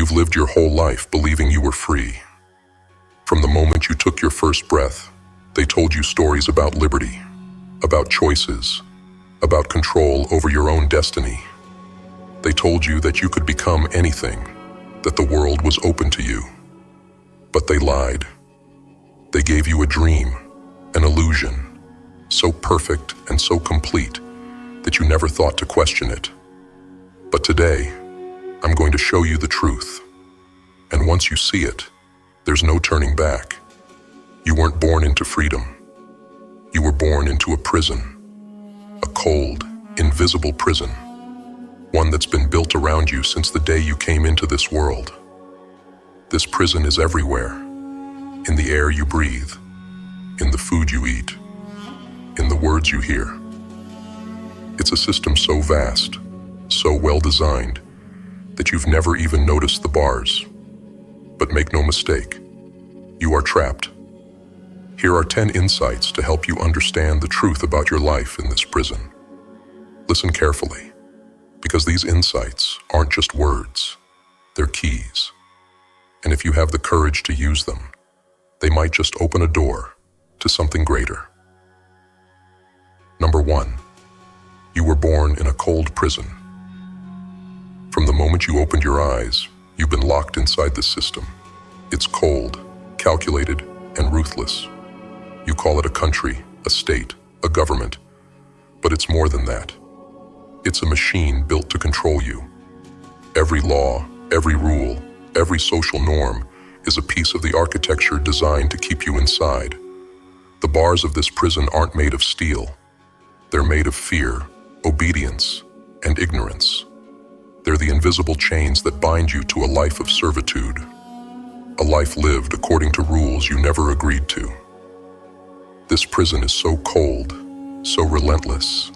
You've lived your whole life believing you were free. From the moment you took your first breath, they told you stories about liberty, about choices, about control over your own destiny. They told you that you could become anything, that the world was open to you. But they lied. They gave you a dream, an illusion, so perfect and so complete that you never thought to question it. But today, I'm going to show you the truth. And once you see it, there's no turning back. You weren't born into freedom. You were born into a prison. A cold, invisible prison. One that's been built around you since the day you came into this world. This prison is everywhere. In the air you breathe. In the food you eat. In the words you hear. It's a system so vast, so well designed, that you've never even noticed the bars. But make no mistake, you are trapped. Here are 10 insights to help you understand the truth about your life in this prison. Listen carefully, because these insights aren't just words, they're keys. And if you have the courage to use them, they might just open a door to something greater. Number 1, you were born in a cold prison. From the moment you opened your eyes, you've been locked inside this system. It's cold, calculated, and ruthless. You call it a country, a state, a government, but it's more than that. It's a machine built to control you. Every law, every rule, every social norm is a piece of the architecture designed to keep you inside. The bars of this prison aren't made of steel. They're made of fear, obedience, and ignorance. They're the invisible chains that bind you to a life of servitude, a life lived according to rules you never agreed to. This prison is so cold, so relentless,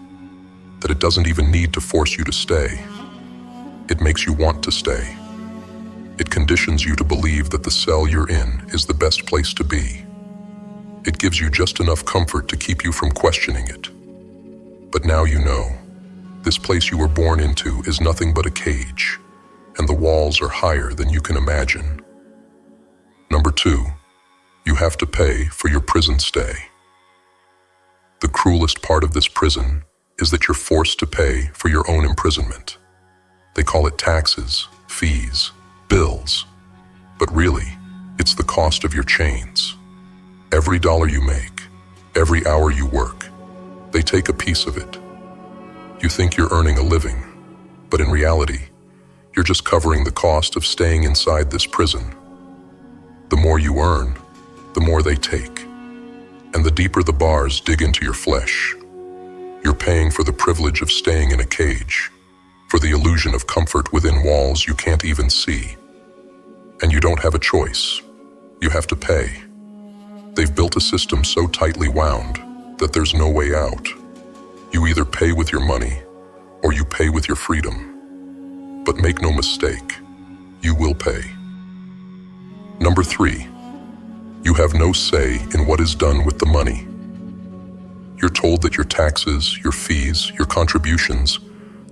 that it doesn't even need to force you to stay. It makes you want to stay. It conditions you to believe that the cell you're in is the best place to be. It gives you just enough comfort to keep you from questioning it. But now you know, this place you were born into is nothing but a cage, and the walls are higher than you can imagine. Number 2, you have to pay for your prison stay. The cruelest part of this prison is that you're forced to pay for your own imprisonment. They call it taxes, fees, bills. But really, it's the cost of your chains. Every dollar you make, every hour you work, they take a piece of it. You think you're earning a living, but in reality, you're just covering the cost of staying inside this prison. The more you earn, the more they take. And the deeper the bars dig into your flesh. You're paying for the privilege of staying in a cage, for the illusion of comfort within walls you can't even see. And you don't have a choice. You have to pay. They've built a system so tightly wound that there's no way out. You either pay with your money or you pay with your freedom. But make no mistake, you will pay. Number 3, you have no say in what is done with the money. You're told that your taxes, your fees, your contributions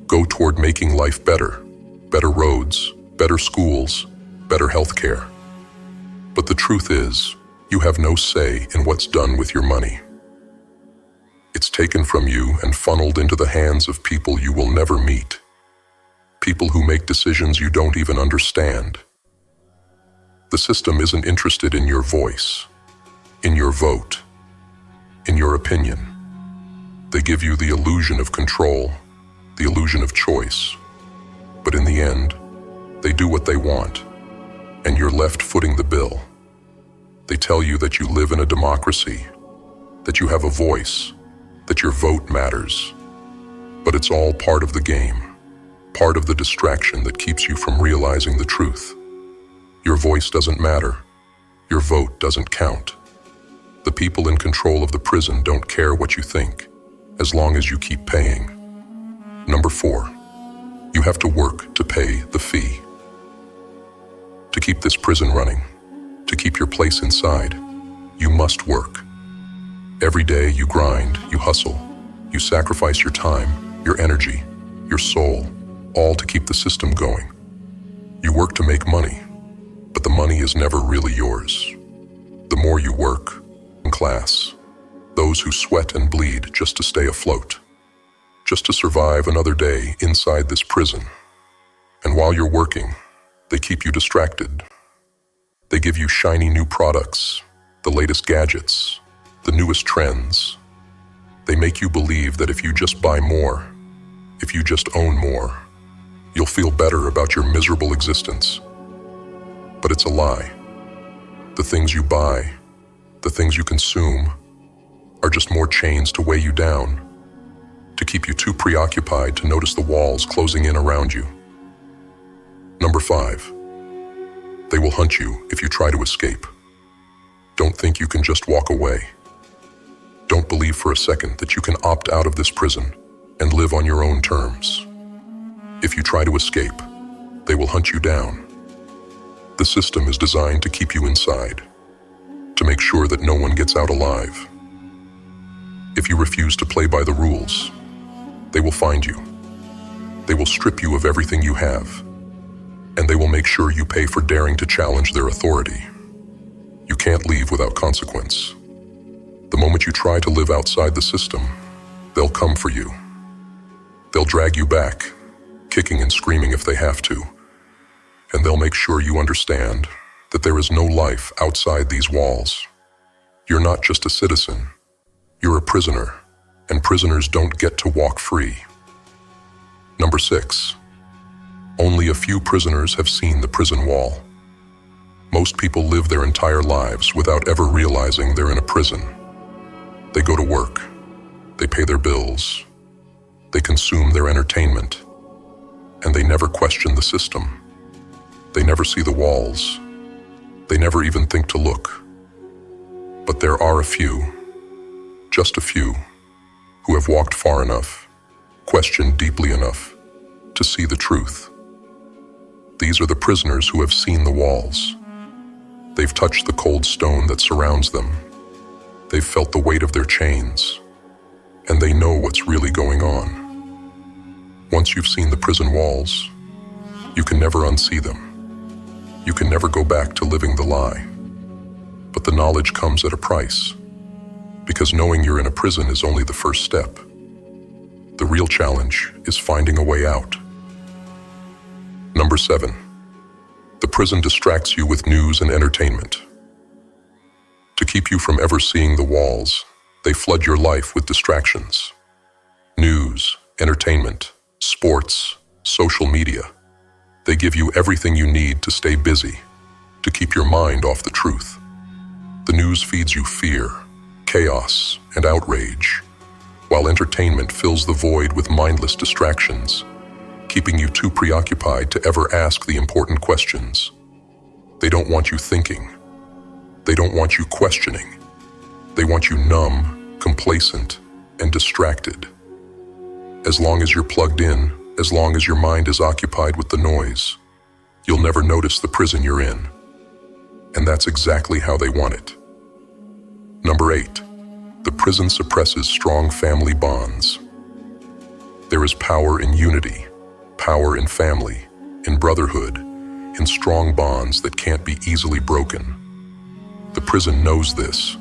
go toward making life better. Better roads, better schools, better healthcare. But the truth is, you have no say in what's done with your money. It's taken from you and funneled into the hands of people you will never meet. People who make decisions you don't even understand. The system isn't interested in your voice, in your vote, in your opinion. They give you the illusion of control, the illusion of choice. But in the end, they do what they want, and you're left footing the bill. They tell you that you live in a democracy, that you have a voice, that your vote matters. But it's all part of the game, part of the distraction that keeps you from realizing the truth. Your voice doesn't matter. Your vote doesn't count. The people in control of the prison don't care what you think, as long as you keep paying. Number 4, you have to work to pay the fee. To keep this prison running, to keep your place inside, you must work. Every day you grind, you hustle, you sacrifice your time, your energy, your soul, all to keep the system going. You work to make money, but the money is never really yours. The more you work, in class, those who sweat and bleed just to stay afloat, just to survive another day inside this prison. And while you're working, they keep you distracted. They give you shiny new products, the latest gadgets, the newest trends. They make you believe that if you just buy more, if you just own more, you'll feel better about your miserable existence. But it's a lie. The things you buy, the things you consume, are just more chains to weigh you down, to keep you too preoccupied to notice the walls closing in around you. Number 5. They will hunt you if you try to escape. Don't think you can just walk away. Don't believe for a second that you can opt out of this prison and live on your own terms. If you try to escape, they will hunt you down. The system is designed to keep you inside, to make sure that no one gets out alive. If you refuse to play by the rules, they will find you. They will strip you of everything you have, and they will make sure you pay for daring to challenge their authority. You can't leave without consequence. The moment you try to live outside the system, they'll come for you. They'll drag you back, kicking and screaming if they have to, and they'll make sure you understand that there is no life outside these walls. You're not just a citizen, you're a prisoner, and prisoners don't get to walk free. Number 6. Only a few prisoners have seen the prison wall. Most people live their entire lives without ever realizing they're in a prison. They go to work, they pay their bills, they consume their entertainment, and they never question the system. They never see the walls. They never even think to look. But there are a few, just a few, who have walked far enough, questioned deeply enough, to see the truth. These are the prisoners who have seen the walls. They've touched the cold stone that surrounds them. They've felt the weight of their chains, and they know what's really going on. Once you've seen the prison walls, you can never unsee them. You can never go back to living the lie. But the knowledge comes at a price, because knowing you're in a prison is only the first step. The real challenge is finding a way out. Number 7. The prison distracts you with news and entertainment. To keep you from ever seeing the walls, they flood your life with distractions. News, entertainment, sports, social media. They give you everything you need to stay busy, to keep your mind off the truth. The news feeds you fear, chaos, and outrage, while entertainment fills the void with mindless distractions, keeping you too preoccupied to ever ask the important questions. They don't want you thinking. They don't want you questioning. They want you numb, complacent, and distracted. As long as you're plugged in, as long as your mind is occupied with the noise, you'll never notice the prison you're in. And that's exactly how they want it. Number 8. The prison suppresses strong family bonds. There is power in unity, power in family, in brotherhood, in strong bonds that can't be easily broken. The prison knows this,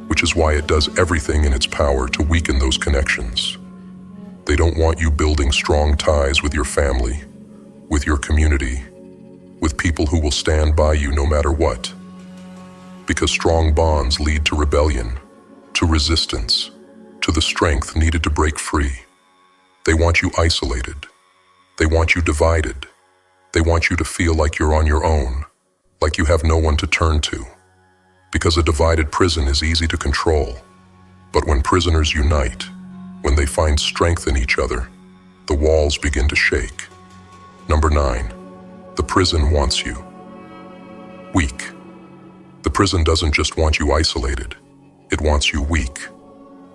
which is why it does everything in its power to weaken those connections. They don't want you building strong ties with your family, with your community, with people who will stand by you no matter what. Because strong bonds lead to rebellion, to resistance, to the strength needed to break free. They want you isolated. They want you divided. They want you to feel like you're on your own, like you have no one to turn to. Because a divided prison is easy to control. But when prisoners unite, when they find strength in each other, the walls begin to shake. Number 9. The prison wants you weak. The prison doesn't just want you isolated. It wants you weak.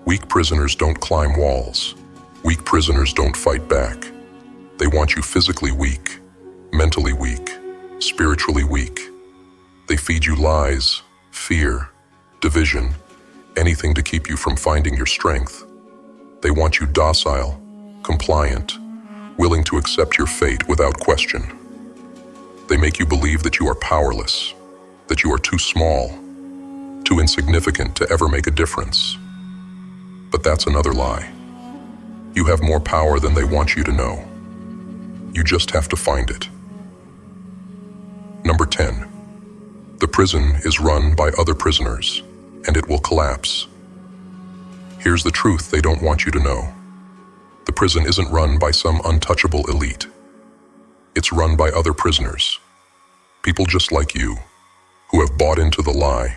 Weak prisoners don't climb walls. Weak prisoners don't fight back. They want you physically weak, mentally weak, spiritually weak. They feed you lies, fear, division, anything to keep you from finding your strength. They want you docile, compliant, willing to accept your fate without question. They They make you believe that you are powerless, that you are too small, too insignificant to ever make a difference. But that's another lie. You have more power than they want you to know. You just have to find it. Number 10. The prison is run by other prisoners, and it will collapse. Here's the truth they don't want you to know. The prison isn't run by some untouchable elite. It's run by other prisoners. People just like you, who have bought into the lie,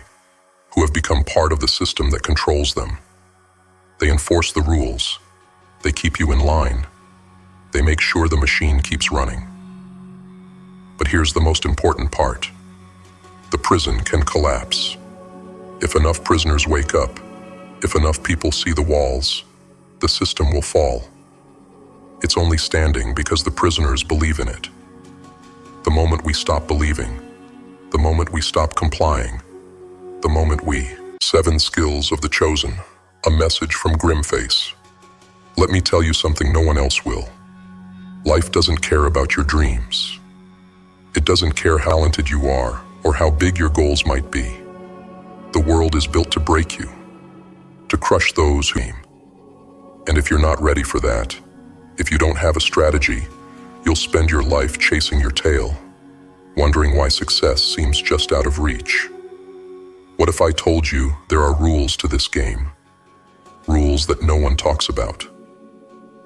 who have become part of the system that controls them. They enforce the rules. They keep you in line. They make sure the machine keeps running. But here's the most important part. The prison can collapse. If enough prisoners wake up, if enough people see the walls, the system will fall. It's only standing because the prisoners believe in it. The moment we stop believing, the moment we stop complying, the moment we... 7 skills of the chosen, a message from GrimFace. Let me tell you something no one else will. Life doesn't care about your dreams. It doesn't care how talented you are or how big your goals might be. The world is built to break you, to crush those who aim. And if you're not ready for that, if you don't have a strategy, you'll spend your life chasing your tail, wondering why success seems just out of reach. What if I told you there are rules to this game? Rules that no one talks about.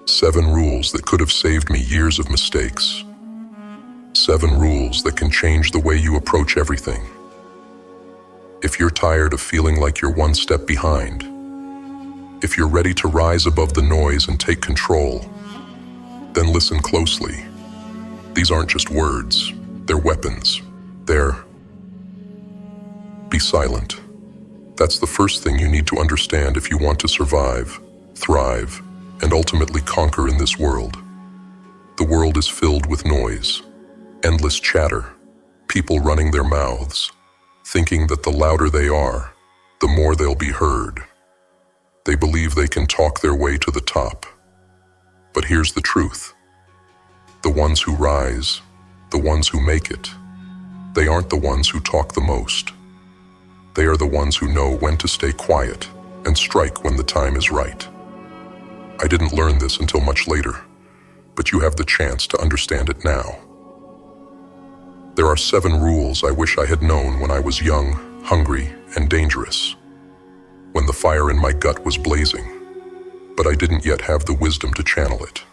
7 rules that could have saved me years of mistakes. 7 rules that can change the way you approach everything. If you're tired of feeling like you're one step behind, if you're ready to rise above the noise and take control, then listen closely. These aren't just words, they're weapons. Be silent. That's the first thing you need to understand if you want to survive, thrive, and ultimately conquer in this world. The world is filled with noise, endless chatter, people running their mouths, thinking that the louder they are, the more they'll be heard. They believe they can talk their way to the top. But here's the truth. The ones who rise, the ones who make it, they aren't the ones who talk the most. They are the ones who know when to stay quiet and strike when the time is right. I didn't learn this until much later, but you have the chance to understand it now. There are 7 rules I wish I had known when I was young, hungry, and dangerous, when the fire in my gut was blazing, but I didn't yet have the wisdom to channel it.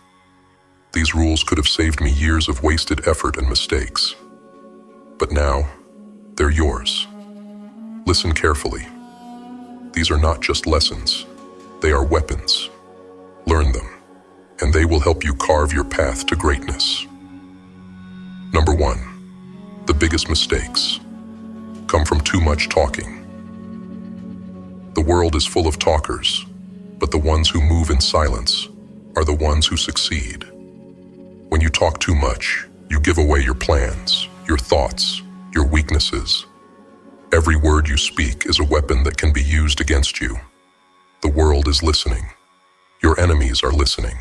These rules could have saved me years of wasted effort and mistakes. But now, they're yours. Listen carefully. These are not just lessons, they are weapons. Learn them, and they will help you carve your path to greatness. Number 1, the biggest mistakes come from too much talking. The world is full of talkers, but the ones who move in silence are the ones who succeed. When you talk too much, you give away your plans, your thoughts, your weaknesses. Every word you speak is a weapon that can be used against you. The world is listening. Your enemies are listening.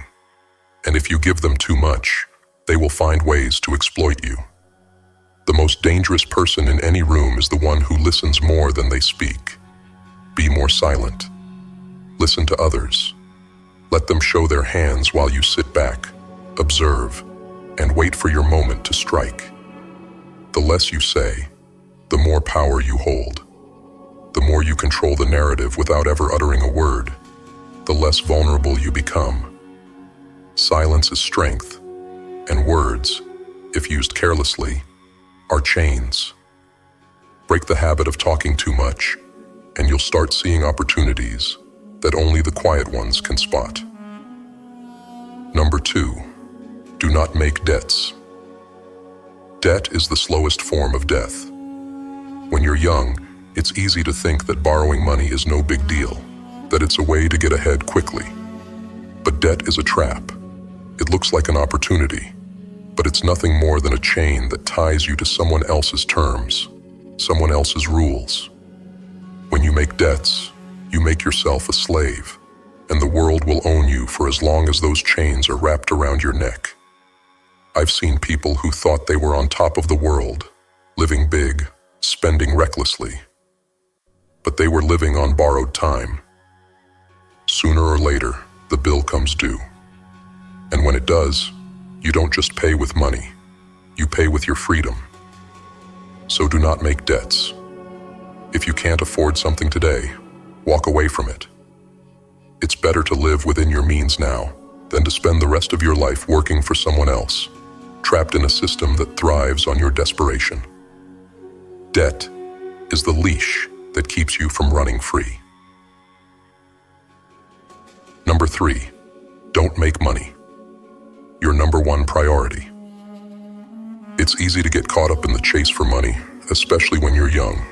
And if you give them too much, they will find ways to exploit you. The most dangerous person in any room is the one who listens more than they speak. Be more silent. Listen to others. Let them show their hands while you sit back, observe, and wait for your moment to strike. The less you say, the more power you hold. The more you control the narrative without ever uttering a word, the less vulnerable you become. Silence is strength, and words, if used carelessly, are chains. Break the habit of talking too much, and you'll start seeing opportunities that only the quiet ones can spot. Number 2, do not make debts. Debt is the slowest form of death. When you're young, it's easy to think that borrowing money is no big deal, that it's a way to get ahead quickly. But debt is a trap. It looks like an opportunity, but it's nothing more than a chain that ties you to someone else's terms, someone else's rules. When you make debts, you make yourself a slave, and the world will own you for as long as those chains are wrapped around your neck. I've seen people who thought they were on top of the world, living big, spending recklessly. But they were living on borrowed time. Sooner or later, the bill comes due. And when it does, you don't just pay with money, you pay with your freedom. So do not make debts. If you can't afford something today, walk away from it. It's better to live within your means now than to spend the rest of your life working for someone else, trapped in a system that thrives on your desperation. Debt is the leash that keeps you from running free. Number 3, don't make money your number one priority. It's easy to get caught up in the chase for money, especially when you're young.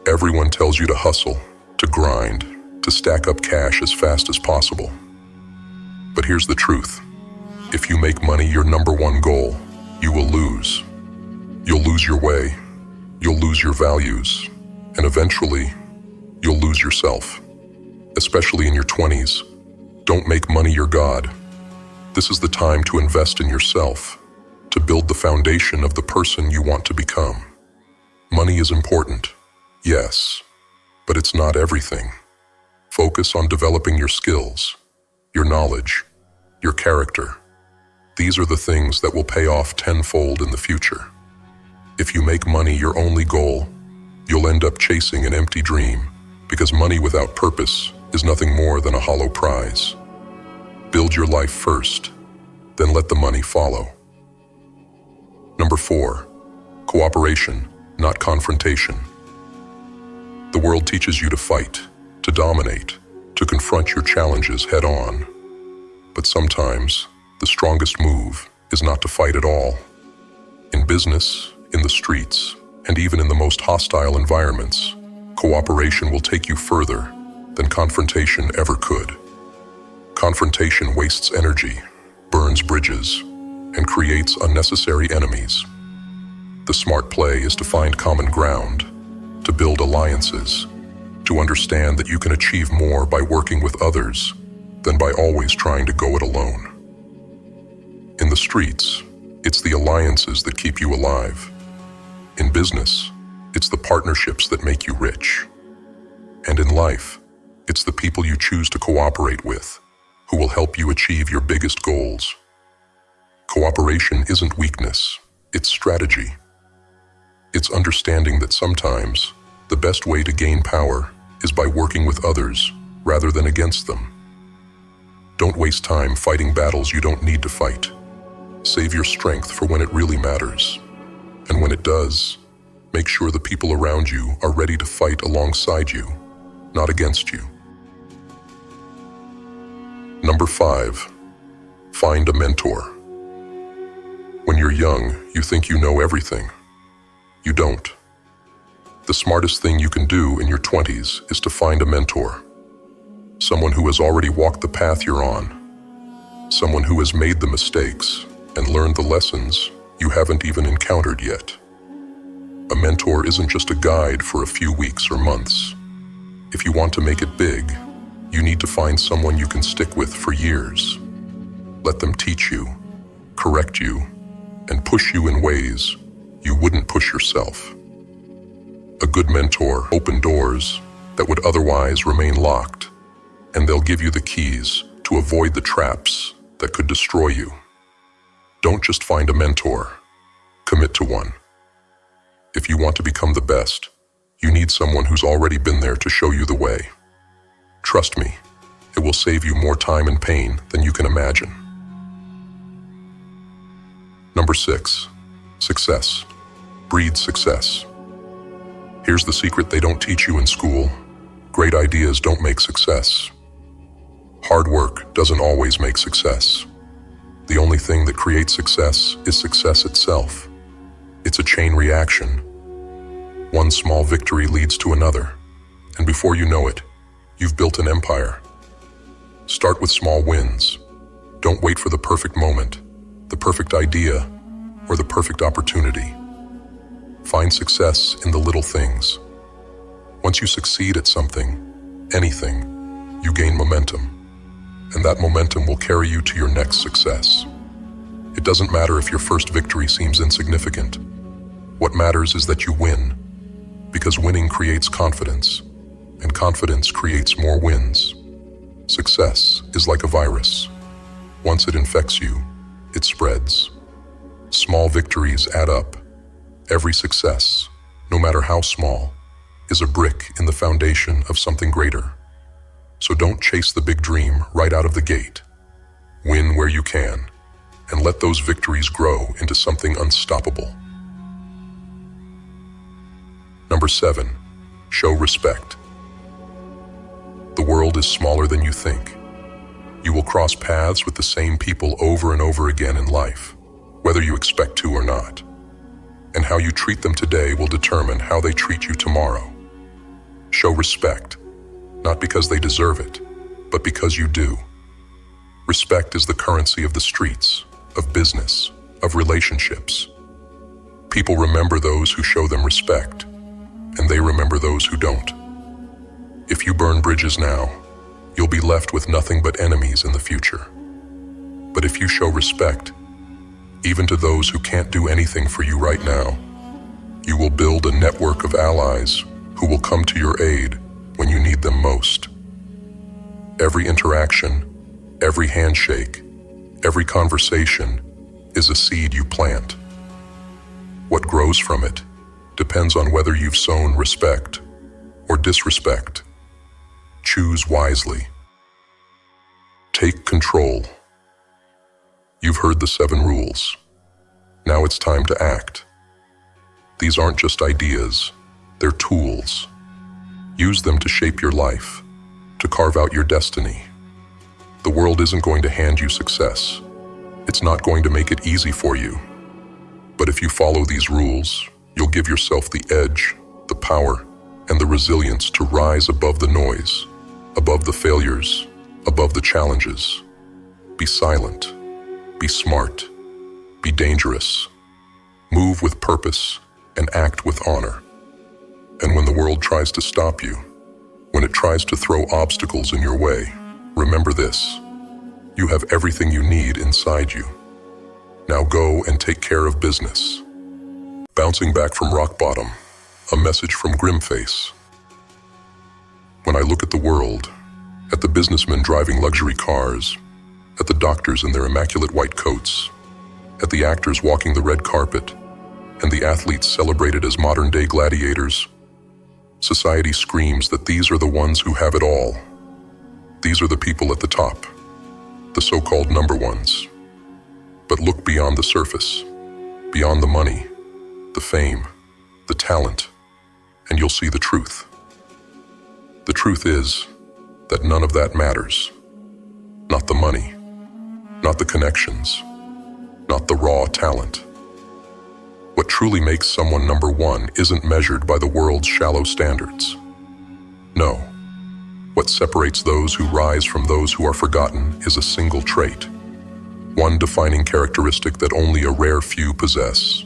Everyone tells you to hustle, to grind, to stack up cash as fast as possible. But here's the truth. If you make money your number one goal, you will lose. You'll lose your way, you'll lose your values, and eventually, you'll lose yourself. Especially in your 20s, don't make money your god. This is the time to invest in yourself, to build the foundation of the person you want to become. Money is important, yes, but it's not everything. Focus on developing your skills, your knowledge, your character. These are the things that will pay off tenfold in the future. If you make money your only goal, you'll end up chasing an empty dream, because money without purpose is nothing more than a hollow prize. Build your life first, then let the money follow. Number 4, cooperation, not confrontation. The world teaches you to fight, to dominate, to confront your challenges head on. But sometimes, the strongest move is not to fight at all. In business, in the streets, and even in the most hostile environments, cooperation will take you further than confrontation ever could. Confrontation wastes energy, burns bridges, and creates unnecessary enemies. The smart play is to find common ground, to build alliances, to understand that you can achieve more by working with others than by always trying to go it alone. In the streets, it's the alliances that keep you alive. In business, it's the partnerships that make you rich. And in life, it's the people you choose to cooperate with who will help you achieve your biggest goals. Cooperation isn't weakness, it's strategy. It's understanding that sometimes the best way to gain power is by working with others rather than against them. Don't waste time fighting battles you don't need to fight. Save your strength for when it really matters. And when it does, make sure the people around you are ready to fight alongside you, not against you. Number 5, find a mentor. When you're young, you think you know everything. You don't. The smartest thing you can do in your 20s is to find a mentor. Someone who has already walked the path you're on. Someone who has made the mistakes and learned the lessons you haven't even encountered yet. A mentor isn't just a guide for a few weeks or months. If you want to make it big, you need to find someone you can stick with for years. Let them teach you, correct you, and push you in ways you wouldn't push yourself. A good mentor opens doors that would otherwise remain locked, and they'll give you the keys to avoid the traps that could destroy you. Don't just find a mentor, commit to one. If you want to become the best, you need someone who's already been there to show you the way. Trust me, it will save you more time and pain than you can imagine. Number 6, success breeds success. Here's the secret they don't teach you in school. Great ideas don't make success. Hard work doesn't always make success. The only thing that creates success is success itself. It's a chain reaction. One small victory leads to another, and before you know it, you've built an empire. Start with small wins. Don't wait for the perfect moment, the perfect idea, or the perfect opportunity. Find success in the little things. Once you succeed at something, anything, you gain momentum, and that momentum will carry you to your next success. It doesn't matter if your first victory seems insignificant. What matters is that you win, because winning creates confidence, and confidence creates more wins. Success is like a virus. Once it infects you, it spreads. Small victories add up. Every success, no matter how small, is a brick in the foundation of something greater. So don't chase the big dream right out of the gate. Win where you can, and let those victories grow into something unstoppable. Number 7, show respect. The world is smaller than you think. You will cross paths with the same people over and over again in life, whether you expect to or not. And how you treat them today will determine how they treat you tomorrow. Show respect, not because they deserve it, but because you do. Respect is the currency of the streets, of business, of relationships. People remember those who show them respect, and they remember those who don't. If you burn bridges now, you'll be left with nothing but enemies in the future. But if you show respect, even to those who can't do anything for you right now, you will build a network of allies who will come to your aid when you need them most. Every interaction, every handshake, every conversation is a seed you plant. What grows from it depends on whether you've sown respect or disrespect. Choose wisely. Take control. You've heard the 7 rules. Now it's time to act. These aren't just ideas, they're tools. Use them to shape your life, to carve out your destiny. The world isn't going to hand you success. It's not going to make it easy for you. But if you follow these rules, you'll give yourself the edge, the power, and the resilience to rise above the noise, above the failures, above the challenges. Be silent. Be smart. Be dangerous. Move with purpose and act with honor. And when the world tries to stop you, when it tries to throw obstacles in your way, remember this: you have everything you need inside you. Now go and take care of business. Bouncing back from rock bottom, a message from GrimFace. When I look at the world, at the businessmen driving luxury cars, at the doctors in their immaculate white coats, at the actors walking the red carpet, and the athletes celebrated as modern-day gladiators, society screams that these are the ones who have it all. These are the people at the top, the so-called number ones. But look beyond the surface, beyond the money, the fame, the talent, and you'll see the truth. The truth is that none of that matters. Not the money, not the connections, not the raw talent. What truly makes someone number one isn't measured by the world's shallow standards. No. What separates those who rise from those who are forgotten is a single trait, one defining characteristic that only a rare few possess: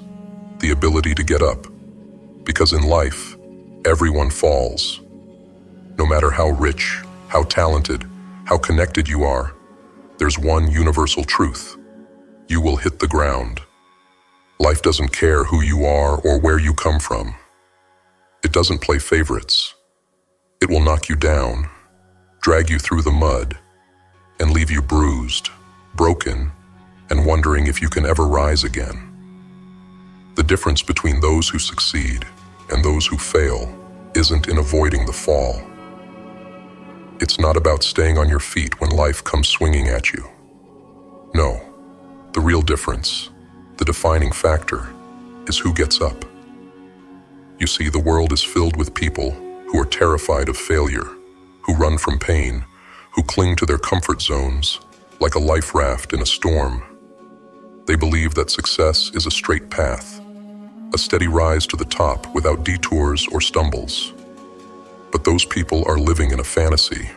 the ability to get up. Because in life, everyone falls. No matter how rich, how talented, how connected you are, there's one universal truth: you will hit the ground. Life doesn't care who you are or where you come from. It doesn't play favorites. It will knock you down, drag you through the mud, and leave you bruised, broken, and wondering if you can ever rise again. The difference between those who succeed and those who fail isn't in avoiding the fall. It's not about staying on your feet when life comes swinging at you. No, the real difference, the defining factor, is who gets up. You see, the world is filled with people who are terrified of failure, who run from pain, who cling to their comfort zones like a life raft in a storm. They believe that success is a straight path, a steady rise to the top without detours or stumbles. But those people are living in a fantasy.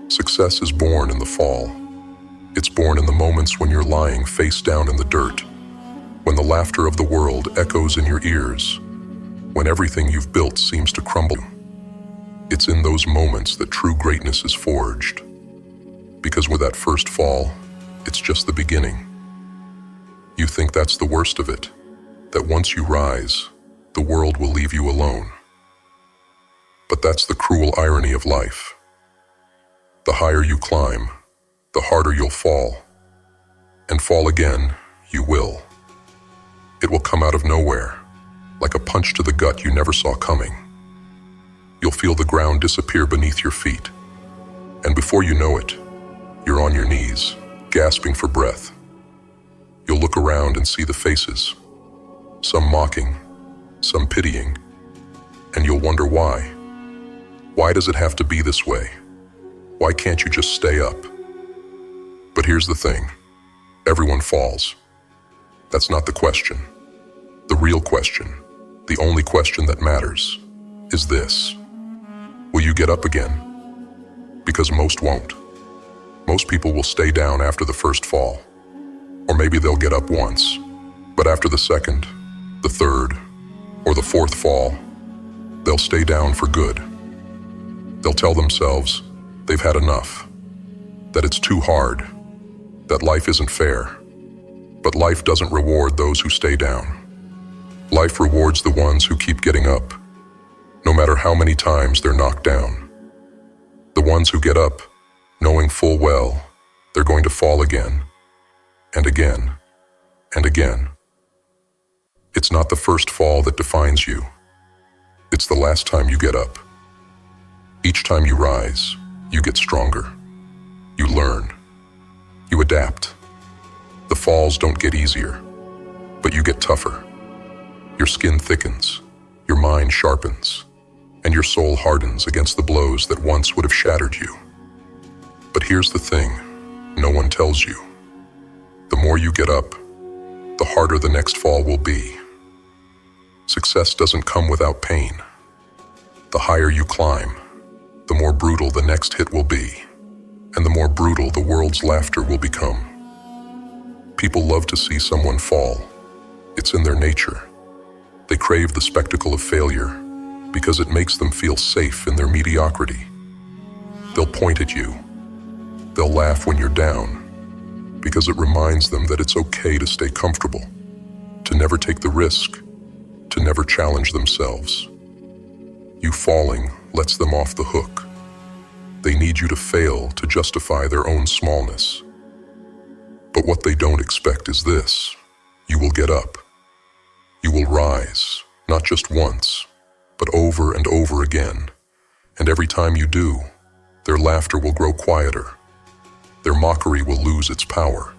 Success is born in the fall. It's born in the moments when you're lying face down in the dirt, when the laughter of the world echoes in your ears, when everything you've built seems to crumble. It's in those moments that true greatness is forged. Because with that first fall, it's just the beginning. You think that's the worst of it, that once you rise, the world will leave you alone. But that's the cruel irony of life. The higher you climb, the harder you'll fall. And fall again, you will. It will come out of nowhere, like a punch to the gut you never saw coming. You'll feel the ground disappear beneath your feet. And before you know it, you're on your knees, gasping for breath. You'll look around and see the faces, some mocking, some pitying, and you'll wonder why. Why does it have to be this way? Why can't you just stay up? But here's the thing. Everyone falls. That's not the question. The real question, the only question that matters, is this. Will you get up again? Because most won't. Most people will stay down after the first fall. Or maybe they'll get up once, but after the second, the third, or the fourth fall, they'll stay down for good. They'll tell themselves they've had enough, that it's too hard, that life isn't fair. But life doesn't reward those who stay down. Life rewards the ones who keep getting up, no matter how many times they're knocked down. The ones who get up, knowing full well they're going to fall again, and again, and again. It's not the first fall that defines you. It's the last time you get up. Each time you rise, you get stronger. You learn. You adapt. The falls don't get easier, but you get tougher. Your skin thickens, your mind sharpens, and your soul hardens against the blows that once would have shattered you. But here's the thing, no one tells you. The more you get up, the harder the next fall will be. Success doesn't come without pain. The higher you climb, the more brutal the next hit will be, and the more brutal the world's laughter will become. People love to see someone fall. It's in their nature. They crave the spectacle of failure because it makes them feel safe in their mediocrity. They'll point at you. They'll laugh when you're down because it reminds them that it's okay to stay comfortable, to never take the risk, to never challenge themselves. You falling lets them off the hook. They need you to fail to justify their own smallness. But what they don't expect is this. You will get up. You will rise, not just once, but over and over again. And every time you do, their laughter will grow quieter. Their mockery will lose its power.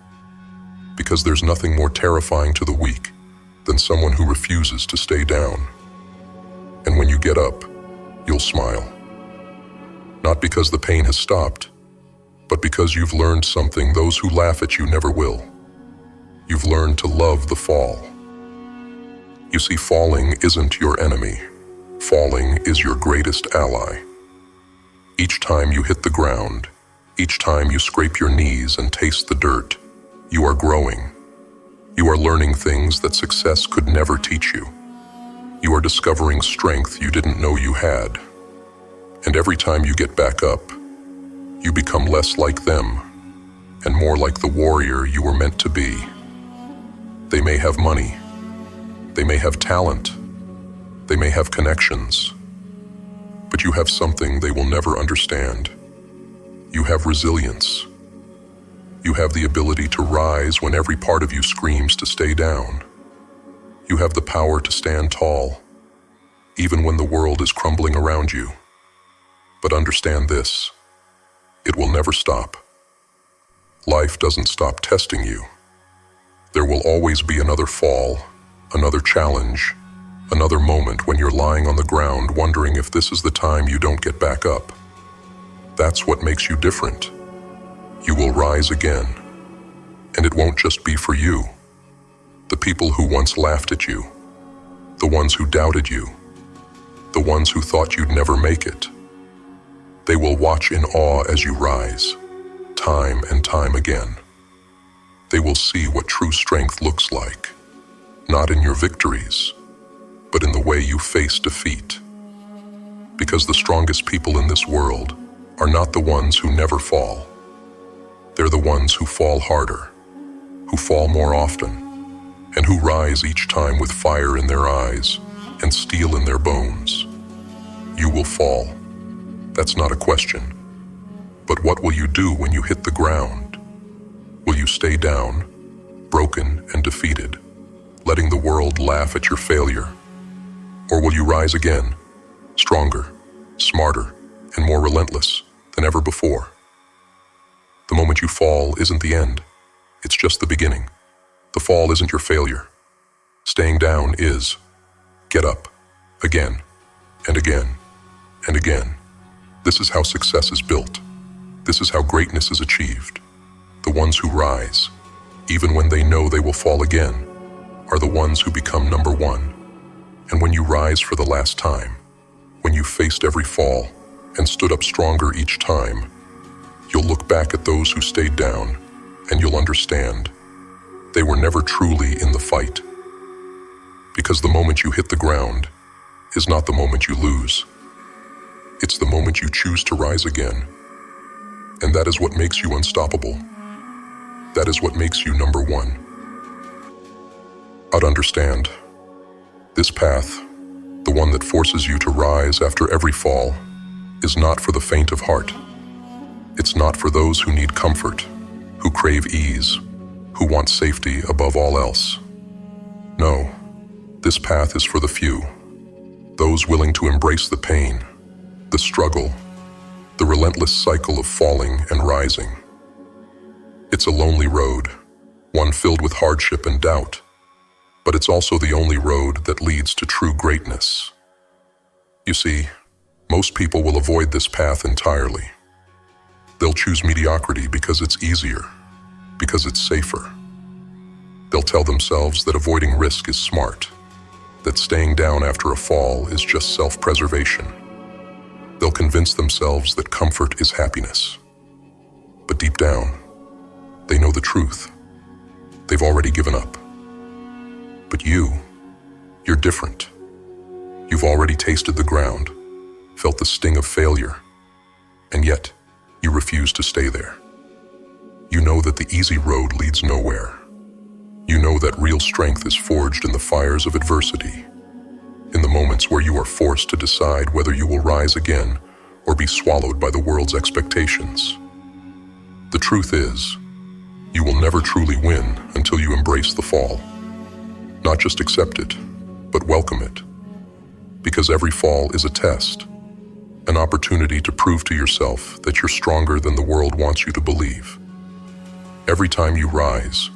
Because there's nothing more terrifying to the weak than someone who refuses to stay down. And when you get up, you'll smile. Not because the pain has stopped, but because you've learned something those who laugh at you never will. You've learned to love the fall. You see, falling isn't your enemy. Falling is your greatest ally. Each time you hit the ground, each time you scrape your knees and taste the dirt, you are growing. You are learning things that success could never teach you. You are discovering strength you didn't know you had. And every time you get back up, you become less like them and more like the warrior you were meant to be. They may have money. They may have talent. They may have connections. But you have something they will never understand. You have resilience. You have the ability to rise when every part of you screams to stay down. You have the power to stand tall, even when the world is crumbling around you. But understand this, it will never stop. Life doesn't stop testing you. There will always be another fall, another challenge, another moment when you're lying on the ground wondering if this is the time you don't get back up. That's what makes you different. You will rise again, and it won't just be for you. The people who once laughed at you, the ones who doubted you, the ones who thought you'd never make it, they will watch in awe as you rise, time and time again. They will see what true strength looks like, not in your victories, but in the way you face defeat. Because the strongest people in this world are not the ones who never fall. They're the ones who fall harder, who fall more often, and who rise each time with fire in their eyes and steel in their bones. You will fall. That's not a question. But what will you do when you hit the ground? Will you stay down, broken and defeated, letting the world laugh at your failure? Or will you rise again, stronger, smarter, and more relentless than ever before? The moment you fall isn't the end. It's just the beginning. The fall isn't your failure. Staying down is. Get up, again, and again, and again. This is how success is built. This is how greatness is achieved. The ones who rise, even when they know they will fall again, are the ones who become number one. And when you rise for the last time, when you faced every fall and stood up stronger each time, you'll look back at those who stayed down and you'll understand they were never truly in the fight. Because the moment you hit the ground is not the moment you lose. It's the moment you choose to rise again. And that is what makes you unstoppable. That is what makes you number one. I'd understand. This path, the one that forces you to rise after every fall, is not for the faint of heart. It's not for those who need comfort, who crave ease, who want safety above all else. No, this path is for the few, those willing to embrace the pain, the struggle, the relentless cycle of falling and rising. It's a lonely road, one filled with hardship and doubt, but it's also the only road that leads to true greatness. You see, most people will avoid this path entirely. They'll choose mediocrity because it's easier, because it's safer. They'll tell themselves that avoiding risk is smart, that staying down after a fall is just self-preservation. They'll convince themselves that comfort is happiness. But deep down, they know the truth. They've already given up. But you're different. You've already tasted the ground, felt the sting of failure, and yet you refuse to stay there. You know that the easy road leads nowhere. You know that real strength is forged in the fires of adversity, in the moments where you are forced to decide whether you will rise again or be swallowed by the world's expectations. The truth is, you will never truly win until you embrace the fall. Not just accept it, but welcome it. Because every fall is a test, an opportunity to prove to yourself that you're stronger than the world wants you to believe. Every time you rise,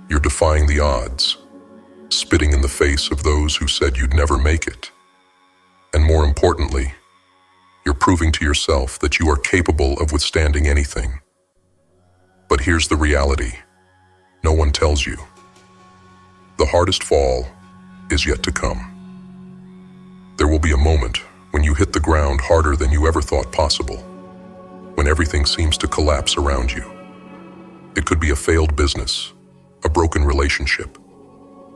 you're defying the odds, spitting in the face of those who said you'd never make it. And more importantly, you're proving to yourself that you are capable of withstanding anything. But here's the reality. No one tells you. The hardest fall is yet to come. There will be a moment when you hit the ground harder than you ever thought possible, when everything seems to collapse around you. It could be a failed business, a broken relationship,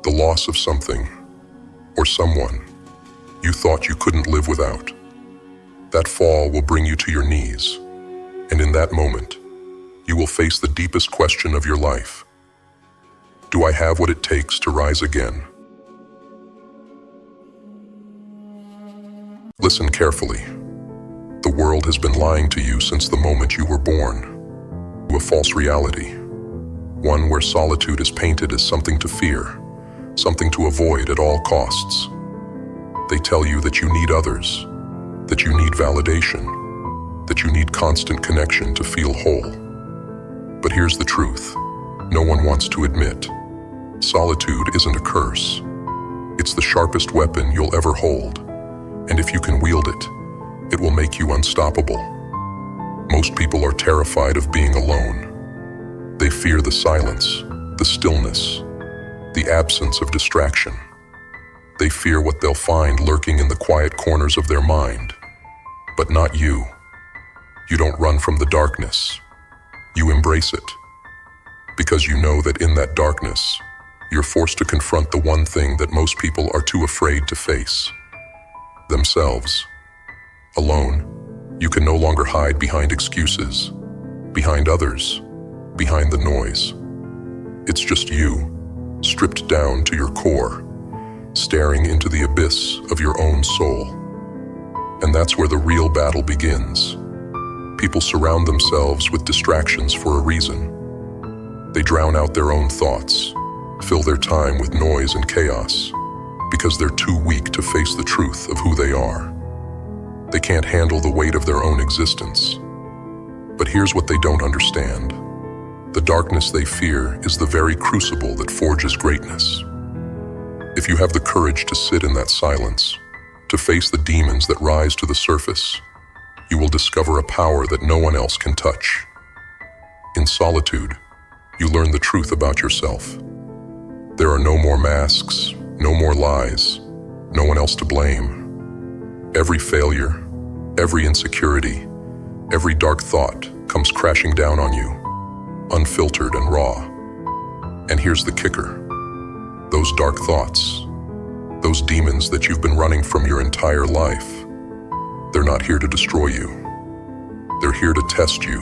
the loss of something or someone you thought you couldn't live without. That fall will bring you to your knees, and in that moment, you will face the deepest question of your life. Do I have what it takes to rise again? Listen carefully. The world has been lying to you since the moment you were born, to a false reality, one where solitude is painted as something to fear, something to avoid at all costs. They tell you that you need others, that you need validation, that you need constant connection to feel whole. But here's the truth no one wants to admit. Solitude isn't a curse. It's the sharpest weapon you'll ever hold, and if you can wield it, it will make you unstoppable. Most people are terrified of being alone. They fear the silence, the stillness, the absence of distraction. They fear what they'll find lurking in the quiet corners of their mind. But not you. You don't run from the darkness. You embrace it. Because you know that in that darkness, you're forced to confront the one thing that most people are too afraid to face: themselves. Alone, you can no longer hide behind excuses, behind others, behind the noise. It's just you, stripped down to your core, staring into the abyss of your own soul. And that's where the real battle begins. People surround themselves with distractions for a reason. They drown out their own thoughts, fill their time with noise and chaos, because they're too weak to face the truth of who they are. They can't handle the weight of their own existence. But here's what they don't understand. The darkness they fear is the very crucible that forges greatness. If you have the courage to sit in that silence, to face the demons that rise to the surface, you will discover a power that no one else can touch. In solitude, you learn the truth about yourself. There are no more masks, no more lies, no one else to blame. Every failure, every insecurity, every dark thought comes crashing down on you, unfiltered and raw. And here's the kicker. Those dark thoughts, those demons that you've been running from your entire life, they're not here to destroy you. They're here to test you,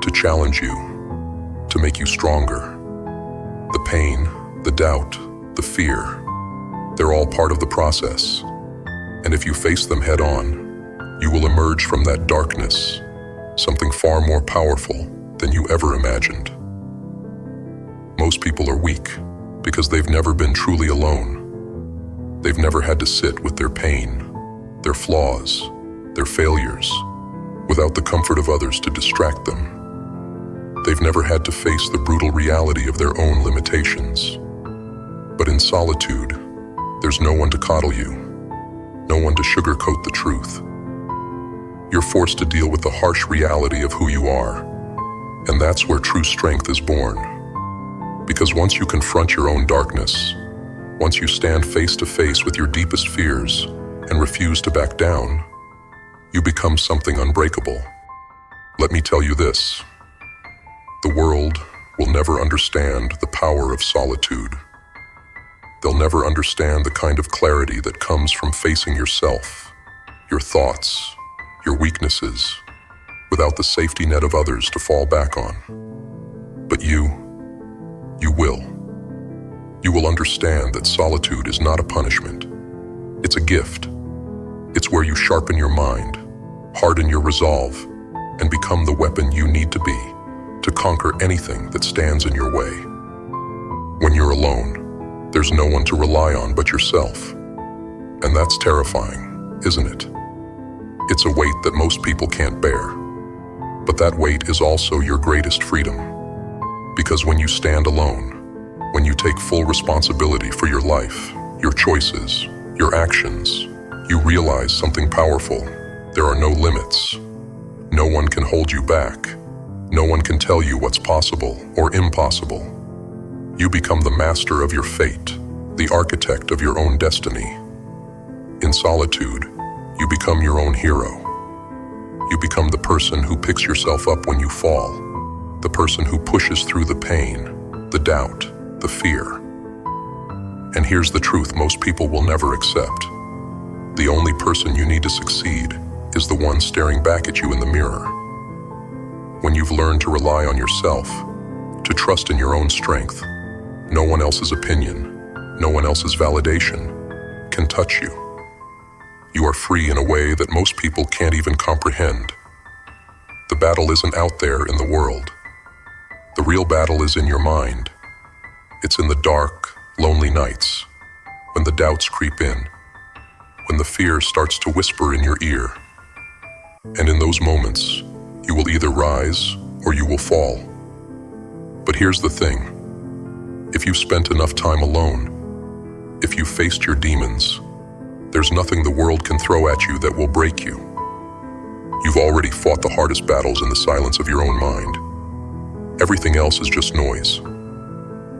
to challenge you, to make you stronger. The pain, the doubt, the fear, they're all part of the process. And if you face them head on, you will emerge from that darkness, something far more powerful than you ever imagined. Most people are weak because they've never been truly alone. They've never had to sit with their pain, their flaws, their failures, without the comfort of others to distract them. They've never had to face the brutal reality of their own limitations. But in solitude, there's no one to coddle you, no one to sugarcoat the truth. You're forced to deal with the harsh reality of who you are, and that's where true strength is born. Because once you confront your own darkness, once you stand face to face with your deepest fears and refuse to back down, you become something unbreakable. Let me tell you this. The world will never understand the power of solitude. They'll never understand the kind of clarity that comes from facing yourself, your thoughts, your weaknesses, without the safety net of others to fall back on. But you will. You will understand that solitude is not a punishment. It's a gift. It's where you sharpen your mind, harden your resolve, and become the weapon you need to be to conquer anything that stands in your way. When you're alone, there's no one to rely on but yourself. And that's terrifying, isn't it? It's a weight that most people can't bear. But that weight is also your greatest freedom. Because when you stand alone, when you take full responsibility for your life, your choices, your actions, you realize something powerful. There are no limits. No one can hold you back. No one can tell you what's possible or impossible. You become the master of your fate, the architect of your own destiny. In solitude, you become your own hero. You become the person who picks yourself up when you fall, the person who pushes through the pain, the doubt, the fear. And here's the truth most people will never accept. The only person you need to succeed is the one staring back at you in the mirror. When you've learned to rely on yourself, to trust in your own strength, no one else's opinion, no one else's validation can touch you. You are free in a way that most people can't even comprehend. The battle isn't out there in the world. The real battle is in your mind. It's in the dark, lonely nights, when the doubts creep in, when the fear starts to whisper in your ear. And in those moments, you will either rise or you will fall. But here's the thing. If you've spent enough time alone, if you've faced your demons, there's nothing the world can throw at you that will break you. You've already fought the hardest battles in the silence of your own mind. Everything else is just noise.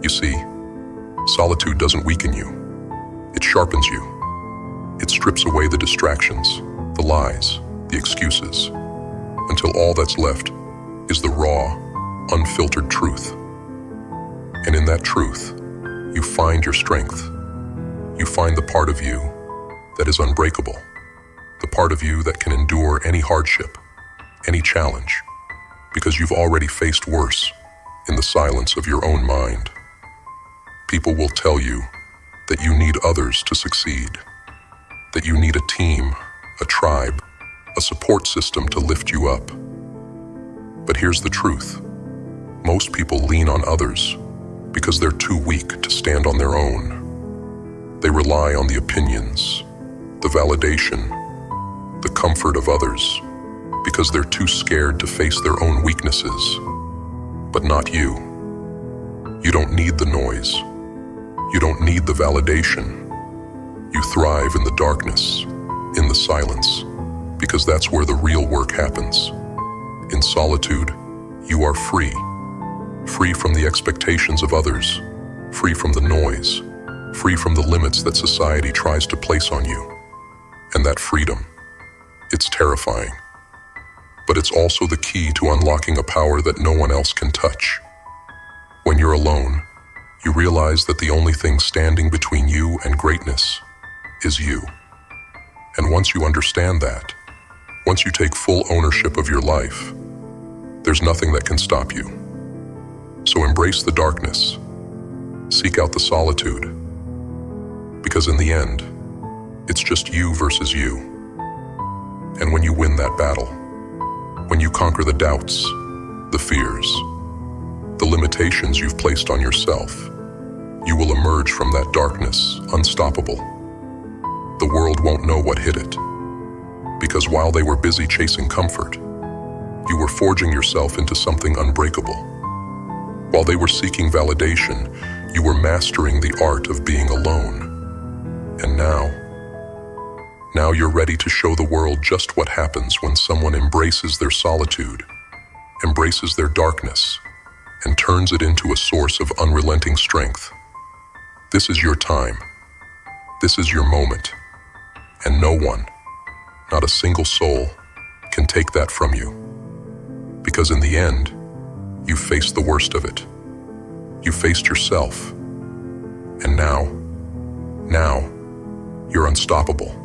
You see, solitude doesn't weaken you. It sharpens you. It strips away the distractions, the lies, the excuses, until all that's left is the raw, unfiltered truth. And in that truth, you find your strength. You find the part of you that is unbreakable, the part of you that can endure any hardship, any challenge, because you've already faced worse in the silence of your own mind. People will tell you that you need others to succeed, that you need a team, a tribe, a support system to lift you up. But here's the truth. Most people lean on others because they're too weak to stand on their own. They rely on the opinions, the validation, the comfort of others because they're too scared to face their own weaknesses. But not you. You don't need the noise. You don't need the validation. You thrive in the darkness, in the silence, because that's where the real work happens. In solitude, you are free. Free from the expectations of others, free from the noise, free from the limits that society tries to place on you. And that freedom, it's terrifying. But it's also the key to unlocking a power that no one else can touch. When you're alone, you realize that the only thing standing between you and greatness is you. And once you understand that, once you take full ownership of your life, there's nothing that can stop you. So embrace the darkness. Seek out the solitude. Because in the end, it's just you versus you. And when you win that battle, when you conquer the doubts, the fears, the limitations you've placed on yourself, you will emerge from that darkness unstoppable. The world won't know what hit it, because while they were busy chasing comfort, you were forging yourself into something unbreakable. While they were seeking validation, you were mastering the art of being alone. And now you're ready to show the world just what happens when someone embraces their solitude, embraces their darkness, and turns it into a source of unrelenting strength. This is your time. This is your moment. And no one, not a single soul, can take that from you. Because in the end, you faced the worst of it. You faced yourself. And now, you're unstoppable.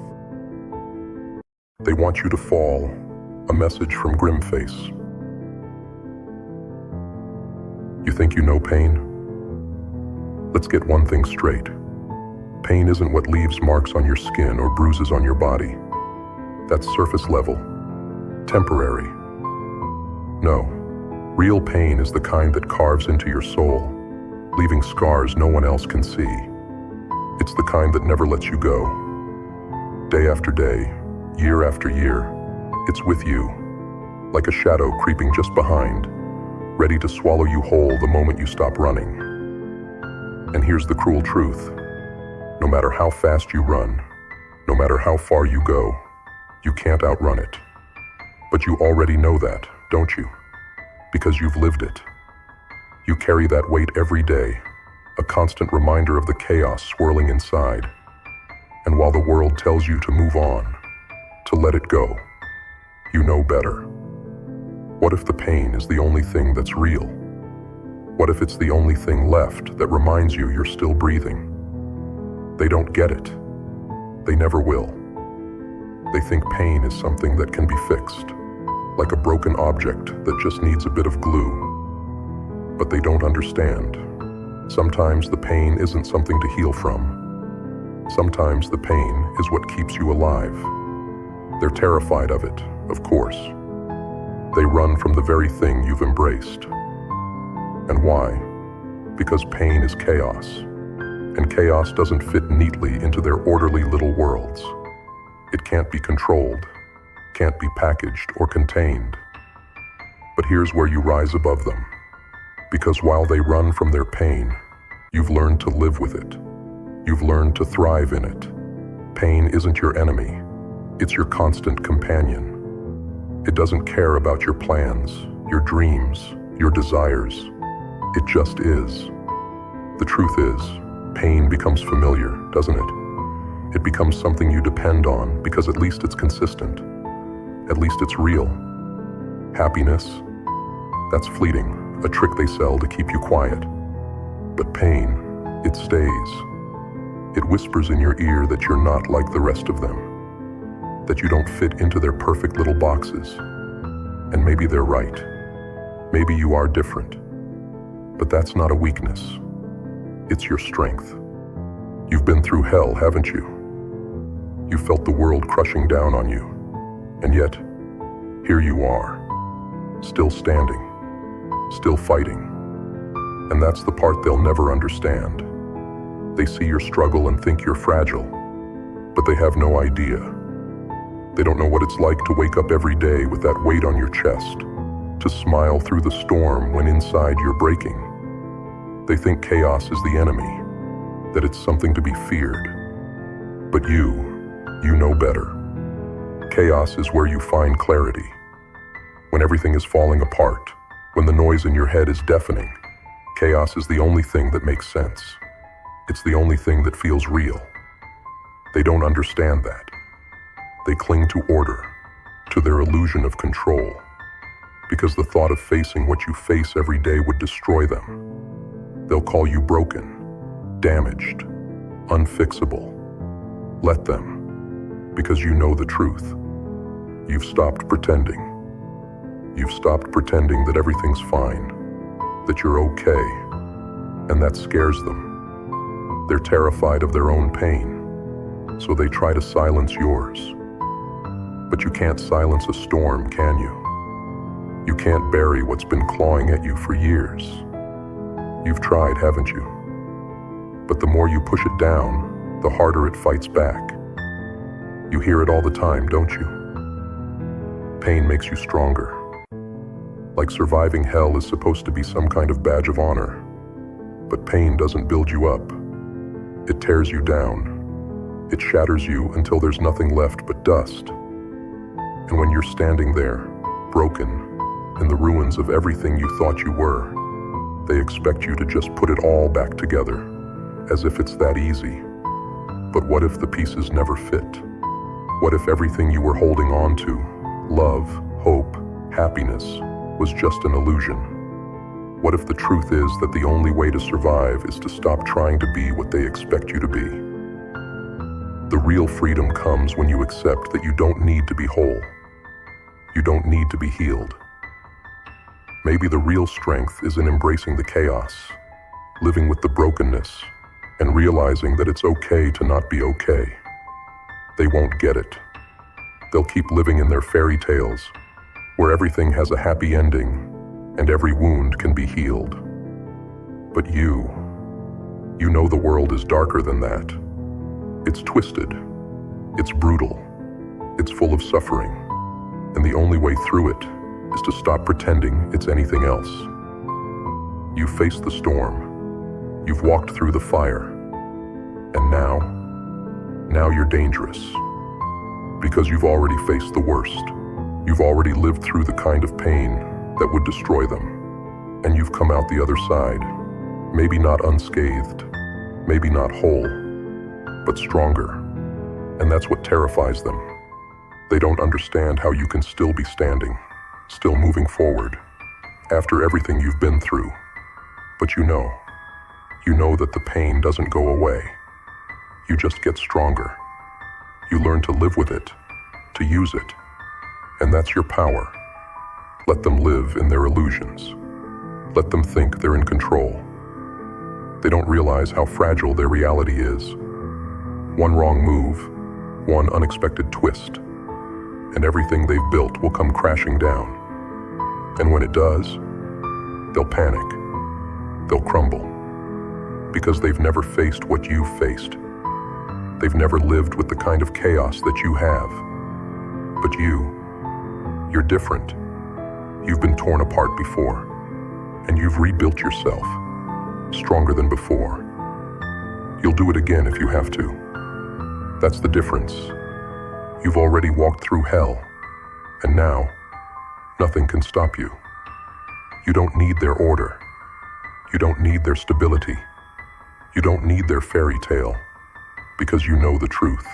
They want you to fall. A message from GrimFace. You think you know pain? Let's get one thing straight. Pain isn't what leaves marks on your skin or bruises on your body. That's surface level, temporary. No, real pain is the kind that carves into your soul, leaving scars no one else can see. It's the kind that never lets you go. Day after day, year after year, it's with you, like a shadow creeping just behind, ready to swallow you whole the moment you stop running. And here's the cruel truth. No matter how fast you run, no matter how far you go, you can't outrun it. But you already know that, don't you? Because you've lived it. You carry that weight every day, a constant reminder of the chaos swirling inside. And while the world tells you to move on, to let it go, you know better. What if the pain is the only thing that's real? What if it's the only thing left that reminds you you're still breathing? They don't get it. They never will. They think pain is something that can be fixed, like a broken object that just needs a bit of glue. But they don't understand. Sometimes the pain isn't something to heal from. Sometimes the pain is what keeps you alive. They're terrified of it, of course. They run from the very thing you've embraced. And why? Because pain is chaos, and chaos doesn't fit neatly into their orderly little worlds. It can't be controlled, can't be packaged or contained. But here's where you rise above them. Because while they run from their pain, you've learned to live with it. You've learned to thrive in it. Pain isn't your enemy. It's your constant companion. It doesn't care about your plans, your dreams, your desires. It just is. The truth is, pain becomes familiar, doesn't it? It becomes something you depend on because at least it's consistent. At least it's real. Happiness, that's fleeting, a trick they sell to keep you quiet. But pain, it stays. It whispers in your ear that you're not like the rest of them, that you don't fit into their perfect little boxes. And maybe they're right. Maybe you are different. But that's not a weakness. It's your strength. You've been through hell, haven't you? You've felt the world crushing down on you. And yet, here you are, still standing, still fighting. And that's the part they'll never understand. They see your struggle and think you're fragile, but they have no idea. They don't know what it's like to wake up every day with that weight on your chest, to smile through the storm when inside you're breaking. They think chaos is the enemy, that it's something to be feared. But you know better. Chaos is where you find clarity. When everything is falling apart, when the noise in your head is deafening, chaos is the only thing that makes sense. It's the only thing that feels real. They don't understand that. They cling to order, to their illusion of control, because the thought of facing what you face every day would destroy them. They'll call you broken, damaged, unfixable. Let them, because you know the truth. You've stopped pretending. You've stopped pretending that everything's fine, that you're okay, and that scares them. They're terrified of their own pain, so they try to silence yours. But you can't silence a storm, can you? You can't bury what's been clawing at you for years. You've tried, haven't you? But the more you push it down, the harder it fights back. You hear it all the time, don't you? Pain makes you stronger. Like surviving hell is supposed to be some kind of badge of honor. But pain doesn't build you up. It tears you down. It shatters you until there's nothing left but dust. And when you're standing there, broken, in the ruins of everything you thought you were, they expect you to just put it all back together, as if it's that easy. But what if the pieces never fit? What if everything you were holding on to, love, hope, happiness, was just an illusion? What if the truth is that the only way to survive is to stop trying to be what they expect you to be? The real freedom comes when you accept that you don't need to be whole. You don't need to be healed. Maybe the real strength is in embracing the chaos, living with the brokenness, and realizing that it's okay to not be okay. They won't get it. They'll keep living in their fairy tales, where everything has a happy ending and every wound can be healed. But you know the world is darker than that. It's twisted, it's brutal, it's full of suffering, and the only way through it is to stop pretending it's anything else. You've faced the storm, you've walked through the fire, and now you're dangerous. Because you've already faced the worst. You've already lived through the kind of pain that would destroy them. And you've come out the other side, maybe not unscathed, maybe not whole, but stronger. And that's what terrifies them. They don't understand how you can still be standing, still moving forward, after everything you've been through. But you know that the pain doesn't go away. You just get stronger. You learn to live with it, to use it, and that's your power. Let them live in their illusions. Let them think they're in control. They don't realize how fragile their reality is. One wrong move, one unexpected twist, and everything they've built will come crashing down. And when it does, they'll panic. They'll crumble. Because they've never faced what you've faced. They've never lived with the kind of chaos that you have. But you're different. You've been torn apart before, and you've rebuilt yourself, stronger than before. You'll do it again if you have to. That's the difference. You've already walked through hell, and now, nothing can stop you. You don't need their order. You don't need their stability. You don't need their fairy tale. Because you know the truth.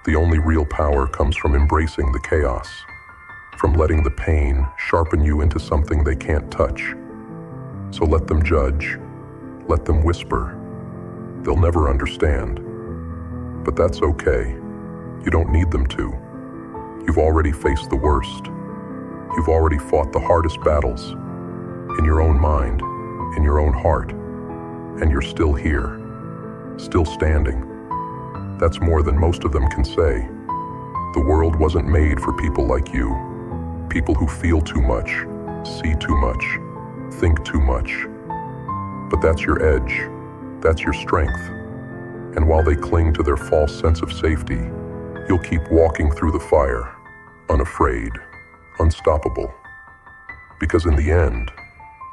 The only real power comes from embracing the chaos, from letting the pain sharpen you into something they can't touch. So let them judge, let them whisper. They'll never understand. But that's okay. You don't need them to. You've already faced the worst. You've already fought the hardest battles, in your own mind, in your own heart. And you're still here, still standing. That's more than most of them can say. The world wasn't made for people like you. People who feel too much, see too much, think too much. But that's your edge. That's your strength. And while they cling to their false sense of safety, you'll keep walking through the fire, unafraid, unstoppable. Because in the end,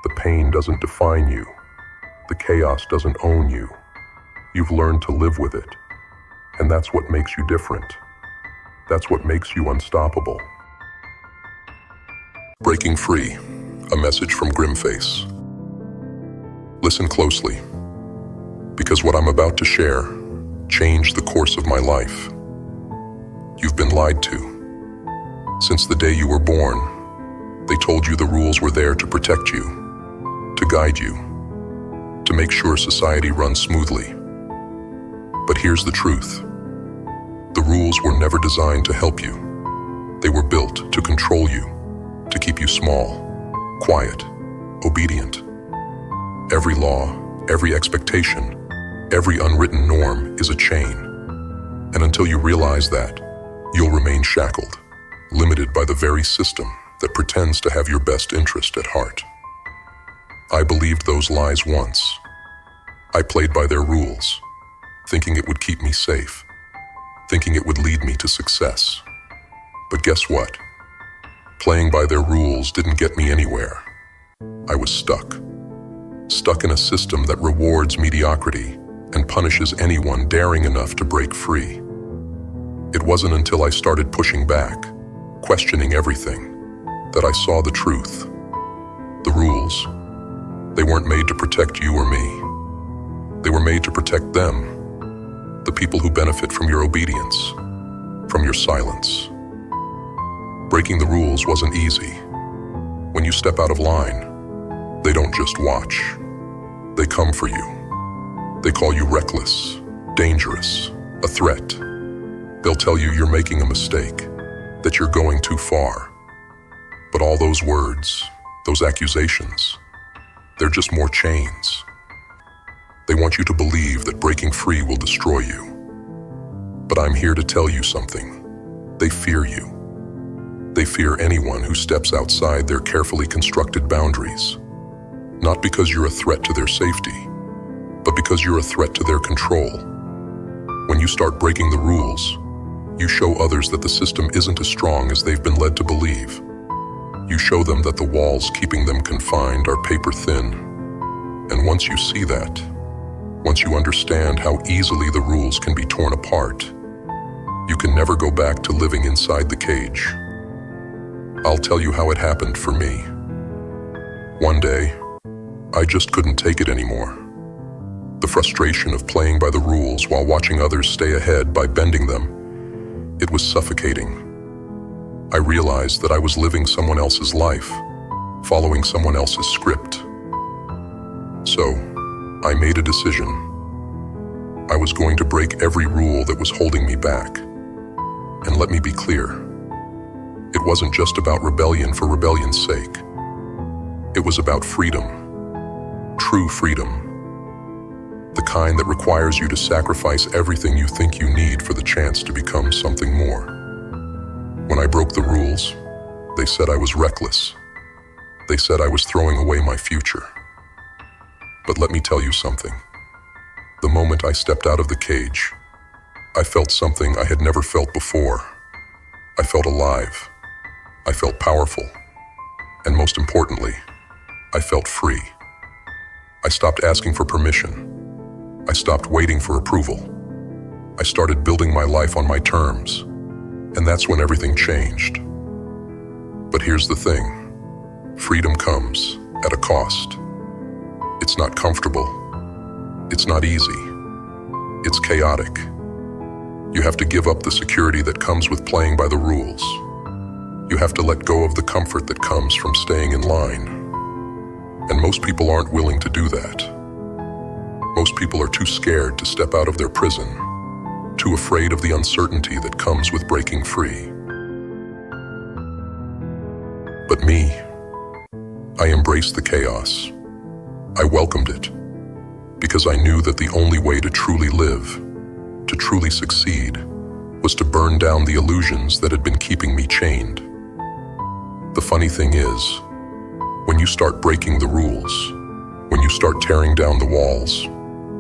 the pain doesn't define you. The chaos doesn't own you. You've learned to live with it. And that's what makes you different. That's what makes you unstoppable. Breaking Free, a message from GrimFace. Listen closely, because what I'm about to share changed the course of my life. You've been lied to. Since the day you were born, they told you the rules were there to protect you, to guide you, to make sure society runs smoothly. But here's the truth. The rules were never designed to help you. They were built to control you, to keep you small, quiet, obedient. Every law, every expectation, every unwritten norm is a chain. And until you realize that, you'll remain shackled, limited by the very system that pretends to have your best interest at heart. I believed those lies once. I played by their rules, thinking it would keep me safe, thinking it would lead me to success. But guess what? Playing by their rules didn't get me anywhere. I was stuck in a system that rewards mediocrity and punishes anyone daring enough to break free. It wasn't until I started pushing back, questioning everything, that I saw the truth. The rules, they weren't made to protect you or me. They were made to protect them, the people who benefit from your obedience, from your silence. Breaking the rules wasn't easy. When you step out of line, they don't just watch. They come for you. They call you reckless, dangerous, a threat. They'll tell you you're making a mistake, that you're going too far. But all those words, those accusations, they're just more chains. They want you to believe that breaking free will destroy you. But I'm here to tell you something. They fear you. They fear anyone who steps outside their carefully constructed boundaries. Not because you're a threat to their safety, but because you're a threat to their control. When you start breaking the rules, you show others that the system isn't as strong as they've been led to believe. You show them that the walls keeping them confined are paper thin. And once you see that, once you understand how easily the rules can be torn apart, you can never go back to living inside the cage. I'll tell you how it happened for me. One day, I just couldn't take it anymore. The frustration of playing by the rules while watching others stay ahead by bending them, it was suffocating. I realized that I was living someone else's life, following someone else's script. So, I made a decision. I was going to break every rule that was holding me back. And let me be clear, it wasn't just about rebellion for rebellion's sake. It was about freedom. True freedom. The kind that requires you to sacrifice everything you think you need for the chance to become something more. When I broke the rules, they said I was reckless. They said I was throwing away my future. But let me tell you something. The moment I stepped out of the cage, I felt something I had never felt before. I felt alive. I felt powerful. And most importantly, I felt free. I stopped asking for permission. I stopped waiting for approval. I started building my life on my terms. And that's when everything changed. But here's the thing. Freedom comes at a cost. It's not comfortable. It's not easy. It's chaotic. You have to give up the security that comes with playing by the rules. You have to let go of the comfort that comes from staying in line. And most people aren't willing to do that. Most people are too scared to step out of their prison, too afraid of the uncertainty that comes with breaking free. But me, I embraced the chaos. I welcomed it. Because I knew that the only way to truly live, to truly succeed, was to burn down the illusions that had been keeping me chained. The funny thing is, when you start breaking the rules, when you start tearing down the walls,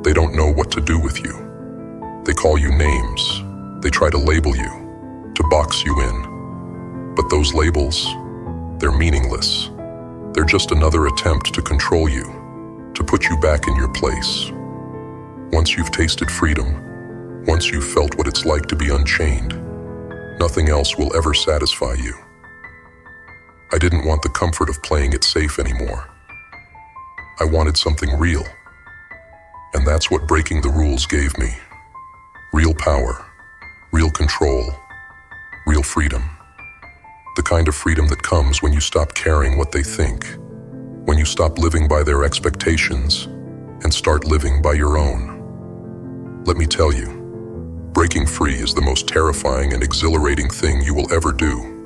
they don't know what to do with you. They call you names. They try to label you, to box you in. But those labels, they're meaningless. They're just another attempt to control you, to put you back in your place. Once you've tasted freedom, once you've felt what it's like to be unchained, nothing else will ever satisfy you. I didn't want the comfort of playing it safe anymore. I wanted something real. And that's what breaking the rules gave me. Real power, real control, real freedom. The kind of freedom that comes when you stop caring what they think, when you stop living by their expectations and start living by your own. Let me tell you, breaking free is the most terrifying and exhilarating thing you will ever do.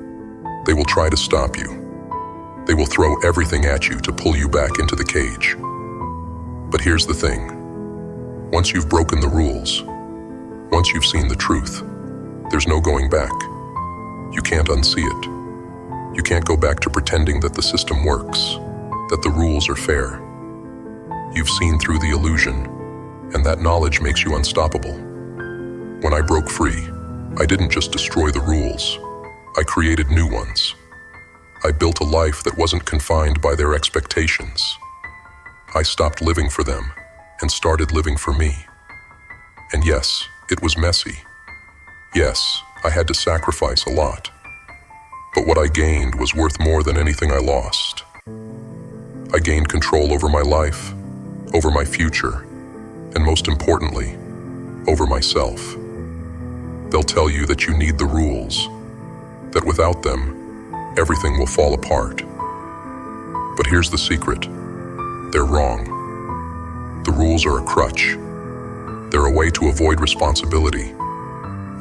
They will try to stop you. They will throw everything at you to pull you back into the cage. But here's the thing. Once you've broken the rules, once you've seen the truth, there's no going back. You can't unsee it. You can't go back to pretending that the system works, that the rules are fair. You've seen through the illusion, and that knowledge makes you unstoppable. When I broke free, I didn't just destroy the rules. I created new ones. I built a life that wasn't confined by their expectations. I stopped living for them and started living for me. And yes, it was messy. Yes, I had to sacrifice a lot. But what I gained was worth more than anything I lost. I gained control over my life, over my future, and most importantly, over myself. They'll tell you that you need the rules, that without them, everything will fall apart. But here's the secret. They're wrong. The rules are a crutch. They're a way to avoid responsibility,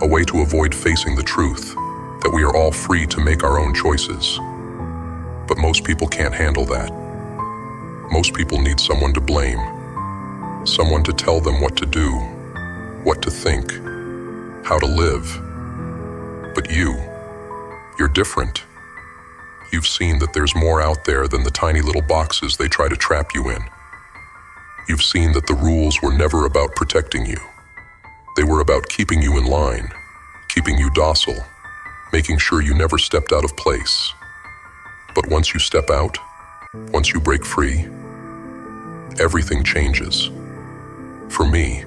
a way to avoid facing the truth that we are all free to make our own choices. But most people can't handle that. Most people need someone to blame, someone to tell them what to do, what to think, how to live. But you're different. You've seen that there's more out there than the tiny little boxes they try to trap you in. You've seen that the rules were never about protecting you. They were about keeping you in line, keeping you docile, making sure you never stepped out of place. But once you step out, once you break free, everything changes. For me,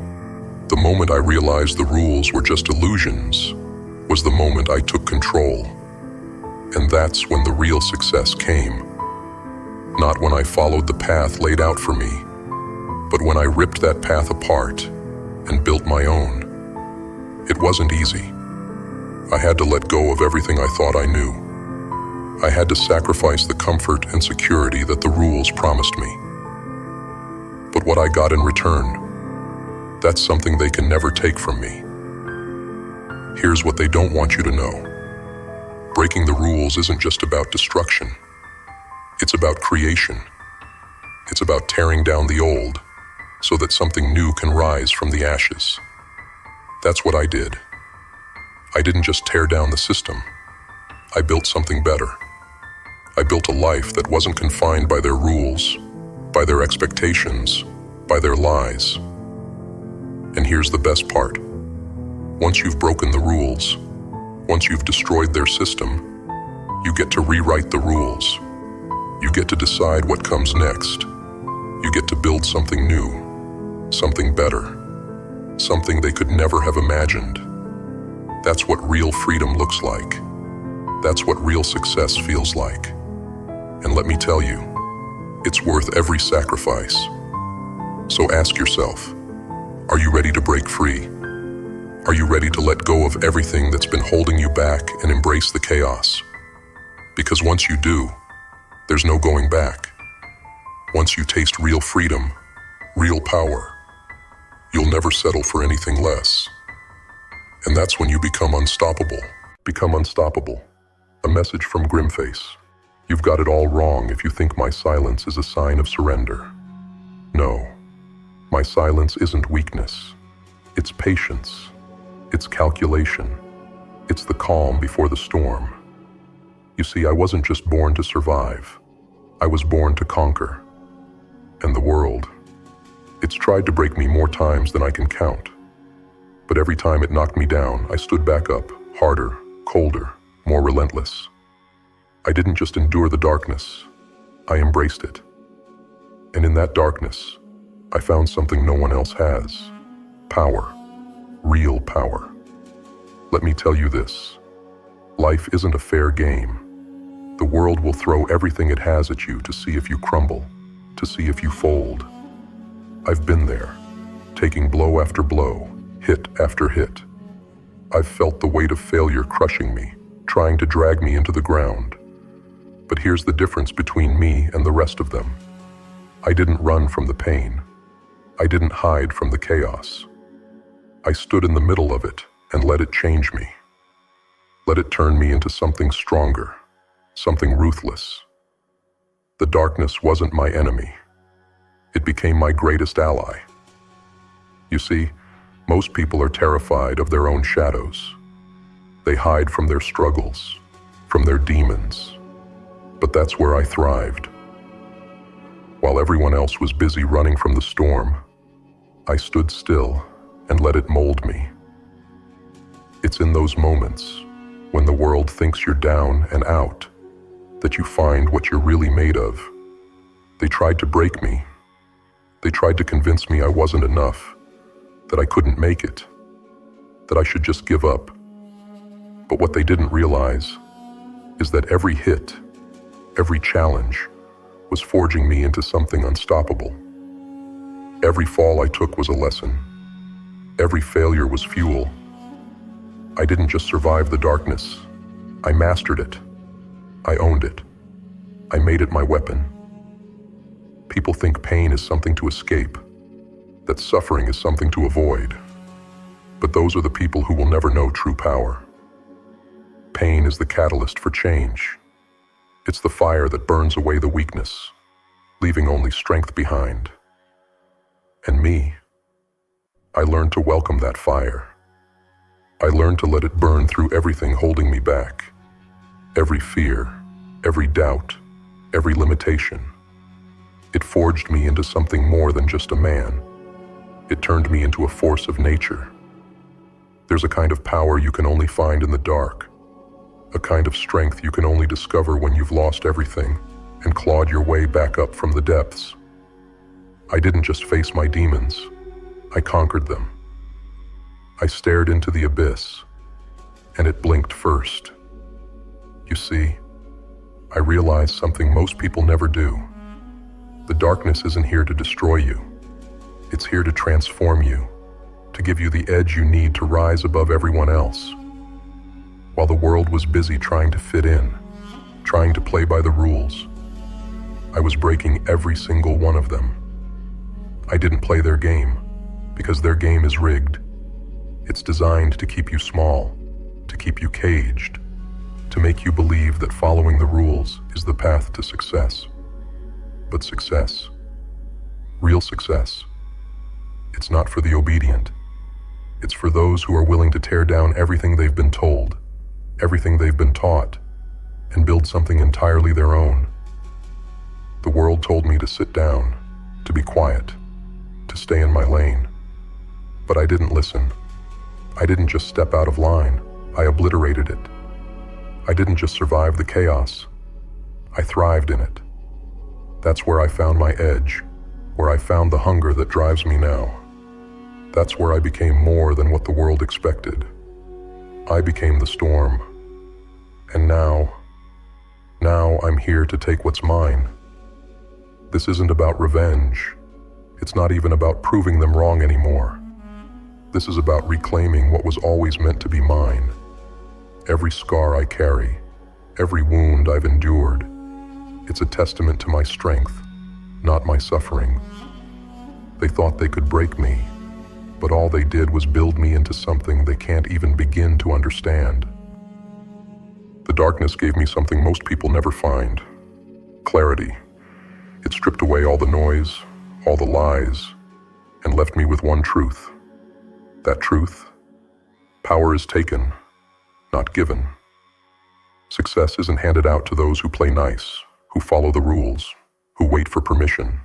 the moment I realized the rules were just illusions was the moment I took control. And that's when the real success came. Not when I followed the path laid out for me, but when I ripped that path apart and built my own. It wasn't easy. I had to let go of everything I thought I knew. I had to sacrifice the comfort and security that the rules promised me. But what I got in return, that's something they can never take from me. Here's what they don't want you to know. Breaking the rules isn't just about destruction. It's about creation. It's about tearing down the old so that something new can rise from the ashes. That's what I did. I didn't just tear down the system. I built something better. I built a life that wasn't confined by their rules, by their expectations, by their lies. And here's the best part. Once you've broken the rules, once you've destroyed their system, you get to rewrite the rules. You get to decide what comes next. You get to build something new, something better, something they could never have imagined. That's what real freedom looks like. That's what real success feels like. And let me tell you, it's worth every sacrifice. So ask yourself, are you ready to break free? Are you ready to let go of everything that's been holding you back and embrace the chaos? Because once you do, there's no going back. Once you taste real freedom, real power, you'll never settle for anything less. And that's when you become unstoppable. Become unstoppable. A message from GrimFace. You've got it all wrong if you think my silence is a sign of surrender. No. My silence isn't weakness. It's patience. It's calculation. It's the calm before the storm. You see, I wasn't just born to survive. I was born to conquer. And the world, it's tried to break me more times than I can count. But every time it knocked me down, I stood back up, harder, colder, more relentless. I didn't just endure the darkness, I embraced it. And in that darkness, I found something no one else has. Power. Real power. Let me tell you this. Life isn't a fair game. The world will throw everything it has at you to see if you crumble, to see if you fold. I've been there, taking blow after blow, hit after hit. I've felt the weight of failure crushing me, trying to drag me into the ground. But here's the difference between me and the rest of them. I didn't run from the pain. I didn't hide from the chaos. I stood in the middle of it and let it change me. Let it turn me into something stronger, something ruthless. The darkness wasn't my enemy. It became my greatest ally. You see, most people are terrified of their own shadows. They hide from their struggles, from their demons. But that's where I thrived. While everyone else was busy running from the storm, I stood still and let it mold me. It's in those moments, when the world thinks you're down and out, that you find what you're really made of. They tried to break me. They tried to convince me I wasn't enough, that I couldn't make it, that I should just give up. But what they didn't realize is that every hit, every challenge, was forging me into something unstoppable. Every fall I took was a lesson. Every failure was fuel. I didn't just survive the darkness. I mastered it. I owned it. I made it my weapon. People think pain is something to escape, that suffering is something to avoid. But those are the people who will never know true power. Pain is the catalyst for change. It's the fire that burns away the weakness, leaving only strength behind. And me, I learned to welcome that fire. I learned to let it burn through everything holding me back. Every fear, every doubt, every limitation. It forged me into something more than just a man. It turned me into a force of nature. There's a kind of power you can only find in the dark. A kind of strength you can only discover when you've lost everything and clawed your way back up from the depths. I didn't just face my demons, I conquered them. I stared into the abyss, and it blinked first. You see, I realized something most people never do. The darkness isn't here to destroy you. It's here to transform you, to give you the edge you need to rise above everyone else. While the world was busy trying to fit in, trying to play by the rules, I was breaking every single one of them. I didn't play their game, because their game is rigged. It's designed to keep you small, to keep you caged, to make you believe that following the rules is the path to success. But success, real success, it's not for the obedient. It's for those who are willing to tear down everything they've been told, everything they've been taught, and build something entirely their own. The world told me to sit down, to be quiet, to stay in my lane. But I didn't listen. I didn't just step out of line, I obliterated it. I didn't just survive the chaos, I thrived in it. That's where I found my edge, where I found the hunger that drives me now. That's where I became more than what the world expected. I became the storm. And now I'm here to take what's mine. This isn't about revenge. It's not even about proving them wrong anymore. This is about reclaiming what was always meant to be mine. Every scar I carry, every wound I've endured, it's a testament to my strength, not my suffering. They thought they could break me, but all they did was build me into something they can't even begin to understand. The darkness gave me something most people never find: clarity. It stripped away all the noise, all the lies, and left me with one truth. That truth: power is taken, not given. Success isn't handed out to those who play nice, who follow the rules, who wait for permission.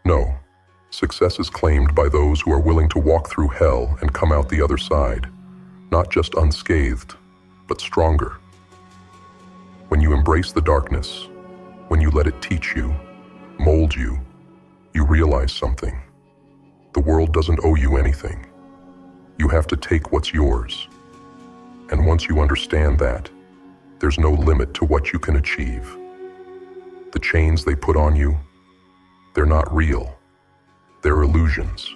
No, success is claimed by those who are willing to walk through hell and come out the other side, not just unscathed, but stronger. When you embrace the darkness, when you let it teach you, mold you, you realize something. The world doesn't owe you anything. You have to take what's yours. And once you understand that, there's no limit to what you can achieve. The chains they put on you, they're not real. They're illusions.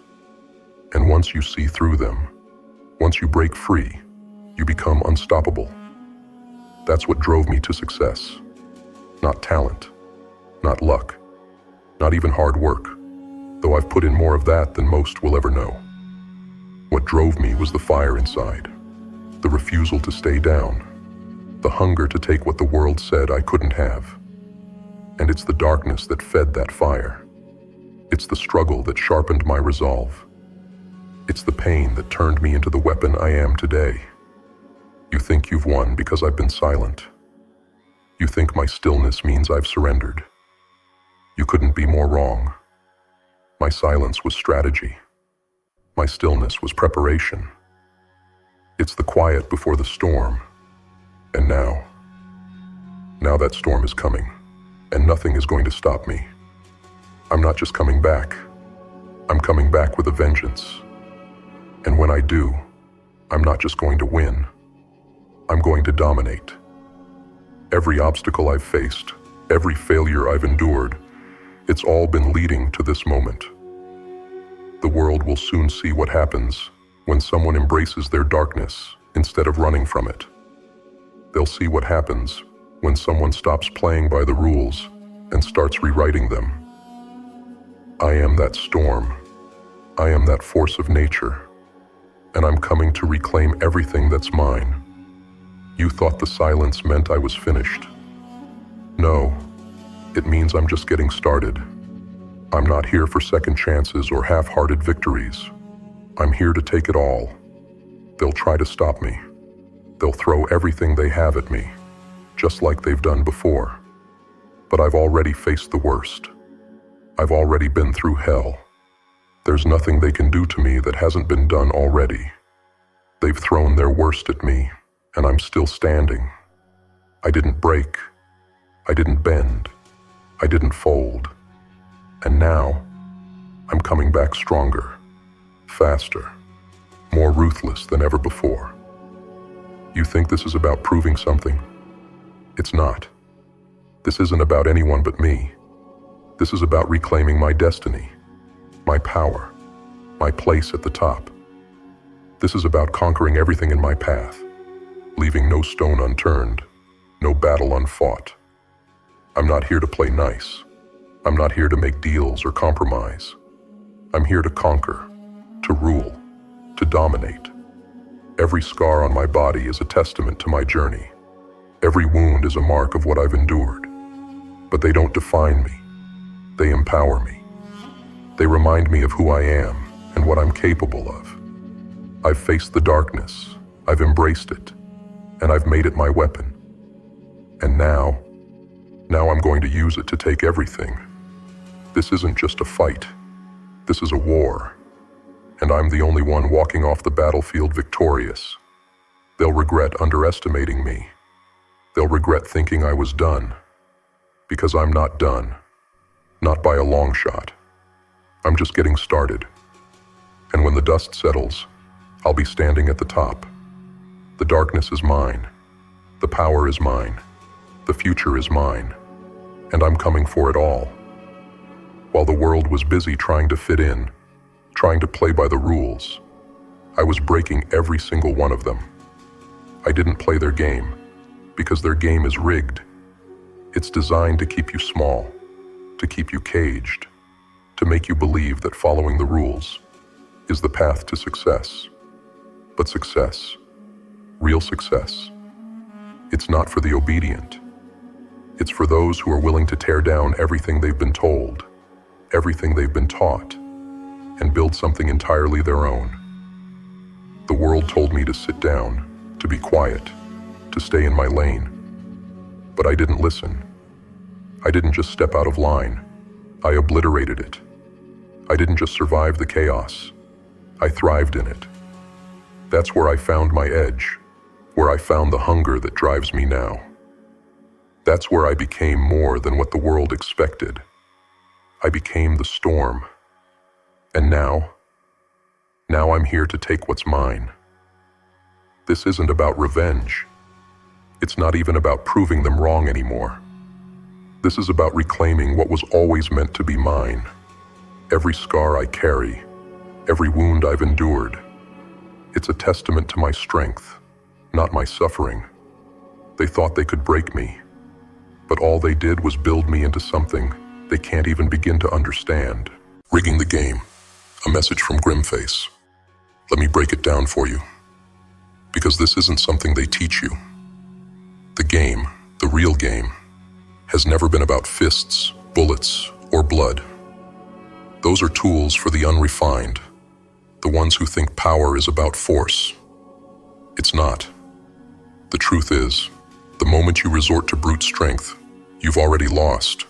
And once you see through them, once you break free, you become unstoppable. That's what drove me to success. Not talent, not luck, not even hard work, though I've put in more of that than most will ever know. What drove me was the fire inside, the refusal to stay down, the hunger to take what the world said I couldn't have. And it's the darkness that fed that fire. It's the struggle that sharpened my resolve. It's the pain that turned me into the weapon I am today. You think you've won because I've been silent. You think my stillness means I've surrendered. You couldn't be more wrong. My silence was strategy. My stillness was preparation. It's the quiet before the storm. And now that storm is coming, and nothing is going to stop me. I'm not just coming back. I'm coming back with a vengeance. And when I do, I'm not just going to win. I'm going to dominate. Every obstacle I've faced, every failure I've endured, it's all been leading to this moment. The world will soon see what happens when someone embraces their darkness instead of running from it. They'll see what happens when someone stops playing by the rules and starts rewriting them. I am that storm. I am that force of nature. And I'm coming to reclaim everything that's mine. You thought the silence meant I was finished. No, it means I'm just getting started. I'm not here for second chances or half-hearted victories. I'm here to take it all. They'll try to stop me. They'll throw everything they have at me, just like they've done before. But I've already faced the worst. I've already been through hell. There's nothing they can do to me that hasn't been done already. They've thrown their worst at me, and I'm still standing. I didn't break. I didn't bend. I didn't fold. And now, I'm coming back stronger, faster, more ruthless than ever before. You think this is about proving something? It's not. This isn't about anyone but me. This is about reclaiming my destiny, my power, my place at the top. This is about conquering everything in my path, leaving no stone unturned, no battle unfought. I'm not here to play nice. I'm not here to make deals or compromise. I'm here to conquer, to rule, to dominate. Every scar on my body is a testament to my journey. Every wound is a mark of what I've endured. But they don't define me. They empower me. They remind me of who I am and what I'm capable of. I've faced the darkness, I've embraced it, and I've made it my weapon. And now I'm going to use it to take everything. This isn't just a fight. This is a war. And I'm the only one walking off the battlefield victorious. They'll regret underestimating me. They'll regret thinking I was done. Because I'm not done. Not by a long shot. I'm just getting started. And when the dust settles, I'll be standing at the top. The darkness is mine. The power is mine. The future is mine. And I'm coming for it all. While the world was busy trying to fit in, trying to play by the rules, I was breaking every single one of them. I didn't play their game, because their game is rigged. It's designed to keep you small, to keep you caged, to make you believe that following the rules is the path to success. But success, real success, it's not for the obedient. It's for those who are willing to tear down everything they've been told, everything they've been taught, and build something entirely their own. The world told me to sit down, to be quiet, to stay in my lane. But I didn't listen. I didn't just step out of line. I obliterated it. I didn't just survive the chaos. I thrived in it. That's where I found my edge, where I found the hunger that drives me now. That's where I became more than what the world expected. I became the storm. And now I'm here to take what's mine. This isn't about revenge. It's not even about proving them wrong anymore. This is about reclaiming what was always meant to be mine. Every scar I carry, every wound I've endured. It's a testament to my strength, not my suffering. They thought they could break me, but all they did was build me into something they can't even begin to understand. Rigging the game, a message from GrimFace. Let me break it down for you, because this isn't something they teach you. The game, the real game, has never been about fists, bullets, or blood. Those are tools for the unrefined, the ones who think power is about force. It's not. The truth is, the moment you resort to brute strength, you've already lost.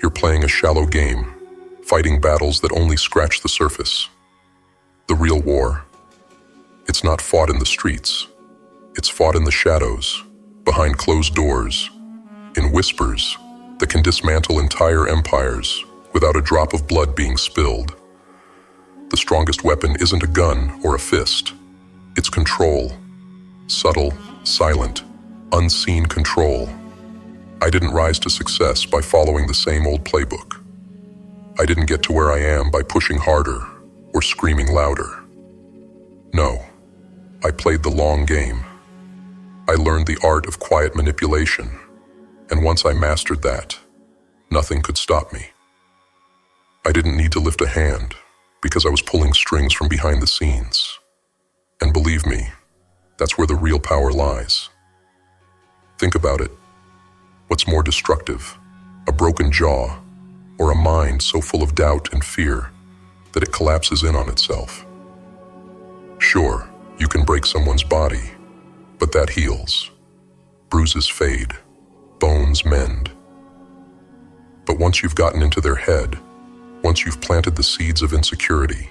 You're playing a shallow game, fighting battles that only scratch the surface. The real war, it's not fought in the streets. It's fought in the shadows, behind closed doors, in whispers that can dismantle entire empires without a drop of blood being spilled. The strongest weapon isn't a gun or a fist. It's control. Subtle, silent, unseen control. I didn't rise to success by following the same old playbook. I didn't get to where I am by pushing harder or screaming louder. No, I played the long game. I learned the art of quiet manipulation, and once I mastered that, nothing could stop me. I didn't need to lift a hand because I was pulling strings from behind the scenes. And believe me, that's where the real power lies. Think about it. What's more destructive, a broken jaw or a mind so full of doubt and fear that it collapses in on itself? Sure, you can break someone's body, but that heals. Bruises fade, bones mend. But once you've gotten into their head, once you've planted the seeds of insecurity,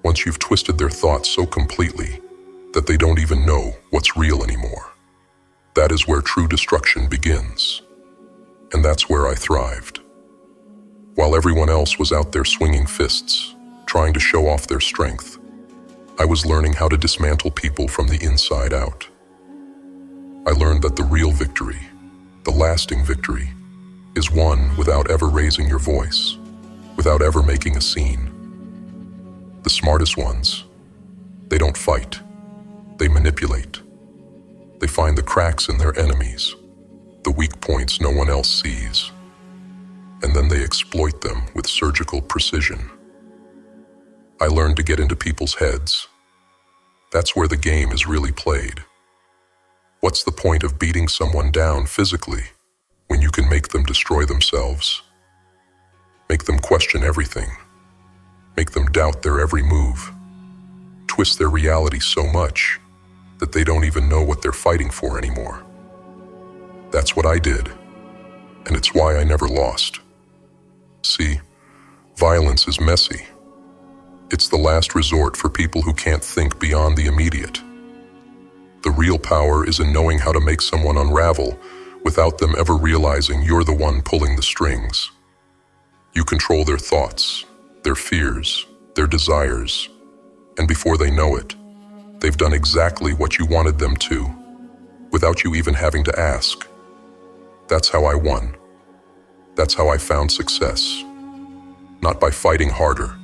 once you've twisted their thoughts so completely that they don't even know what's real anymore, that is where true destruction begins. And that's where I thrived. While everyone else was out there swinging fists, trying to show off their strength, I was learning how to dismantle people from the inside out. I learned that the real victory, the lasting victory, is won without ever raising your voice, without ever making a scene. The smartest ones, they don't fight, they manipulate. They find the cracks in their enemies, the weak points no one else sees, and then they exploit them with surgical precision. I learned to get into people's heads. That's where the game is really played. What's the point of beating someone down physically when you can make them destroy themselves? Make them question everything. Make them doubt their every move. Twist their reality so much that they don't even know what they're fighting for anymore. That's what I did, and it's why I never lost. See, violence is messy. It's the last resort for people who can't think beyond the immediate. The real power is in knowing how to make someone unravel without them ever realizing you're the one pulling the strings. You control their thoughts, their fears, their desires, and before they know it, they've done exactly what you wanted them to, without you even having to ask. That's how I won. That's how I found success. Not by fighting harder,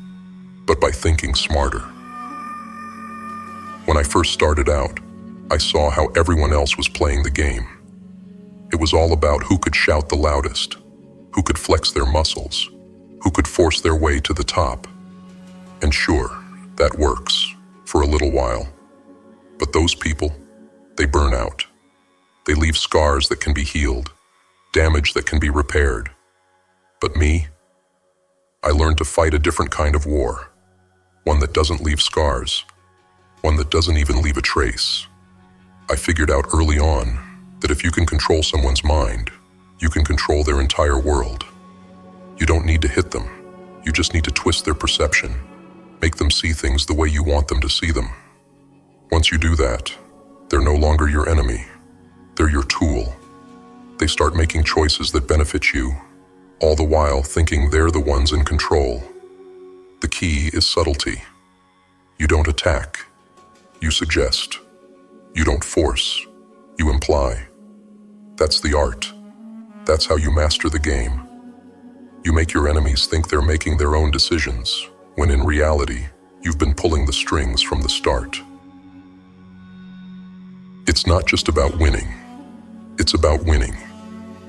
but by thinking smarter. When I first started out, I saw how everyone else was playing the game. It was all about who could shout the loudest, who could flex their muscles, who could force their way to the top. And sure, that works for a little while. But those people, they burn out. They leave scars that can be healed, damage that can be repaired. But me, I learned to fight a different kind of war, one that doesn't leave scars, one that doesn't even leave a trace. I figured out early on that if you can control someone's mind, you can control their entire world. You don't need to hit them. You just need to twist their perception, make them see things the way you want them to see them. Once you do that, they're no longer your enemy. They're your tool. They start making choices that benefit you, all the while thinking they're the ones in control. The key is subtlety. You don't attack. You suggest. You don't force. You imply. That's the art. That's how you master the game. You make your enemies think they're making their own decisions, when in reality, you've been pulling the strings from the start. It's not just about winning. It's about winning,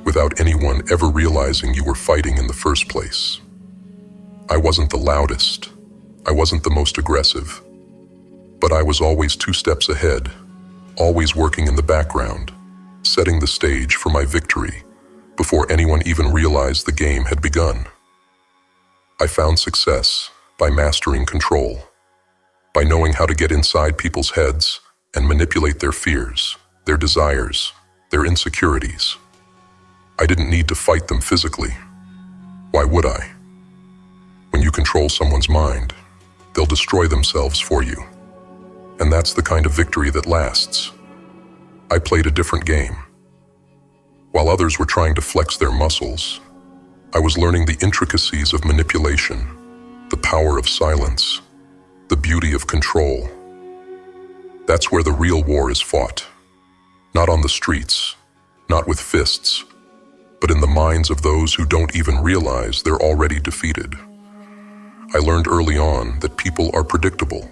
without anyone ever realizing you were fighting in the first place. I wasn't the loudest. I wasn't the most aggressive. But I was always 2 steps ahead, always working in the background, setting the stage for my victory before anyone even realized the game had begun. I found success by mastering control, by knowing how to get inside people's heads and manipulate their fears, their desires, their insecurities. I didn't need to fight them physically. Why would I? When you control someone's mind, they'll destroy themselves for you. And that's the kind of victory that lasts. I played a different game. While others were trying to flex their muscles, I was learning the intricacies of manipulation, the power of silence, the beauty of control. That's where the real war is fought. Not on the streets, not with fists, but in the minds of those who don't even realize they're already defeated. I learned early on that people are predictable.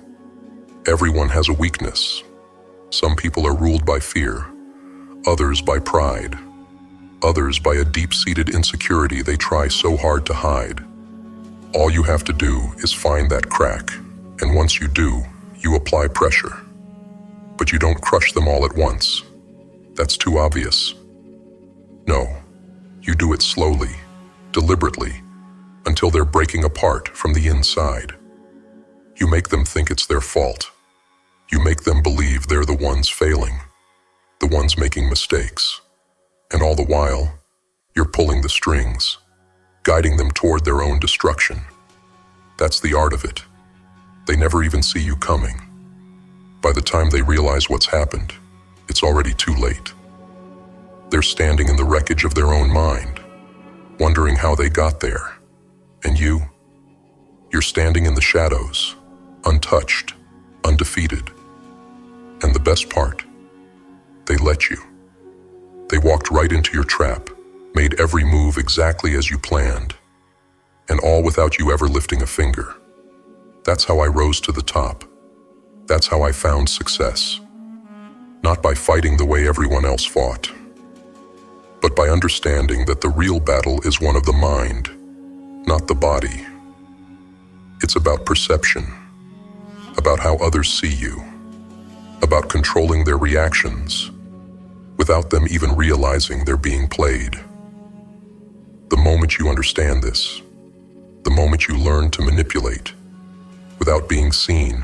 Everyone has a weakness. Some people are ruled by fear, others by pride, others by a deep-seated insecurity they try so hard to hide. All you have to do is find that crack, and once you do, you apply pressure. But you don't crush them all at once. That's too obvious. No, you do it slowly, deliberately, until they're breaking apart from the inside. You make them think it's their fault. You make them believe they're the ones failing, the ones making mistakes. And all the while, you're pulling the strings, guiding them toward their own destruction. That's the art of it. They never even see you coming. By the time they realize what's happened, it's already too late. They're standing in the wreckage of their own mind, wondering how they got there. And you're standing in the shadows, untouched, undefeated. And the best part, they let you. They walked right into your trap, made every move exactly as you planned, and all without you ever lifting a finger. That's how I rose to the top. That's how I found success. Not by fighting the way everyone else fought, but by understanding that the real battle is one of the mind, not the body. It's about perception, about how others see you, about controlling their reactions, without them even realizing they're being played. The moment you understand this, the moment you learn to manipulate without being seen,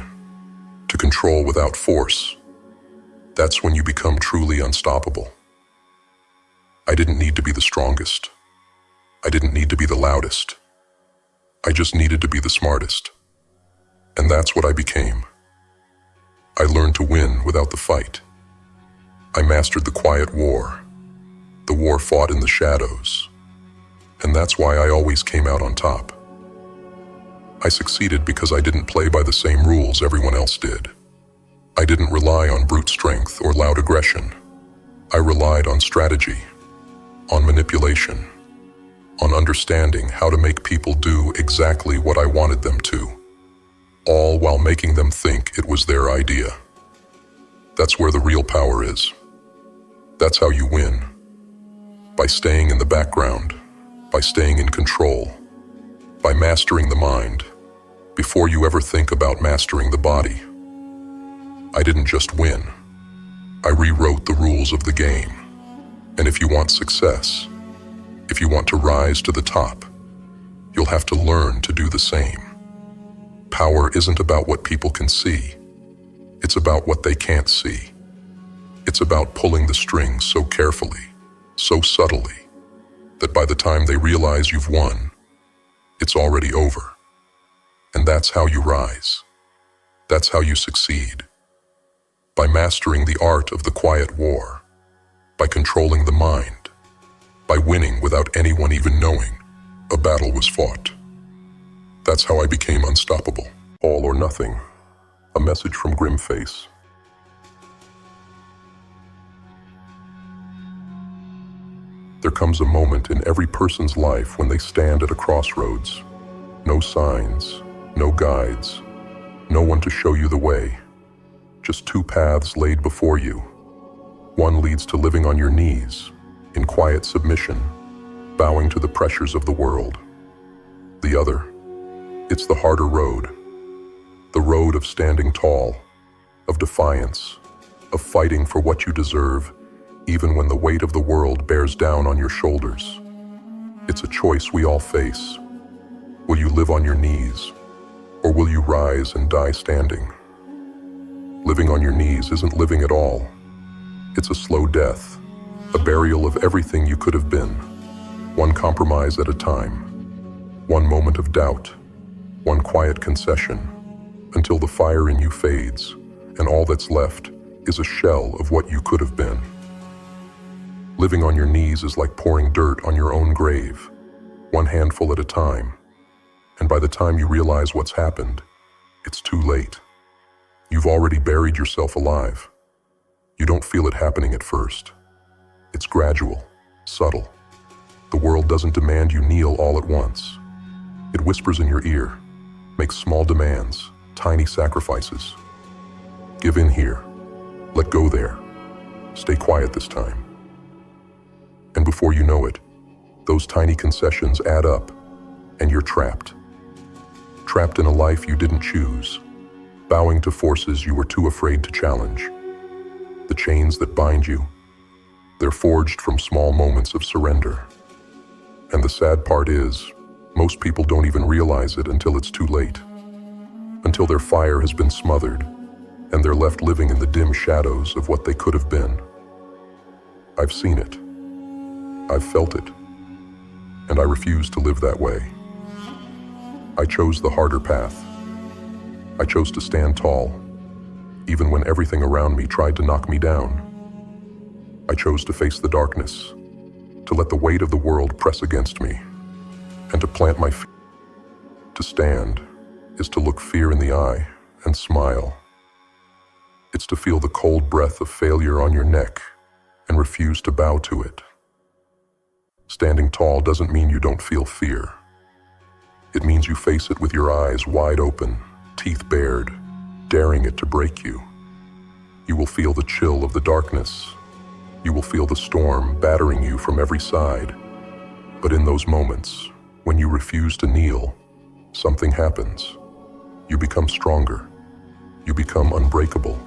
to control without force, that's when you become truly unstoppable. I didn't need to be the strongest. I didn't need to be the loudest. I just needed to be the smartest. And that's what I became. I learned to win without the fight. I mastered the quiet war, the war fought in the shadows. And that's why I always came out on top. I succeeded because I didn't play by the same rules everyone else did. I didn't rely on brute strength or loud aggression. I relied on strategy, on manipulation, on understanding how to make people do exactly what I wanted them to, all while making them think it was their idea. That's where the real power is. That's how you win. By staying in the background, by staying in control, by mastering the mind, before you ever think about mastering the body. I didn't just win. I rewrote the rules of the game. And if you want success, if you want to rise to the top, you'll have to learn to do the same. Power isn't about what people can see. It's about what they can't see. It's about pulling the strings so carefully, so subtly, that by the time they realize you've won, it's already over. And that's how you rise. That's how you succeed. By mastering the art of the quiet war, by controlling the mind, by winning without anyone even knowing a battle was fought. That's how I became unstoppable. All or nothing. A message from GrimFace. There comes a moment in every person's life when they stand at a crossroads. No signs, no guides, no one to show you the way. Just two paths laid before you. One leads to living on your knees, in quiet submission, bowing to the pressures of the world. The other, it's the harder road. The road of standing tall, of defiance, of fighting for what you deserve, even when the weight of the world bears down on your shoulders. It's a choice we all face. Will you live on your knees, or will you rise and die standing? Living on your knees isn't living at all. It's a slow death, a burial of everything you could have been, one compromise at a time, one moment of doubt, one quiet concession, until the fire in you fades, and all that's left is a shell of what you could have been. Living on your knees is like pouring dirt on your own grave, one handful at a time, and by the time you realize what's happened, it's too late. You've already buried yourself alive. You don't feel it happening at first. It's gradual, subtle. The world doesn't demand you kneel all at once. It whispers in your ear, makes small demands, tiny sacrifices. Give in here, let go there, stay quiet this time. And before you know it, those tiny concessions add up, and you're trapped. Trapped in a life you didn't choose, bowing to forces you were too afraid to challenge. The chains that bind you, they're forged from small moments of surrender. And the sad part is, most people don't even realize it until it's too late. Until their fire has been smothered, and they're left living in the dim shadows of what they could have been. I've seen it. I've felt it. And I refuse to live that way. I chose the harder path. I chose to stand tall, even when everything around me tried to knock me down. I chose to face the darkness, to let the weight of the world press against me, and to plant my feet. To stand is to look fear in the eye and smile. It's to feel the cold breath of failure on your neck and refuse to bow to it. Standing tall doesn't mean you don't feel fear. It means you face it with your eyes wide open, teeth bared, daring it to break you. You will feel the chill of the darkness. You will feel the storm battering you from every side. But in those moments, when you refuse to kneel, something happens. You become stronger. You become unbreakable.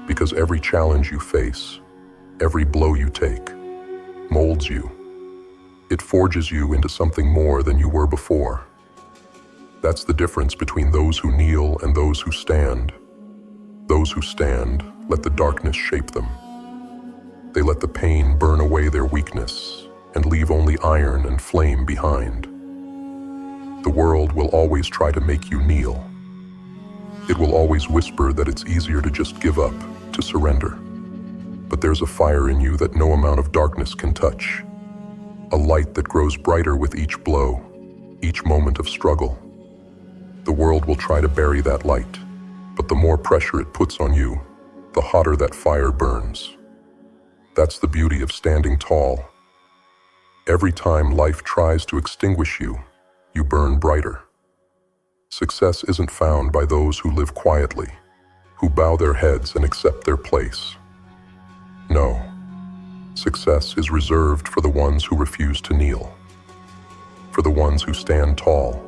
Because every challenge you face, every blow you take, molds you. It forges you into something more than you were before. That's the difference between those who kneel and those who stand. Those who stand let the darkness shape them. They let the pain burn away their weakness and leave only iron and flame behind. The world will always try to make you kneel. It will always whisper that it's easier to just give up, to surrender. But there's a fire in you that no amount of darkness can touch. A light that grows brighter with each blow, each moment of struggle. The world will try to bury that light, but the more pressure it puts on you, the hotter that fire burns. That's the beauty of standing tall. Every time life tries to extinguish you, you burn brighter. Success isn't found by those who live quietly, who bow their heads and accept their place. No, success is reserved for the ones who refuse to kneel, for the ones who stand tall,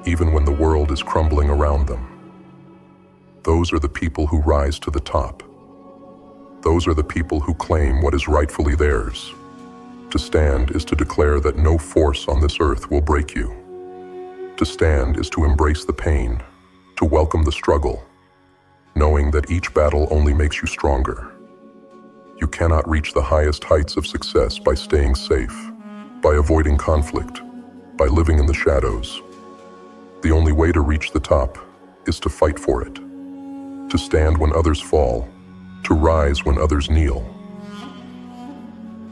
even when the world is crumbling around them. Those are the people who rise to the top. Those are the people who claim what is rightfully theirs. To stand is to declare that no force on this earth will break you. To stand is to embrace the pain, to welcome the struggle, knowing that each battle only makes you stronger. You cannot reach the highest heights of success by staying safe, by avoiding conflict, by living in the shadows. The only way to reach the top is to fight for it, to stand when others fall, to rise when others kneel.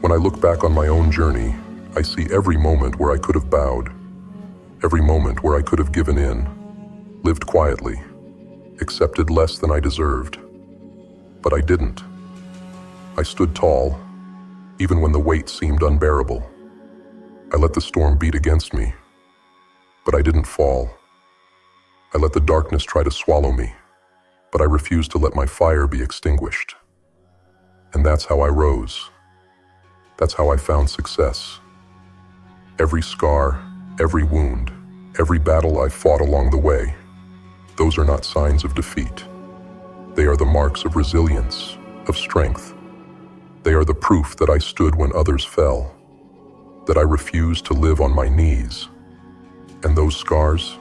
When I look back on my own journey, I see every moment where I could have bowed, every moment where I could have given in, lived quietly, accepted less than I deserved. But I didn't. I stood tall, even when the weight seemed unbearable. I let the storm beat against me, but I didn't fall. I let the darkness try to swallow me, but I refused to let my fire be extinguished. And that's how I rose. That's how I found success. Every scar, every wound, every battle I fought along the way, those are not signs of defeat. They are the marks of resilience, of strength. They are the proof that I stood when others fell, that I refused to live on my knees. And those scars,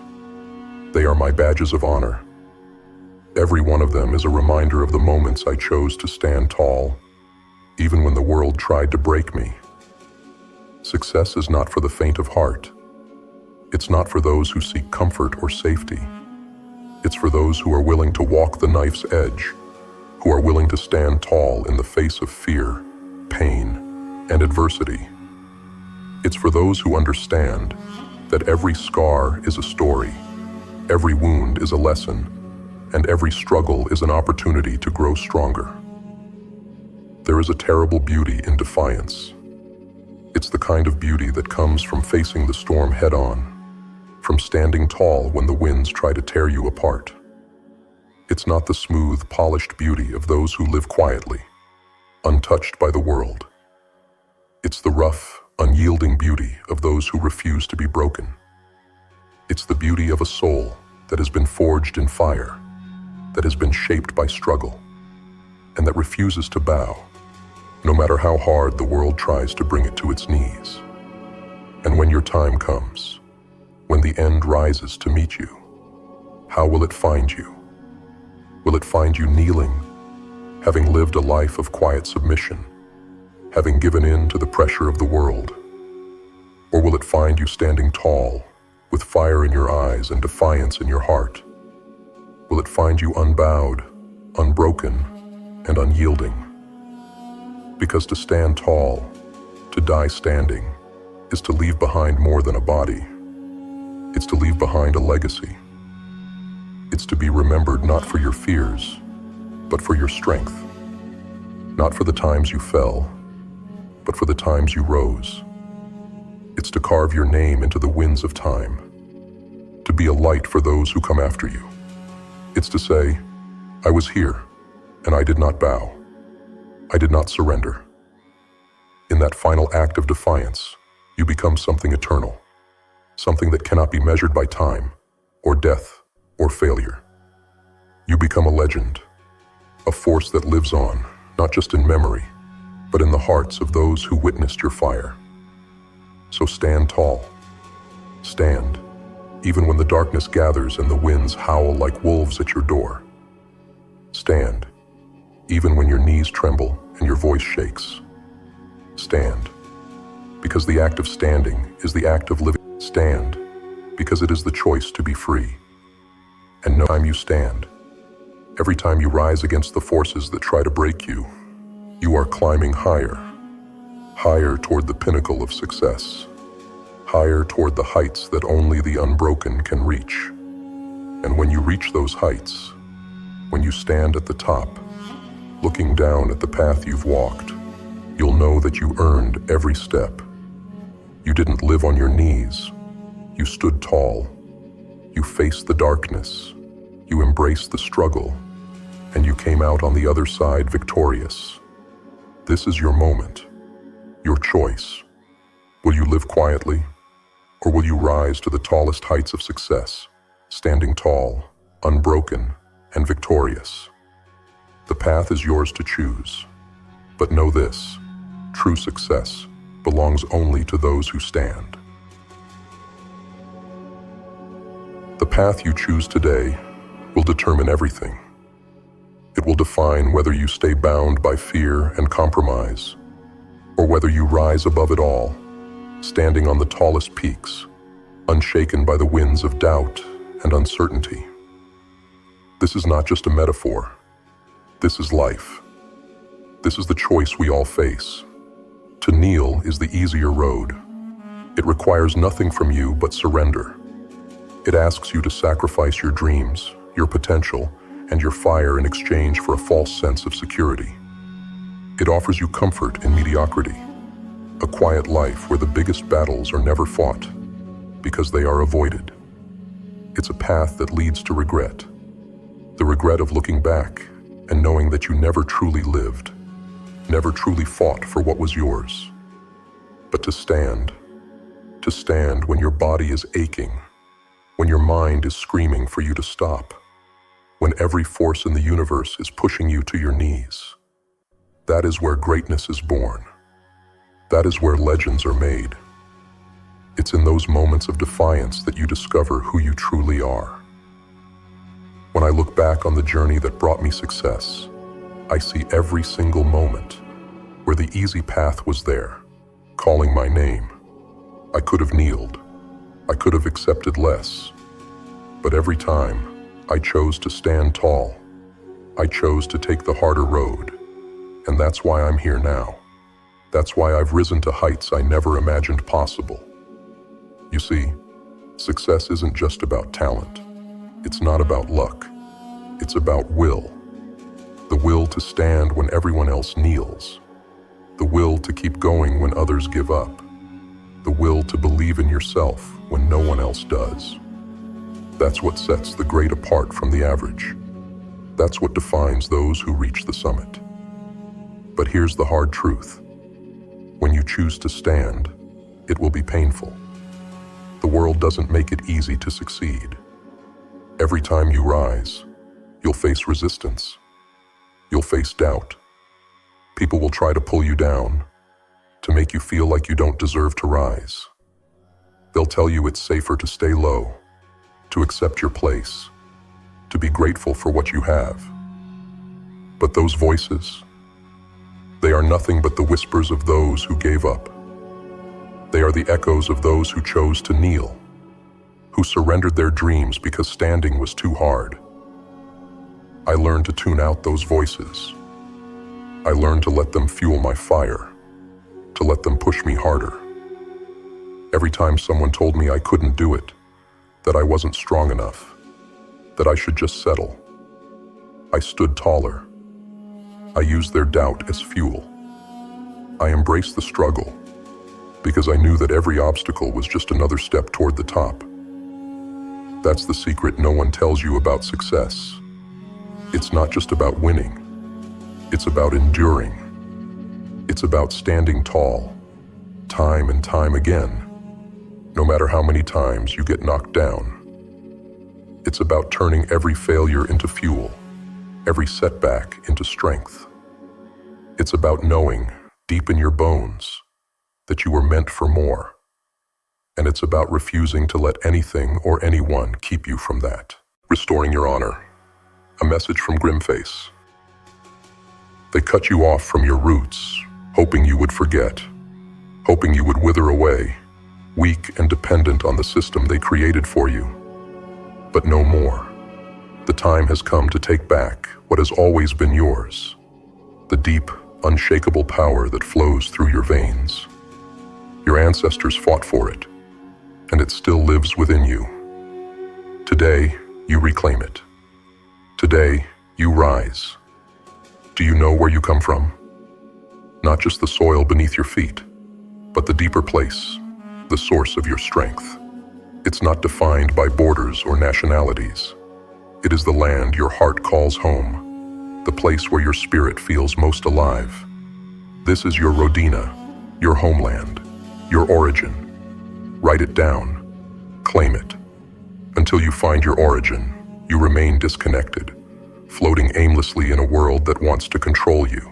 they are my badges of honor. Every one of them is a reminder of the moments I chose to stand tall, even when the world tried to break me. Success is not for the faint of heart. It's not for those who seek comfort or safety. It's for those who are willing to walk the knife's edge, who are willing to stand tall in the face of fear, pain, and adversity. It's for those who understand that every scar is a story, every wound is a lesson, and every struggle is an opportunity to grow stronger. There is a terrible beauty in defiance. It's the kind of beauty that comes from facing the storm head-on, from standing tall when the winds try to tear you apart. It's not the smooth, polished beauty of those who live quietly, untouched by the world. It's the rough, unyielding beauty of those who refuse to be broken. It's the beauty of a soul that has been forged in fire, that has been shaped by struggle, and that refuses to bow, no matter how hard the world tries to bring it to its knees. And when your time comes, when the end rises to meet you, how will it find you? Will it find you kneeling, having lived a life of quiet submission, having given in to the pressure of the world? Or will it find you standing tall, with fire in your eyes and defiance in your heart? Will it find you unbowed, unbroken, and unyielding? Because to stand tall, to die standing, is to leave behind more than a body. It's to leave behind a legacy. It's to be remembered not for your fears, but for your strength. Not for the times you fell, but for the times you rose. It's to carve your name into the winds of time, to be a light for those who come after you. It's to say, I was here, and I did not bow. I did not surrender. In that final act of defiance, you become something eternal, something that cannot be measured by time, or death, or failure. You become a legend, a force that lives on, not just in memory, but in the hearts of those who witnessed your fire. So stand tall. Stand, even when the darkness gathers and the winds howl like wolves at your door. Stand, even when your knees tremble and your voice shakes. Stand, because the act of standing is the act of living. Stand, because it is the choice to be free. And no time you stand, every time you rise against the forces that try to break you, you are climbing higher, higher toward the pinnacle of success, higher toward the heights that only the unbroken can reach. And when you reach those heights, when you stand at the top, looking down at the path you've walked, you'll know that you earned every step. You didn't live on your knees. You stood tall. You faced the darkness. You embraced the struggle. And you came out on the other side victorious. This is your moment, your choice. Will you live quietly, or will you rise to the tallest heights of success, standing tall, unbroken, and victorious? The path is yours to choose. But know this, true success belongs only to those who stand. The path you choose today will determine everything. It will define whether you stay bound by fear and compromise, or whether you rise above it all, standing on the tallest peaks, unshaken by the winds of doubt and uncertainty. This is not just a metaphor. This is life. This is the choice we all face. To kneel is the easier road. It requires nothing from you but surrender. It asks you to sacrifice your dreams, your potential, and your fire in exchange for a false sense of security. It offers you comfort in mediocrity, a quiet life where the biggest battles are never fought because they are avoided. It's a path that leads to regret, the regret of looking back and knowing that you never truly lived, never truly fought for what was yours. But to stand when your body is aching, when your mind is screaming for you to stop, when every force in the universe is pushing you to your knees. That is where greatness is born. That is where legends are made. It's in those moments of defiance that you discover who you truly are. When I look back on the journey that brought me success, I see every single moment where the easy path was there, calling my name. I could have kneeled. I could have accepted less. But every time, I chose to stand tall. I chose to take the harder road. And that's why I'm here now. That's why I've risen to heights I never imagined possible. You see, success isn't just about talent. It's not about luck. It's about will. The will to stand when everyone else kneels. The will to keep going when others give up. The will to believe in yourself when no one else does. That's what sets the great apart from the average. That's what defines those who reach the summit. But here's the hard truth. When you choose to stand, it will be painful. The world doesn't make it easy to succeed. Every time you rise, you'll face resistance. You'll face doubt. People will try to pull you down, to make you feel like you don't deserve to rise. They'll tell you it's safer to stay low, to accept your place, to be grateful for what you have. But those voices, they are nothing but the whispers of those who gave up. They are the echoes of those who chose to kneel, who surrendered their dreams because standing was too hard. I learned to tune out those voices. I learned to let them fuel my fire, to let them push me harder. Every time someone told me I couldn't do it, that I wasn't strong enough, that I should just settle, I stood taller. I used their doubt as fuel. I embraced the struggle because I knew that every obstacle was just another step toward the top. That's the secret no one tells you about success. It's not just about winning. It's about enduring. It's about standing tall, time and time again, no matter how many times you get knocked down. It's about turning every failure into fuel, every setback into strength. It's about knowing, deep in your bones, that you were meant for more. And it's about refusing to let anything or anyone keep you from that. Restoring your honor. A message from GrimFace. They cut you off from your roots, hoping you would forget, hoping you would wither away, weak and dependent on the system they created for you. But no more. The time has come to take back what has always been yours, the deep, unshakable power that flows through your veins. Your ancestors fought for it, and it still lives within you. Today, you reclaim it. Today, you rise. Do you know where you come from? Not just the soil beneath your feet, but the deeper place, the source of your strength. It's not defined by borders or nationalities. It is the land your heart calls home, the place where your spirit feels most alive. This is your Rodina, your homeland, your origin. Write it down. Claim it. Until you find your origin, you remain disconnected, floating aimlessly in a world that wants to control you.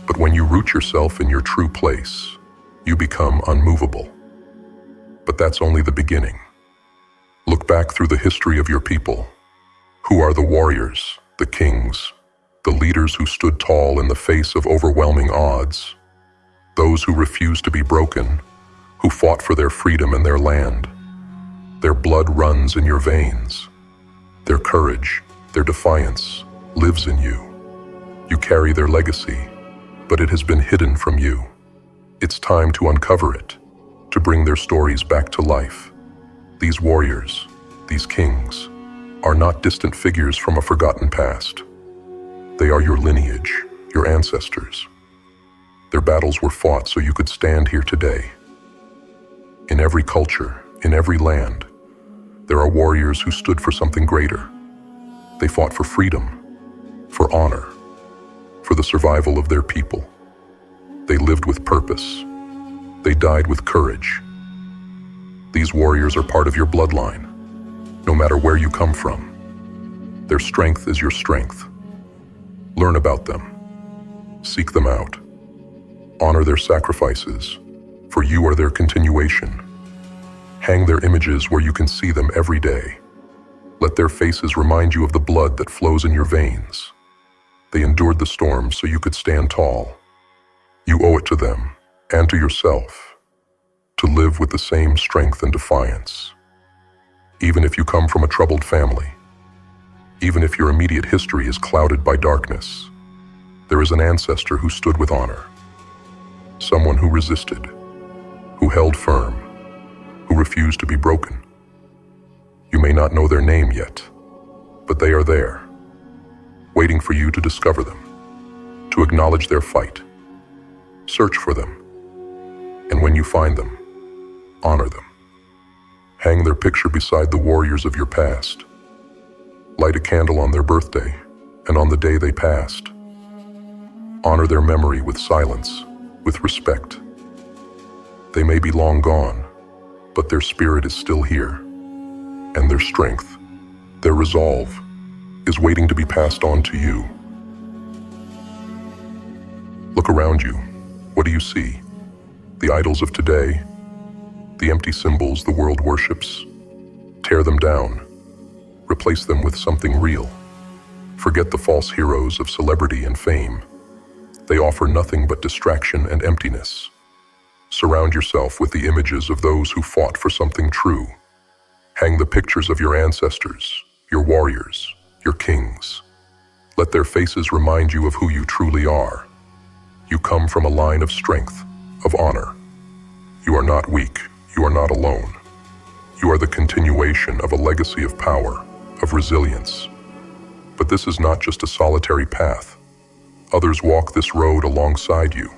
But when you root yourself in your true place, you become unmovable. But that's only the beginning. Look back through the history of your people. Who are the warriors, the kings, the leaders who stood tall in the face of overwhelming odds, those who refused to be broken, who fought for their freedom and their land. Their blood runs in your veins. Their courage, their defiance, lives in you. You carry their legacy, but it has been hidden from you. It's time to uncover it, to bring their stories back to life. These warriors, these kings, are not distant figures from a forgotten past. They are your lineage, your ancestors. Their battles were fought so you could stand here today. In every culture, in every land, there are warriors who stood for something greater. They fought for freedom, for honor, for the survival of their people. They lived with purpose. They died with courage. These warriors are part of your bloodline, no matter where you come from. Their strength is your strength. Learn about them. Seek them out. Honor their sacrifices, for you are their continuation. Hang their images where you can see them every day. Let their faces remind you of the blood that flows in your veins. They endured the storm so you could stand tall. You owe it to them, and to yourself, to live with the same strength and defiance. Even if you come from a troubled family, even if your immediate history is clouded by darkness, there is an ancestor who stood with honor. Someone who resisted, who held firm, who refused to be broken. You may not know their name yet, but they are there, waiting for you to discover them, to acknowledge their fight. Search for them, and when you find them, honor them. Hang their picture beside the warriors of your past. Light a candle on their birthday and on the day they passed. Honor their memory with silence, with respect. They may be long gone, but their spirit is still here, and their strength, their resolve, is waiting to be passed on to you. Look around you. What do you see? The idols of today, the empty symbols the world worships. Tear them down. Replace them with something real. Forget the false heroes of celebrity and fame. They offer nothing but distraction and emptiness. Surround yourself with the images of those who fought for something true. Hang the pictures of your ancestors, your warriors, your kings. Let their faces remind you of who you truly are. You come from a line of strength, of honor. You are not weak. You are not alone. You are the continuation of a legacy of power, of resilience. But this is not just a solitary path. Others walk this road alongside you.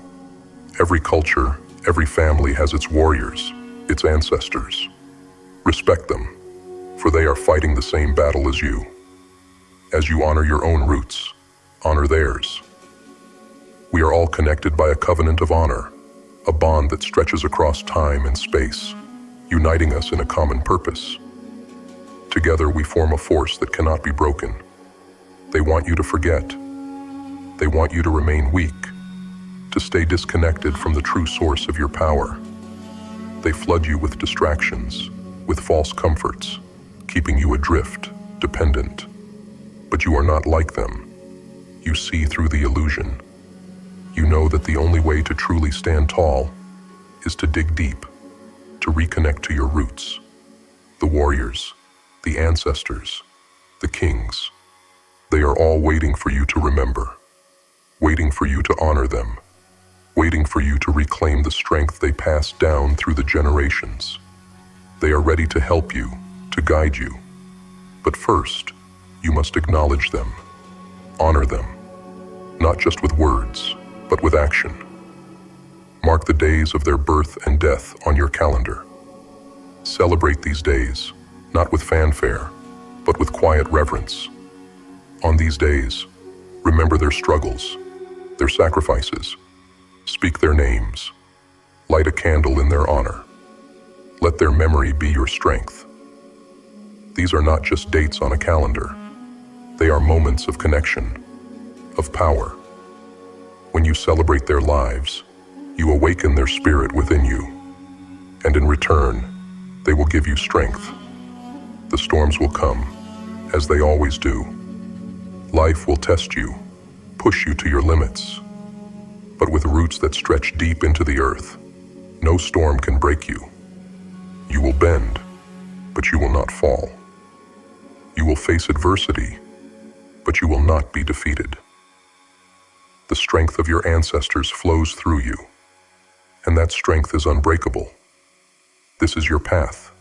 Every culture, every family has its warriors, its ancestors. Respect them, for they are fighting the same battle as you. As you honor your own roots, honor theirs. We are all connected by a covenant of honor, a bond that stretches across time and space, uniting us in a common purpose. Together we form a force that cannot be broken. They want you to forget. They want you to remain weak, to stay disconnected from the true source of your power. They flood you with distractions, with false comforts, keeping you adrift, dependent. But you are not like them. You see through the illusion. You know that the only way to truly stand tall is to dig deep, to reconnect to your roots. The warriors, the ancestors, the kings, they are all waiting for you to remember, waiting for you to honor them, waiting for you to reclaim the strength they passed down through the generations. They are ready to help you, to guide you. But first, you must acknowledge them, honor them, not just with words, but with action. Mark the days of their birth and death on your calendar. Celebrate these days, not with fanfare, but with quiet reverence. On these days, remember their struggles, their sacrifices. Speak their names. Light a candle in their honor. Let their memory be your strength. These are not just dates on a calendar. They are moments of connection, of power. When you celebrate their lives, you awaken their spirit within you, and in return, they will give you strength. The storms will come, as they always do. Life will test you, push you to your limits. But with roots that stretch deep into the earth, no storm can break you. You will bend, but you will not fall. You will face adversity, but you will not be defeated. The strength of your ancestors flows through you, and that strength is unbreakable. This is your path.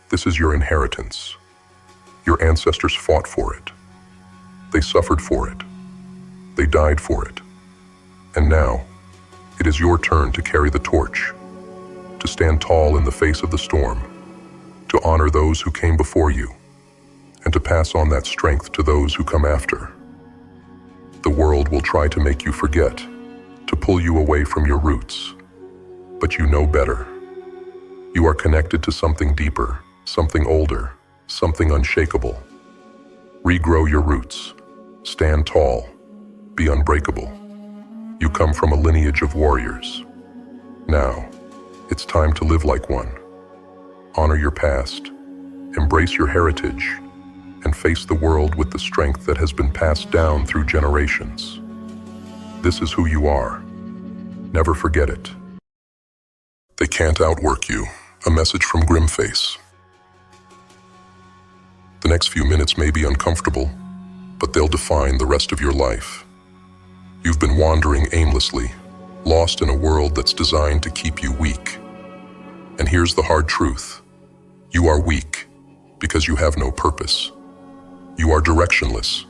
This is your inheritance. Your ancestors fought for it. They suffered for it. They died for it. And now, it is your turn to carry the torch, to stand tall in the face of the storm, to honor those who came before you, and to pass on that strength to those who come after. The world will try to make you forget, to pull you away from your roots. But you know better. You are connected to something deeper, something older, something unshakable. Regrow your roots. Stand tall. Be unbreakable. You come from a lineage of warriors. Now, it's time to live like one. Honor your past. Embrace your heritage. And face the world with the strength that has been passed down through generations. This is who you are. Never forget it. They can't outwork you. A message from GrimFace. The next few minutes may be uncomfortable, but they'll define the rest of your life. You've been wandering aimlessly, lost in a world that's designed to keep you weak. And here's the hard truth. You are weak because you have no purpose. You are directionless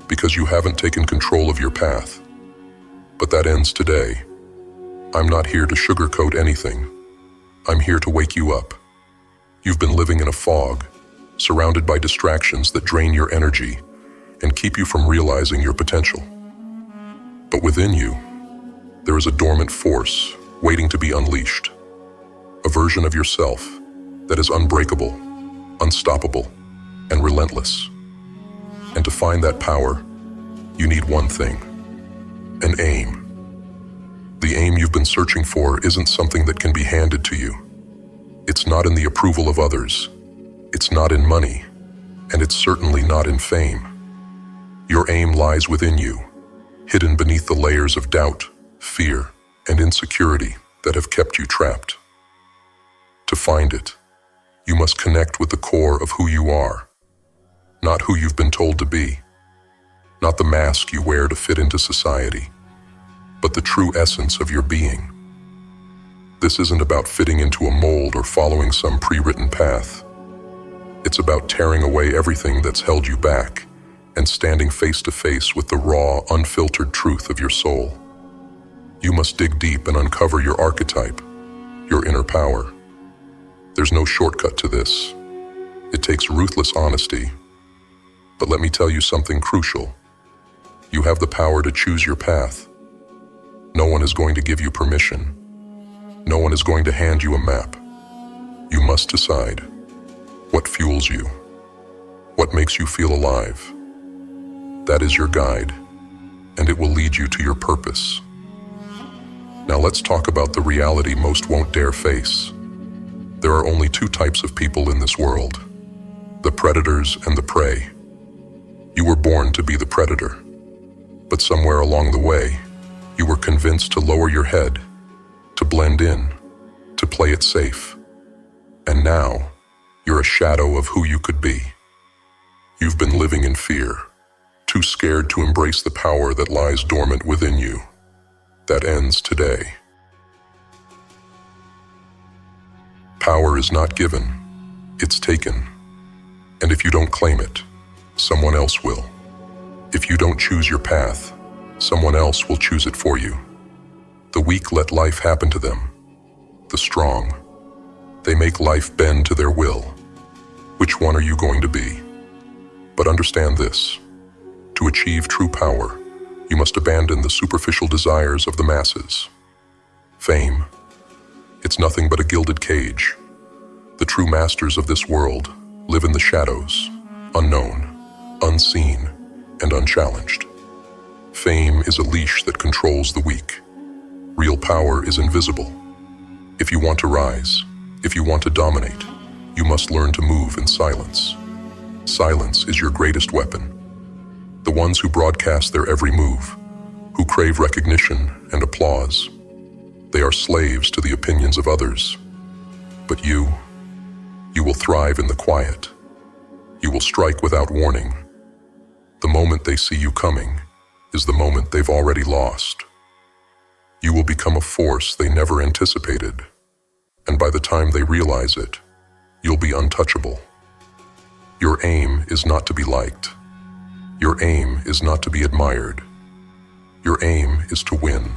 because you haven't taken control of your path. But that ends today. I'm not here to sugarcoat anything. I'm here to wake you up. You've been living in a fog, surrounded by distractions that drain your energy and keep you from realizing your potential. But within you, there is a dormant force waiting to be unleashed. A version of yourself that is unbreakable, unstoppable, and relentless. And to find that power, you need one thing: an aim. The aim you've been searching for isn't something that can be handed to you. It's not in the approval of others. It's not in money, and it's certainly not in fame. Your aim lies within you, hidden beneath the layers of doubt, fear, and insecurity that have kept you trapped. To find it, you must connect with the core of who you are, not who you've been told to be, not the mask you wear to fit into society, but the true essence of your being. This isn't about fitting into a mold or following some pre-written path. It's about tearing away everything that's held you back and standing face to face with the raw, unfiltered truth of your soul. You must dig deep and uncover your archetype, your inner power. There's no shortcut to this. It takes ruthless honesty. But let me tell you something crucial. You have the power to choose your path. No one is going to give you permission. No one is going to hand you a map. You must decide what fuels you, what makes you feel alive. That is your guide, and it will lead you to your purpose. Now let's talk about the reality most won't dare face. There are only two types of people in this world: the predators and the prey. You were born to be the predator, but somewhere along the way, you were convinced to lower your head, to blend in, to play it safe. And now, you're a shadow of who you could be. You've been living in fear, too scared to embrace the power that lies dormant within you. That ends today. Power is not given, it's taken. And if you don't claim it, someone else will. If you don't choose your path, someone else will choose it for you. The weak let life happen to them. The strong, they make life bend to their will. Which one are you going to be? But understand this: to achieve true power, you must abandon the superficial desires of the masses. Fame, it's nothing but a gilded cage. The true masters of this world live in the shadows, unknown, unseen, and unchallenged. Fame is a leash that controls the weak. Real power is invisible. If you want to rise, if you want to dominate, you must learn to move in silence. Silence is your greatest weapon. The ones who broadcast their every move, who crave recognition and applause, they are slaves to the opinions of others. But you will thrive in the quiet. You will strike without warning. The moment they see you coming is the moment they've already lost. You will become a force they never anticipated, and by the time they realize it, you'll be untouchable. Your aim is not to be liked. Your aim is not to be admired. Your aim is to win,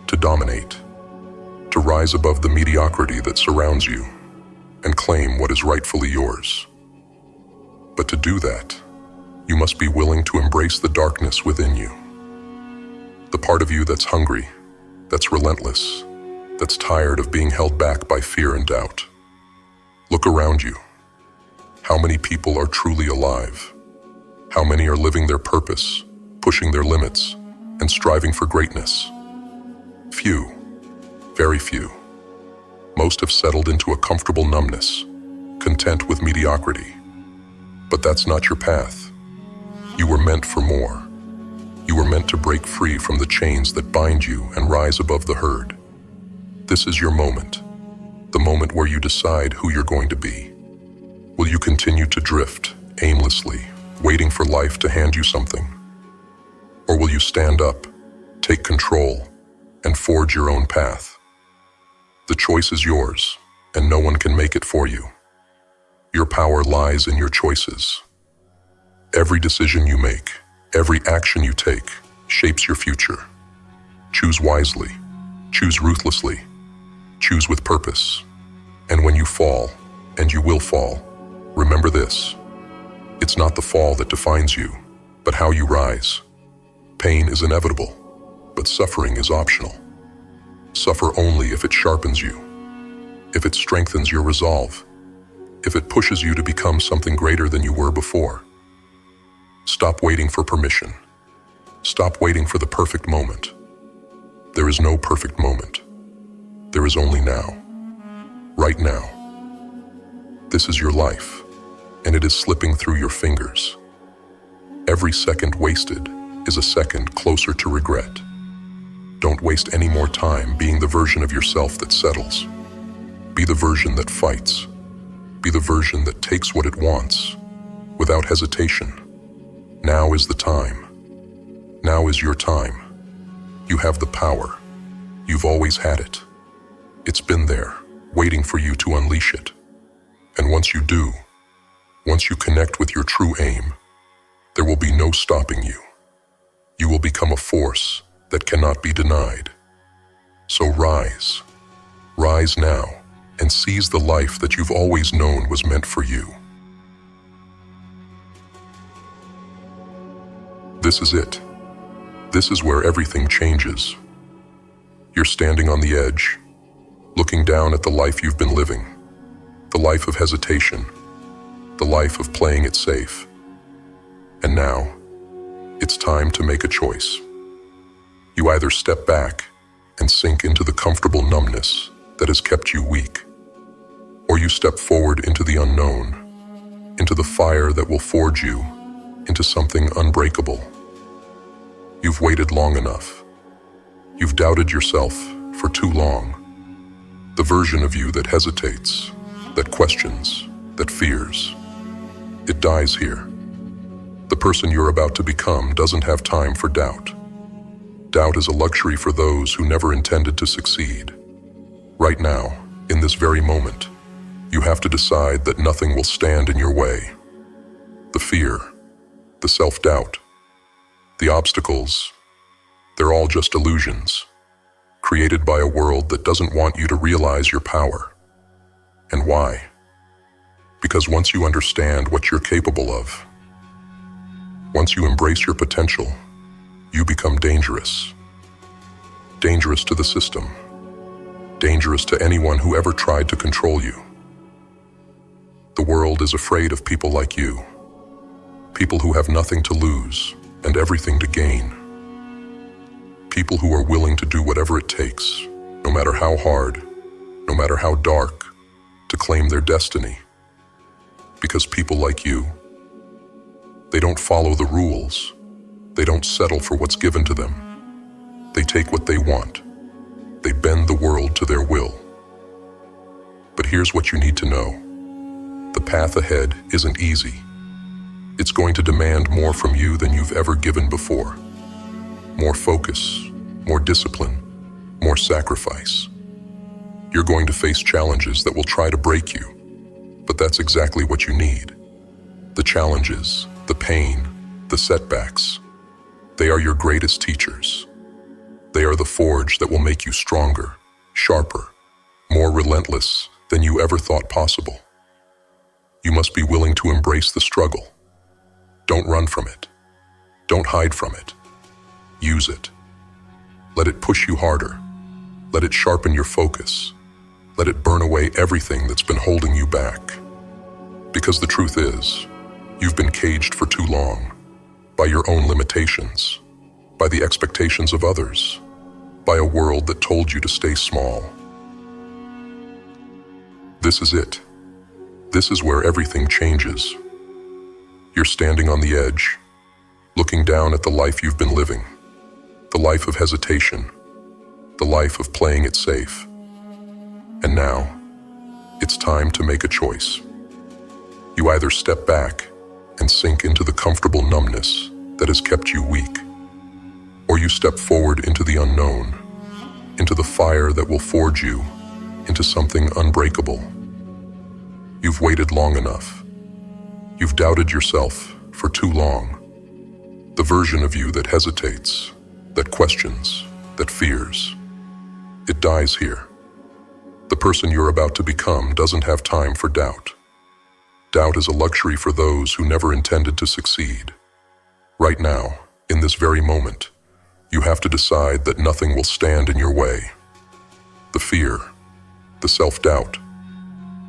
to dominate, to rise above the mediocrity that surrounds you and claim what is rightfully yours. But to do that, you must be willing to embrace the darkness within you. The part of you that's hungry, that's relentless, that's tired of being held back by fear and doubt. Look around you. How many people are truly alive? How many are living their purpose, pushing their limits, and striving for greatness? Few, very few. Most have settled into a comfortable numbness, content with mediocrity. But that's not your path. You were meant for more. You were meant to break free from the chains that bind you and rise above the herd. This is your moment, the moment where you decide who you're going to be. Will you continue to drift aimlessly, waiting for life to hand you something? Or will you stand up, take control, and forge your own path? The choice is yours, and no one can make it for you. Your power lies in your choices. Every decision you make, every action you take, shapes your future. Choose wisely, choose ruthlessly, choose with purpose. And when you fall, and you will fall, remember this: it's not the fall that defines you, but how you rise. Pain is inevitable, but suffering is optional. Suffer only if it sharpens you, if it strengthens your resolve, if it pushes you to become something greater than you were before. Stop waiting for permission. Stop waiting for the perfect moment. There is no perfect moment. There is only now. Right now. This is your life, and it is slipping through your fingers. Every second wasted is a second closer to regret. Don't waste any more time being the version of yourself that settles. Be the version that fights. Be the version that takes what it wants, without hesitation. Now is the time. Now is your time. You have the power. You've always had it. It's been there, waiting for you to unleash it. And once you do, once you connect with your true aim, there will be no stopping you. You will become a force that cannot be denied. So rise. Rise now and seize the life that you've always known was meant for you. This is it. This is where everything changes. You're standing on the edge, looking down at the life you've been living, the life of hesitation, the life of playing it safe. And now, it's time to make a choice. You either step back and sink into the comfortable numbness that has kept you weak, or you step forward into the unknown, into the fire that will forge you into something unbreakable. You've waited long enough. You've doubted yourself for too long. The version of you that hesitates, that questions, that fears, it dies here. The person you're about to become doesn't have time for doubt. Doubt is a luxury for those who never intended to succeed. Right now, in this very moment, you have to decide that nothing will stand in your way. The fear, the self-doubt, the obstacles, they're all just illusions, created by a world that doesn't want you to realize your power. And why? Because once you understand what you're capable of, once you embrace your potential, you become dangerous. Dangerous to the system. Dangerous to anyone who ever tried to control you. The world is afraid of people like you. People who have nothing to lose and everything to gain. People who are willing to do whatever it takes, no matter how hard, no matter how dark, to claim their destiny. Because people like you, They don't follow the rules. They don't settle for what's given to them. They take what they want. They bend the world to their will. But here's what you need to know. The path ahead isn't easy. It's going to demand more from you than you've ever given before. More focus, more discipline, more sacrifice. You're going to face challenges that will try to break you, but that's exactly what you need. The challenges, the pain, the setbacks, they are your greatest teachers. They are the forge that will make you stronger, sharper, more relentless than you ever thought possible. You must be willing to embrace the struggle. Don't run from it. Don't hide from it. Use it. Let it push you harder. Let it sharpen your focus. Let it burn away everything that's been holding you back. Because the truth is, you've been caged for too long by your own limitations, by the expectations of others, by a world that told you to stay small. This is it. This is where everything changes. You're standing on the edge, looking down at the life you've been living, the life of hesitation, the life of playing it safe. And now, it's time to make a choice. You either step back and sink into the comfortable numbness that has kept you weak, or you step forward into the unknown, into the fire that will forge you into something unbreakable. You've waited long enough. You've doubted yourself for too long. The version of you that hesitates, that questions, that fears, it dies here. The person you're about to become doesn't have time for doubt. Doubt is a luxury for those who never intended to succeed. Right now, in this very moment, you have to decide that nothing will stand in your way. The fear, the self-doubt,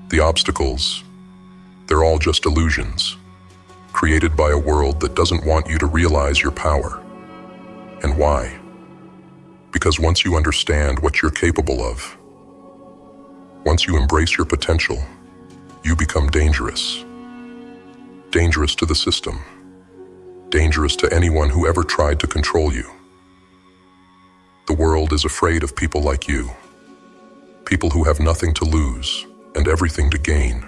the obstacles, they're all just illusions, created by a world that doesn't want you to realize your power. And why? Because once you understand what you're capable of, once you embrace your potential, you become dangerous. Dangerous to the system. Dangerous to anyone who ever tried to control you. The world is afraid of people like you. People who have nothing to lose and everything to gain.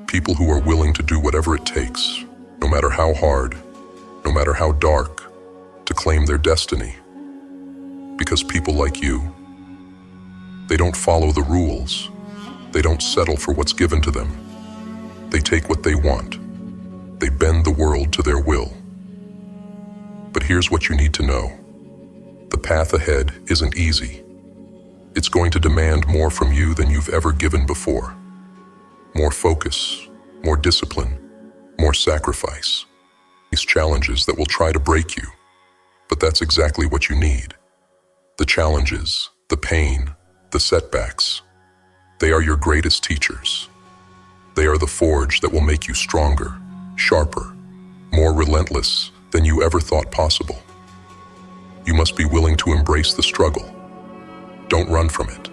People who are willing to do whatever it takes, no matter how hard, no matter how dark, to claim their destiny. Because people like you, they don't follow the rules. They don't settle for what's given to them. They take what they want. They bend the world to their will. But here's what you need to know. The path ahead isn't easy. It's going to demand more from you than you've ever given before. More focus, more discipline, more sacrifice. These challenges that will try to break you. But that's exactly what you need. The challenges, the pain, the setbacks, they are your greatest teachers. They are the forge that will make you stronger, sharper, more relentless than you ever thought possible. You must be willing to embrace the struggle. Don't run from it.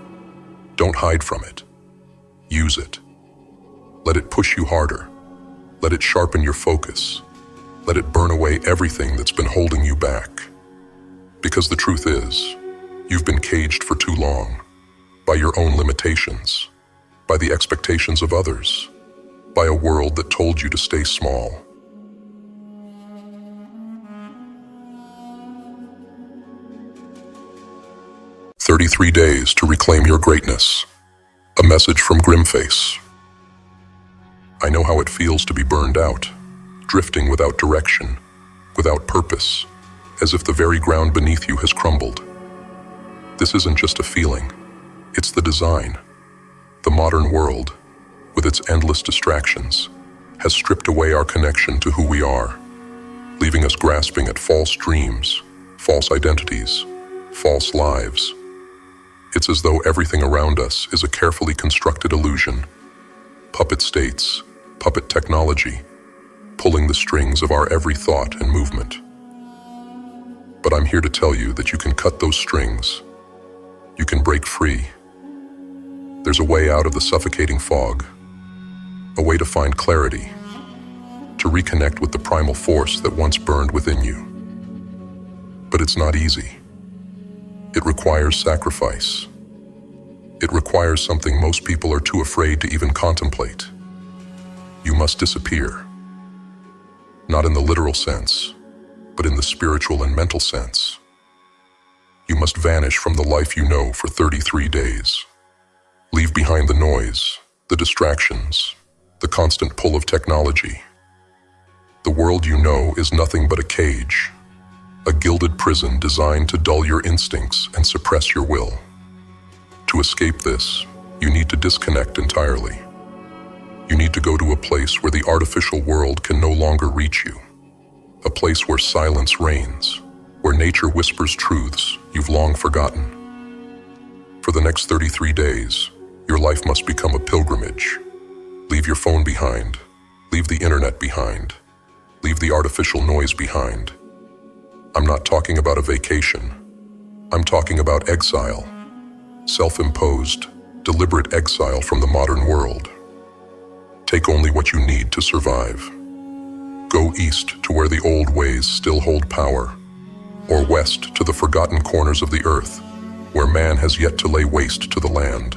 Don't hide from it. Use it. Let it push you harder. Let it sharpen your focus. Let it burn away everything that's been holding you back. Because the truth is, you've been caged for too long. By your own limitations, by the expectations of others, by a world that told you to stay small. "33 days to reclaim your greatness." A message from GrimFace. I know how it feels to be burned out, drifting without direction, without purpose, as if the very ground beneath you has crumbled. This isn't just a feeling. It's the design. The modern world, with its endless distractions, has stripped away our connection to who we are, leaving us grasping at false dreams, false identities, false lives. It's as though everything around us is a carefully constructed illusion. Puppet states, puppet technology, pulling the strings of our every thought and movement. But I'm here to tell you that you can cut those strings. You can break free. There's a way out of the suffocating fog, a way to find clarity, to to reconnect with the primal force that once burned within you. But it's not easy. It requires sacrifice. It requires something most people are too afraid to even contemplate. You must disappear. Not in the literal sense, but in the spiritual and mental sense. You must vanish from the life you know for 33 days. Leave behind the noise, the distractions, the constant pull of technology. The world you know is nothing but a cage, a gilded prison designed to dull your instincts and suppress your will. To escape this, you need to disconnect entirely. You need to go to a place where the artificial world can no longer reach you. A place where silence reigns, where nature whispers truths you've long forgotten. For the next 33 days, your life must become a pilgrimage. Leave your phone behind. Leave the internet behind. Leave the artificial noise behind. I'm not talking about a vacation. I'm talking about exile. Self-imposed, deliberate exile from the modern world. Take only what you need to survive. Go east to where the old ways still hold power, or west to the forgotten corners of the earth, where man has yet to lay waste to the land.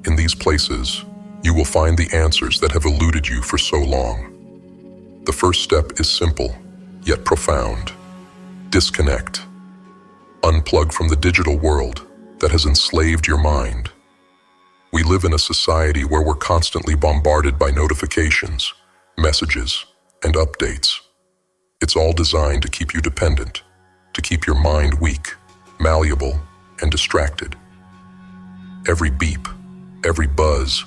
In these places, you will find the answers that have eluded you for so long. The first step is simple, yet profound. Disconnect. Unplug from the digital world that has enslaved your mind. We live in a society where we're constantly bombarded by notifications, messages, and updates. It's all designed to keep you dependent, to keep your mind weak, malleable, and distracted. Every beep, every buzz,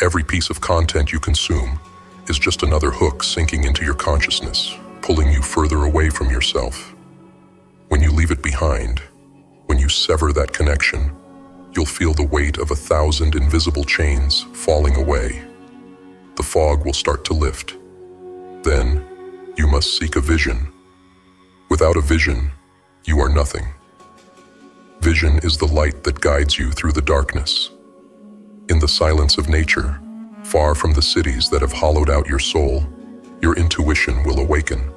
every piece of content you consume is just another hook sinking into your consciousness, pulling you further away from yourself. When you leave it behind, when you sever that connection, you'll feel the weight of 1,000 invisible chains falling away. The fog will start to lift. Then, you must seek a vision. Without a vision, you are nothing. Vision is the light that guides you through the darkness. In the silence of nature, far from the cities that have hollowed out your soul, your intuition will awaken.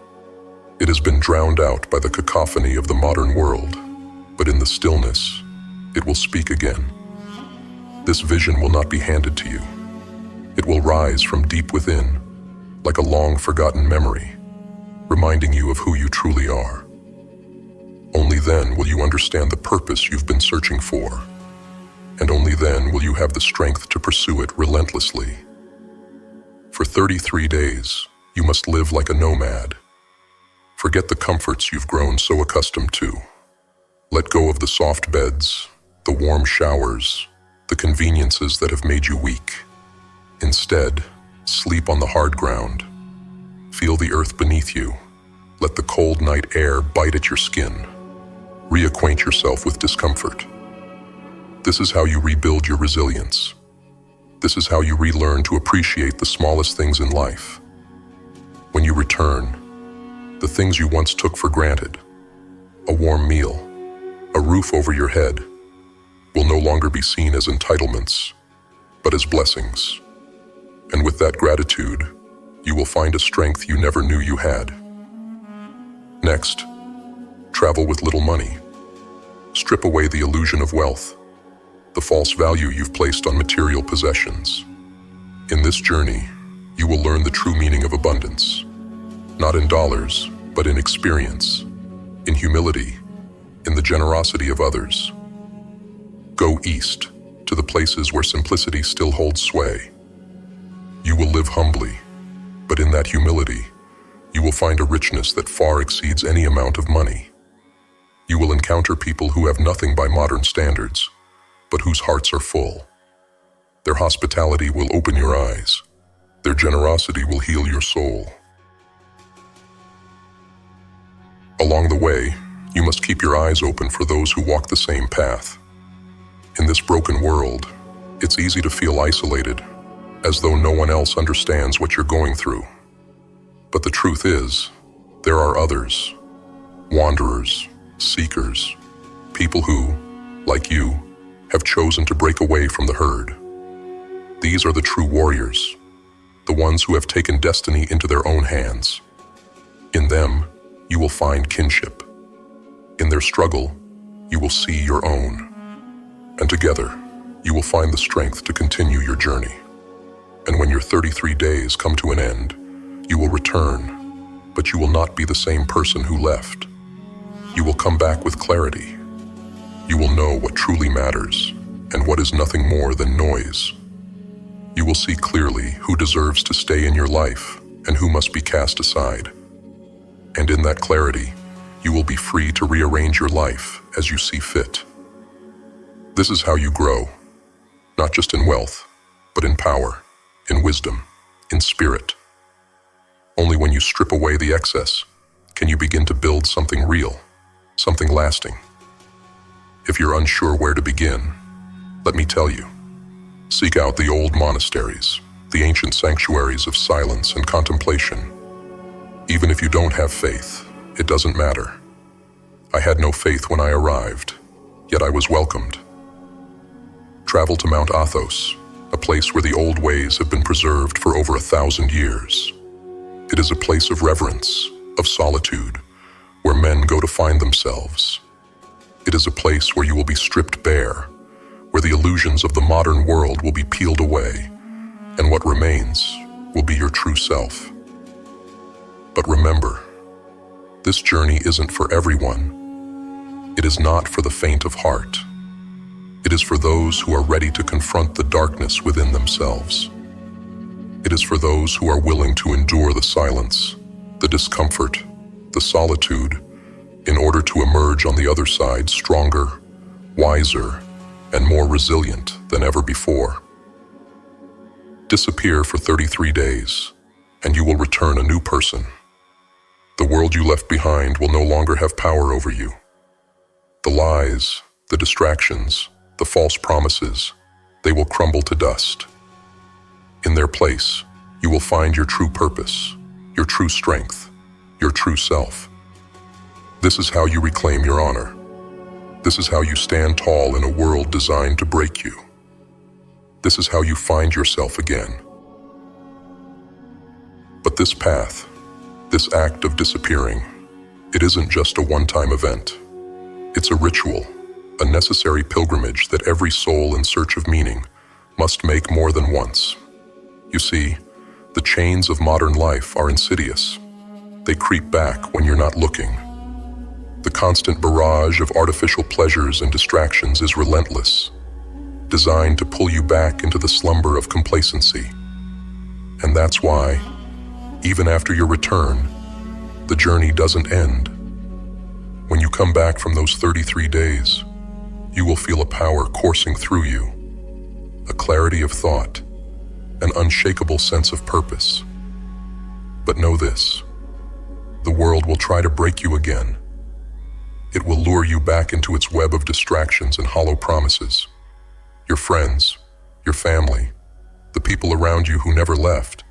It has been drowned out by the cacophony of the modern world, but in the stillness, it will speak again. This vision will not be handed to you. It will rise from deep within, like a long-forgotten memory, reminding you of who you truly are. Only then will you understand the purpose you've been searching for, and only then will you have the strength to pursue it relentlessly. For 33 days, you must live like a nomad. Forget the comforts you've grown so accustomed to. Let go of the soft beds, the warm showers, the conveniences that have made you weak. Instead, sleep on the hard ground. Feel the earth beneath you. Let the cold night air bite at your skin. Reacquaint yourself with discomfort. This is how you rebuild your resilience. This is how you relearn to appreciate the smallest things in life. When you return, the things you once took for granted, a warm meal, a roof over your head, will no longer be seen as entitlements, but as blessings. And with that gratitude, you will find a strength you never knew you had. Next, travel with little money. Strip away the illusion of wealth, the false value you've placed on material possessions. In this journey, you will learn the true meaning of abundance, not in dollars, but in experience, in humility, in the generosity of others. Go east, to the places where simplicity still holds sway. You will live humbly, but in that humility, you will find a richness that far exceeds any amount of money. You will encounter people who have nothing by modern standards, but whose hearts are full. Their hospitality will open your eyes. Their generosity will heal your soul. Along the way, you must keep your eyes open for those who walk the same path. In this broken world, it's easy to feel isolated, as though no one else understands what you're going through. But the truth is, there are others, wanderers, seekers, people who, like you, have chosen to break away from the herd. These are the true warriors, the ones who have taken destiny into their own hands. In them, you will find kinship. In their struggle, you will see your own. And together, you will find the strength to continue your journey. And when your 33 days come to an end, you will return, but you will not be the same person who left. You will come back with clarity. You will know what truly matters and what is nothing more than noise. You will see clearly who deserves to stay in your life and who must be cast aside. And in that clarity, you will be free to rearrange your life as you see fit. This is how you grow, not just in wealth, but in power, in wisdom, in spirit. Only when you strip away the excess can you begin to build something real, something lasting. If you're unsure where to begin, let me tell you. Seek out the old monasteries, the ancient sanctuaries of silence and contemplation. Even if you don't have faith, it doesn't matter. I had no faith when I arrived, yet I was welcomed. Travel to Mount Athos, a place where the old ways have been preserved for over 1,000 years. It is a place of reverence, of solitude, where men go to find themselves. It is a place where you will be stripped bare, where the illusions of the modern world will be peeled away, and what remains will be your true self. But remember, this journey isn't for everyone. It is not for the faint of heart. It is for those who are ready to confront the darkness within themselves. It is for those who are willing to endure the silence, the discomfort, the solitude, in order to emerge on the other side stronger, wiser, and more resilient than ever before. Disappear for 33 days, and you will return a new person. The world you left behind will no longer have power over you. The lies, the distractions, the false promises, they will crumble to dust. In their place, you will find your true purpose, your true strength, your true self. This is how you reclaim your honor. This is how you stand tall in a world designed to break you. This is how you find yourself again. But this path, this act of disappearing, it isn't just a one-time event. It's a ritual, a necessary pilgrimage that every soul in search of meaning must make more than once. You see, the chains of modern life are insidious. They creep back when you're not looking. The constant barrage of artificial pleasures and distractions is relentless, designed to pull you back into the slumber of complacency. And that's why, even after your return, the journey doesn't end. When you come back from those 33 days, you will feel a power coursing through you, a clarity of thought, an unshakable sense of purpose. But know this, the world will try to break you again. It will lure you back into its web of distractions and hollow promises. Your friends, your family, the people around you who never left,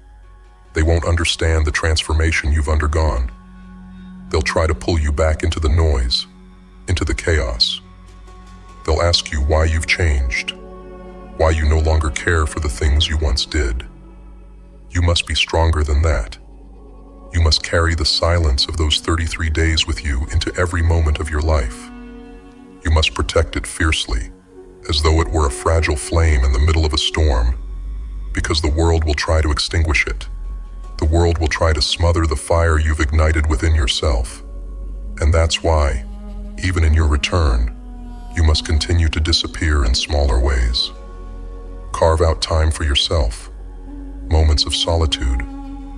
they won't understand the transformation you've undergone. They'll try to pull you back into the noise, into the chaos. They'll ask you why you've changed, why you no longer care for the things you once did. You must be stronger than that. You must carry the silence of those 33 days with you into every moment of your life. You must protect it fiercely, as though it were a fragile flame in the middle of a storm, because the world will try to extinguish it. The world will try to smother the fire you've ignited within yourself. And that's why, even in your return, you must continue to disappear in smaller ways. Carve out time for yourself, moments of solitude,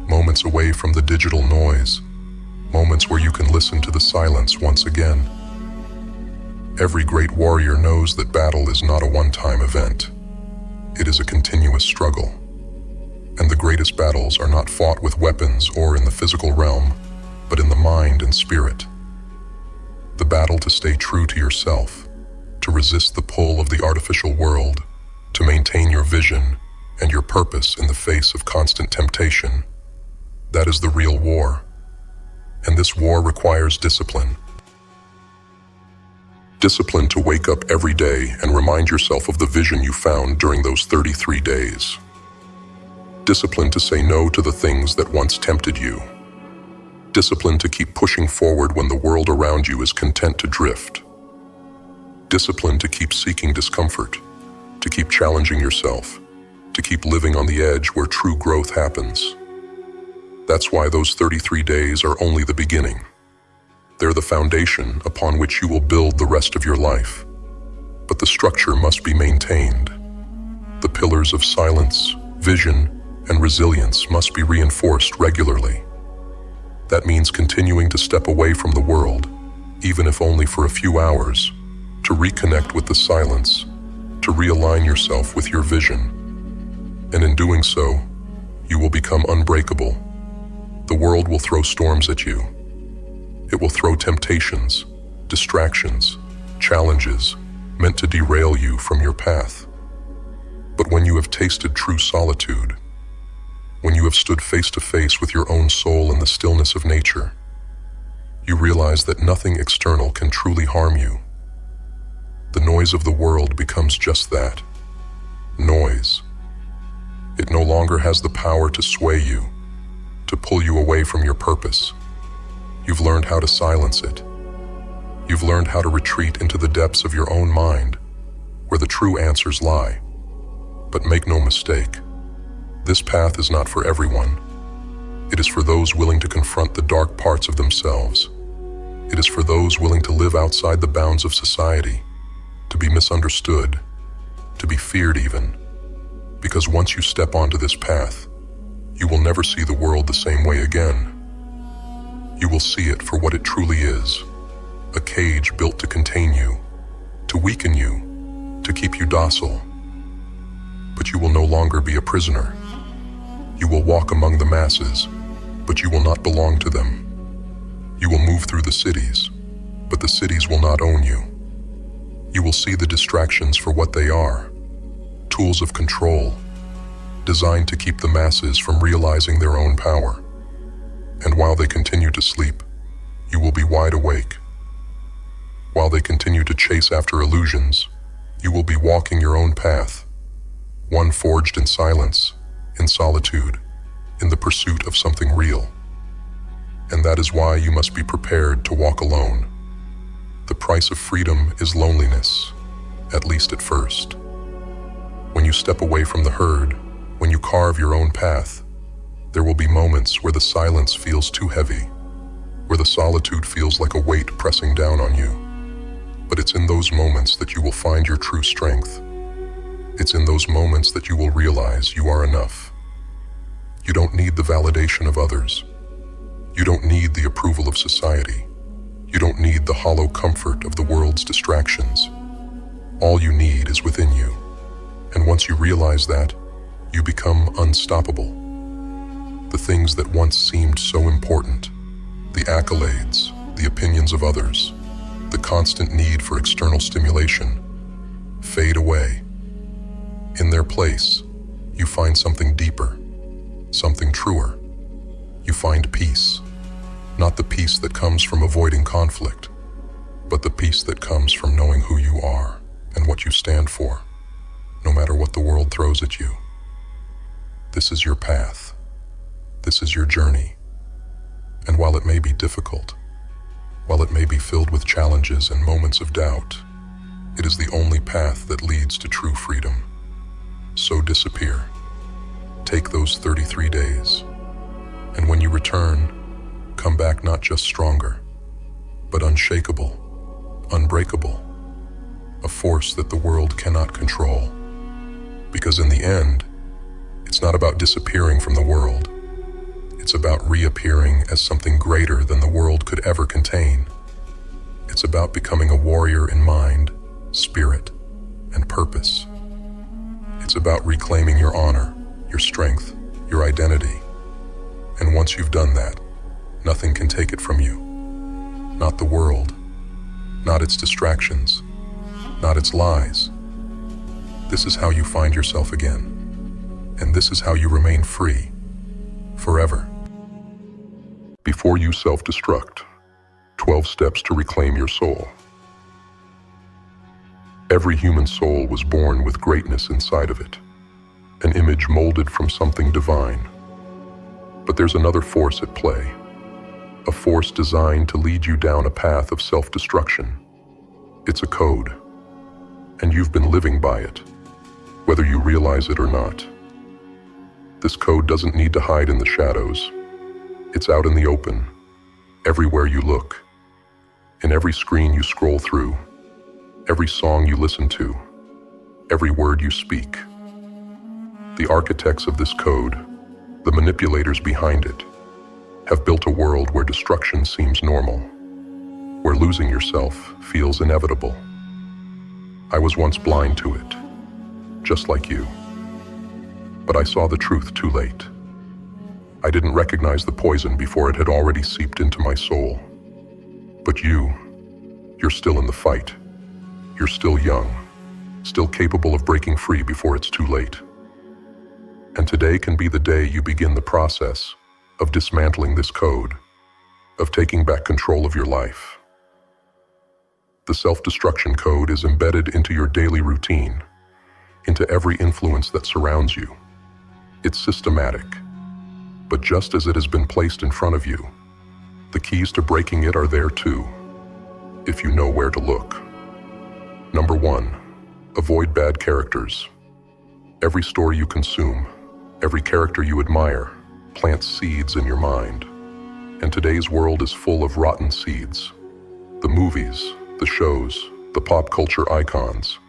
moments away from the digital noise, moments where you can listen to the silence once again. Every great warrior knows that battle is not a one-time event. It is a continuous struggle. And the greatest battles are not fought with weapons or in the physical realm, but in the mind and spirit. The battle to stay true to yourself, to resist the pull of the artificial world, to maintain your vision and your purpose in the face of constant temptation. That is the real war. And this war requires discipline. Discipline to wake up every day and remind yourself of the vision you found during those 33 days. Discipline to say no to the things that once tempted you. Discipline to keep pushing forward when the world around you is content to drift. Discipline to keep seeking discomfort, to keep challenging yourself, to keep living on the edge where true growth happens. That's why those 33 days are only the beginning. They're the foundation upon which you will build the rest of your life. But the structure must be maintained. The pillars of silence, vision, and resilience must be reinforced regularly. That means continuing to step away from the world, even if only for a few hours, to reconnect with the silence, to realign yourself with your vision. And in doing so, you will become unbreakable. The world will throw storms at you. It will throw temptations, distractions, challenges meant to derail you from your path. But when you have tasted true solitude, when you have stood face to face with your own soul in the stillness of nature, you realize that nothing external can truly harm you. The noise of the world becomes just that, noise. It no longer has the power to sway you, to pull you away from your purpose. You've learned how to silence it. You've learned how to retreat into the depths of your own mind, where the true answers lie. But make no mistake, this path is not for everyone. It is for those willing to confront the dark parts of themselves. It is for those willing to live outside the bounds of society, to be misunderstood, to be feared even. Because once you step onto this path, you will never see the world the same way again. You will see it for what it truly is, a cage built to contain you, to weaken you, to keep you docile. But you will no longer be a prisoner. You will walk among the masses, but you will not belong to them. You will move through the cities, but the cities will not own you. You will see the distractions for what they are, tools of control, designed to keep the masses from realizing their own power. And while they continue to sleep, you will be wide awake. While they continue to chase after illusions, you will be walking your own path, one forged in silence, in solitude, in the pursuit of something real. And that is why you must be prepared to walk alone. The price of freedom is loneliness, at least at first. When you step away from the herd, when you carve your own path, there will be moments where the silence feels too heavy, where the solitude feels like a weight pressing down on you. But it's in those moments that you will find your true strength. It's in those moments that you will realize you are enough. You don't need the validation of others. You don't need the approval of society. You don't need the hollow comfort of the world's distractions. All you need is within you. And once you realize that, you become unstoppable. The things that once seemed so important, the accolades, the opinions of others, the constant need for external stimulation, fade away. In their place, you find something deeper, something truer. You find peace, not the peace that comes from avoiding conflict, but the peace that comes from knowing who you are and what you stand for, no matter what the world throws at you. This is your path. This is your journey. And while it may be difficult, while it may be filled with challenges and moments of doubt, it is the only path that leads to true freedom. So disappear. Take those 33 days. And when you return, come back not just stronger, but unshakable, unbreakable, a force that the world cannot control. Because in the end, it's not about disappearing from the world. It's about reappearing as something greater than the world could ever contain. It's about becoming a warrior in mind, spirit, and purpose. It's about reclaiming your honor, your strength, your identity. And once you've done that, nothing can take it from you. Not the world, not its distractions, not its lies. This is how you find yourself again. And this is how you remain free, forever. Before you self-destruct, 12 steps to reclaim your soul. Every human soul was born with greatness inside of it. an image molded from something divine. But there's another force at play, a force designed to lead you down a path of self-destruction. It's a code, and you've been living by it, whether you realize it or not. This code doesn't need to hide in the shadows. It's out in the open, everywhere you look, in every screen you scroll through, every song you listen to, every word you speak. The architects of this code, the manipulators behind it, have built a world where destruction seems normal, where losing yourself feels inevitable. I was once blind to it, just like you. But I saw the truth too late. I didn't recognize the poison before it had already seeped into my soul. But you're still in the fight. You're still young, still capable of breaking free before it's too late. And today can be the day you begin the process of dismantling this code, of taking back control of your life. The self-destruction code is embedded into your daily routine, into every influence that surrounds you. It's systematic, but just as it has been placed in front of you, the keys to breaking it are there too, if you know where to look. Number 1, avoid bad characters. Every story you consume, every character you admire, plants seeds in your mind. And today's world is full of rotten seeds. The movies, the shows, the pop culture icons,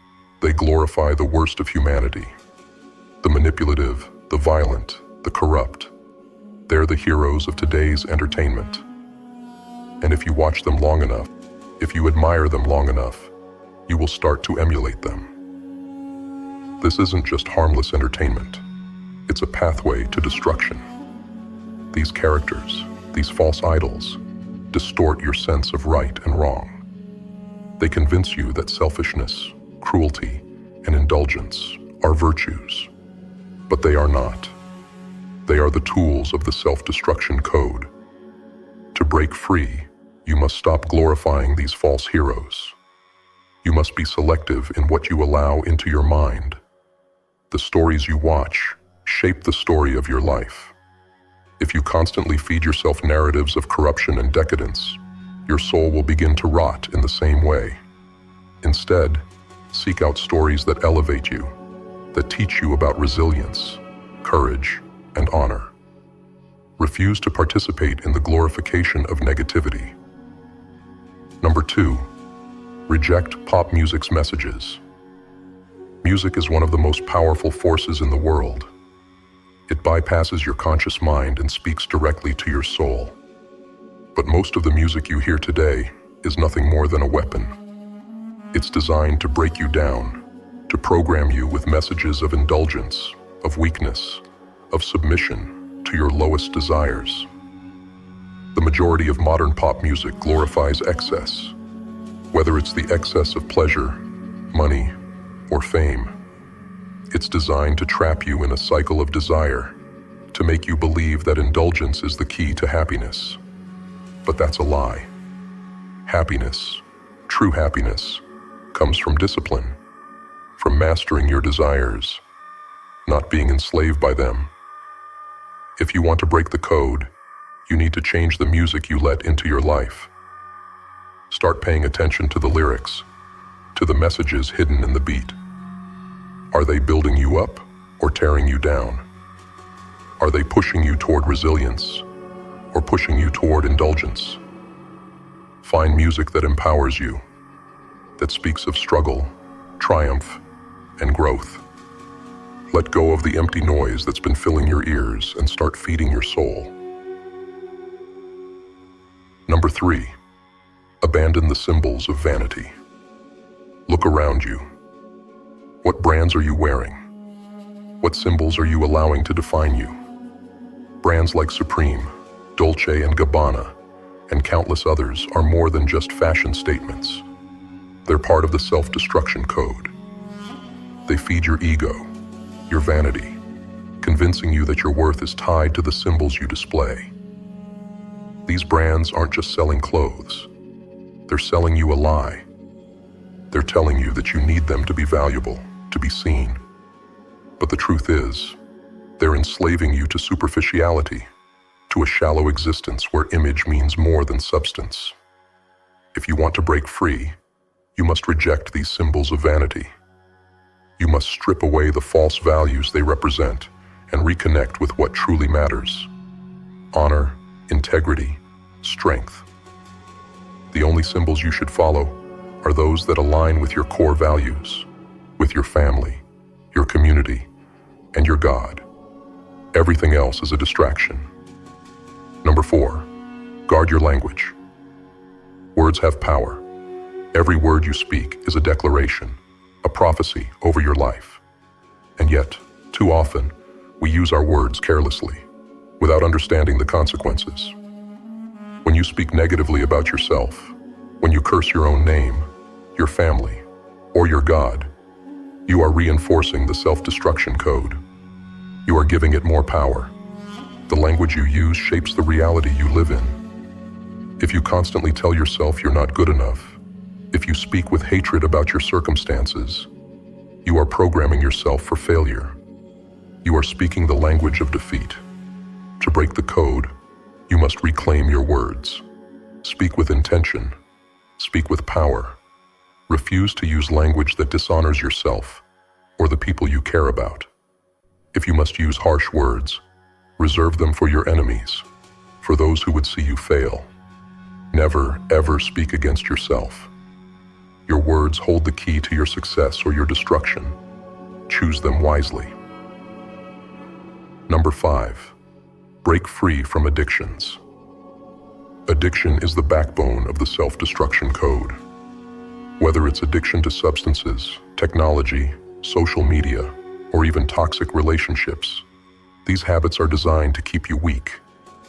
they glorify the worst of humanity. The manipulative, the violent, the corrupt. They're the heroes of today's entertainment. And if you watch them long enough, if you admire them long enough, you will start to emulate them. This isn't just harmless entertainment. It's a pathway to destruction. These characters, these false idols, distort your sense of right and wrong. They convince you that selfishness, cruelty, and indulgence are virtues. But they are not. They are the tools of the self-destruction code. To break free, you must stop glorifying these false heroes. You must be selective in what you allow into your mind. The stories you watch shape the story of your life. If you constantly feed yourself narratives of corruption and decadence, your soul will begin to rot in the same way. Instead, seek out stories that elevate you, that teach you about resilience, courage, and honor. Refuse to participate in the glorification of negativity. Number 2, reject pop music's messages. Music is one of the most powerful forces in the world. It bypasses your conscious mind and speaks directly to your soul. But most of the music you hear today is nothing more than a weapon. It's designed to break you down, to program you with messages of indulgence, of weakness, of submission to your lowest desires. The majority of modern pop music glorifies excess, whether it's the excess of pleasure, money, or fame. It's designed to trap you in a cycle of desire, to make you believe that indulgence is the key to happiness. But that's a lie. Happiness, true happiness, comes from discipline, from mastering your desires, not being enslaved by them. If you want to break the code, you need to change the music you let into your life. Start paying attention to the lyrics, to the messages hidden in the beat. Are they building you up or tearing you down? Are they pushing you toward resilience or pushing you toward indulgence? Find music that empowers you, that speaks of struggle, triumph, and growth. Let go of the empty noise that's been filling your ears and start feeding your soul. Number 3, abandon the symbols of vanity. Look around you. What brands are you wearing? What symbols are you allowing to define you? Brands like Supreme, Dolce & Gabbana, and countless others are more than just fashion statements. They're part of the self-destruction code. They feed your ego, your vanity, convincing you that your worth is tied to the symbols you display. These brands aren't just selling clothes. They're selling you a lie. They're telling you that you need them to be valuable, to be seen. But the truth is, they're enslaving you to superficiality, to a shallow existence where image means more than substance. If you want to break free, you must reject these symbols of vanity. You must strip away the false values they represent and reconnect with what truly matters: honor, integrity, strength. The only symbols you should follow are those that align with your core values, with your family, your community, and your God. Everything else is a distraction. Number 4, guard your language. Words have power. Every word you speak is a declaration, a prophecy over your life. And yet, too often, we use our words carelessly, without understanding the consequences. When you speak negatively about yourself, when you curse your own name, your family, or your God, you are reinforcing the self-destruction code. You are giving it more power. The language you use shapes the reality you live in. If you constantly tell yourself you're not good enough, if you speak with hatred about your circumstances, you are programming yourself for failure. You are speaking the language of defeat. To break the code, you must reclaim your words. Speak with intention. Speak with power. Refuse to use language that dishonors yourself or the people you care about. If you must use harsh words, reserve them for your enemies, for those who would see you fail. Never, ever speak against yourself. Your words hold the key to your success or your destruction. Choose them wisely. Number 5, break free from addictions. Addiction is the backbone of the self-destruction code. Whether it's addiction to substances, technology, social media, or even toxic relationships, these habits are designed to keep you weak,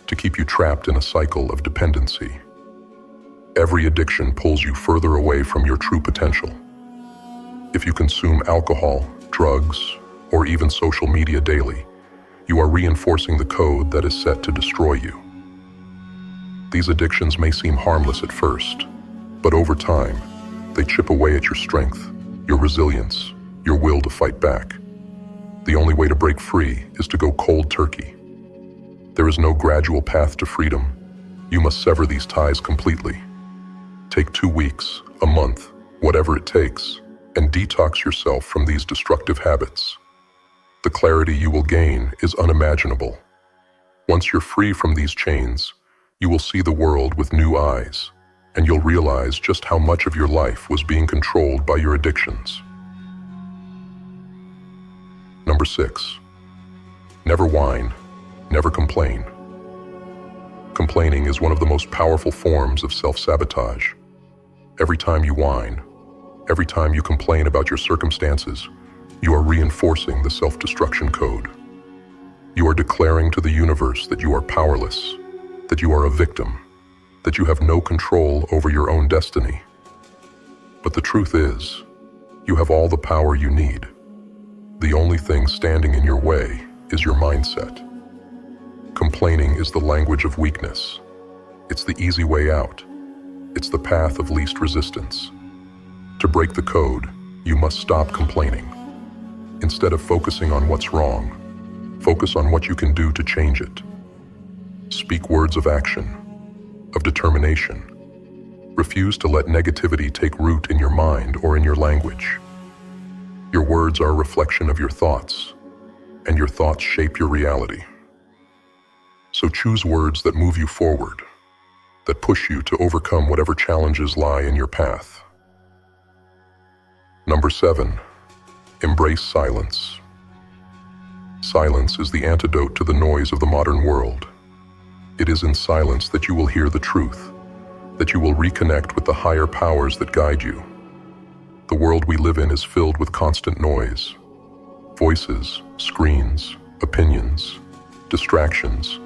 to keep you trapped in a cycle of dependency. Every addiction pulls you further away from your true potential. If you consume alcohol, drugs, or even social media daily, you are reinforcing the code that is set to destroy you. These addictions may seem harmless at first, but over time, they chip away at your strength, your resilience, your will to fight back. The only way to break free is to go cold turkey. There is no gradual path to freedom. You must sever these ties completely. Take 2 weeks, a month, whatever it takes, and detox yourself from these destructive habits. The clarity you will gain is unimaginable. Once you're free from these chains, you will see the world with new eyes, and you'll realize just how much of your life was being controlled by your addictions. Number 6, never whine, never complain. Complaining is one of the most powerful forms of self-sabotage. Every time you whine, every time you complain about your circumstances, you are reinforcing the self-destruction code. You are declaring to the universe that you are powerless, that you are a victim, that you have no control over your own destiny. But the truth is, you have all the power you need. The only thing standing in your way is your mindset. Complaining is the language of weakness. It's the easy way out. It's the path of least resistance. To break the code, you must stop complaining. Instead of focusing on what's wrong, focus on what you can do to change it. Speak words of action, of determination. Refuse to let negativity take root in your mind or in your language. Your words are a reflection of your thoughts, and your thoughts shape your reality. So choose words that move you forward, that push you to overcome whatever challenges lie in your path. Number 7, embrace silence. Silence is the antidote to the noise of the modern world. It is in silence that you will hear the truth, that you will reconnect with the higher powers that guide you. The world we live in is filled with constant noise. Voices, screens, opinions, distractions,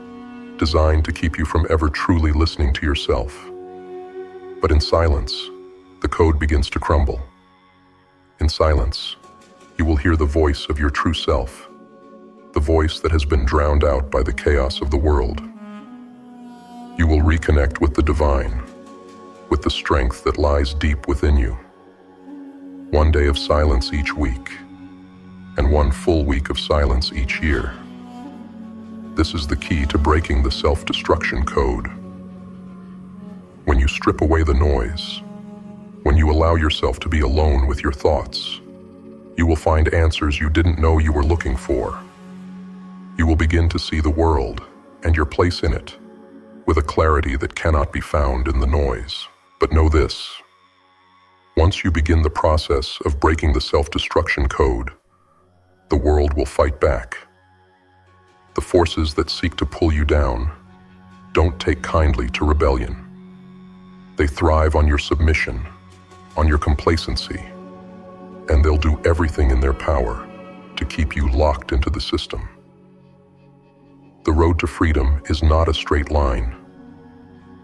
designed to keep you from ever truly listening to yourself. But in silence, the code begins to crumble. In silence, you will hear the voice of your true self, the voice that has been drowned out by the chaos of the world. You will reconnect with the divine, with the strength that lies deep within you. One day of silence each week, and 1 full week of silence each year. This is the key to breaking the self-destruction code. When you strip away the noise, when you allow yourself to be alone with your thoughts, you will find answers you didn't know you were looking for. You will begin to see the world and your place in it with a clarity that cannot be found in the noise. But know this: once you begin the process of breaking the self-destruction code, the world will fight back. The forces that seek to pull you down don't take kindly to rebellion. They thrive on your submission, on your complacency, and they'll do everything in their power to keep you locked into the system. The road to freedom is not a straight line.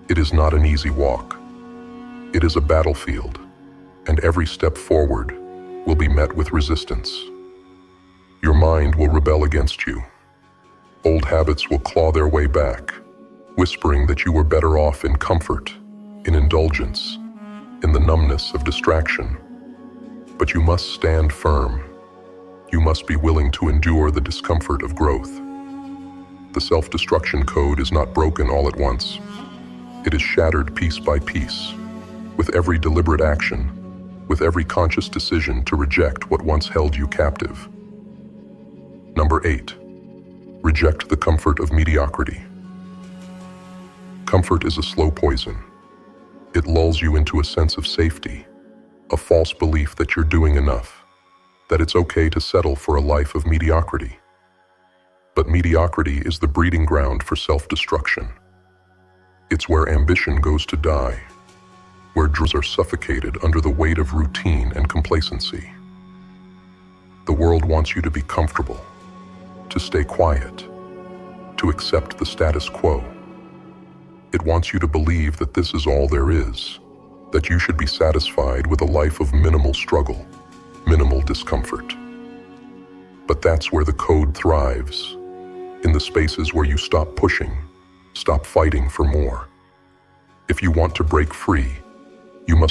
It is not an easy walk. It is a battlefield, and every step forward will be met with resistance. Your mind will rebel against you. Old habits will claw their way back, whispering that you were better off in comfort, in indulgence, in the numbness of distraction. But you must stand firm. You must be willing to endure the discomfort of growth. The self-destruction code is not broken all at once. It is shattered piece by piece, with every deliberate action, with every conscious decision to reject what once held you captive. Number 8. Reject the comfort of mediocrity. Comfort is a slow poison. It lulls you into a sense of safety, a false belief that you're doing enough, that it's okay to settle for a life of mediocrity. But mediocrity is the breeding ground for self-destruction. It's where ambition goes to die, where dreams are suffocated under the weight of routine and complacency. The world wants you to be comfortable, to stay quiet, to accept the status quo. It wants you to believe that this is all there is, that you should be satisfied with a life of minimal struggle, minimal discomfort. But that's where the code thrives, in the spaces where you stop pushing, stop fighting for more. If you want to break free, you must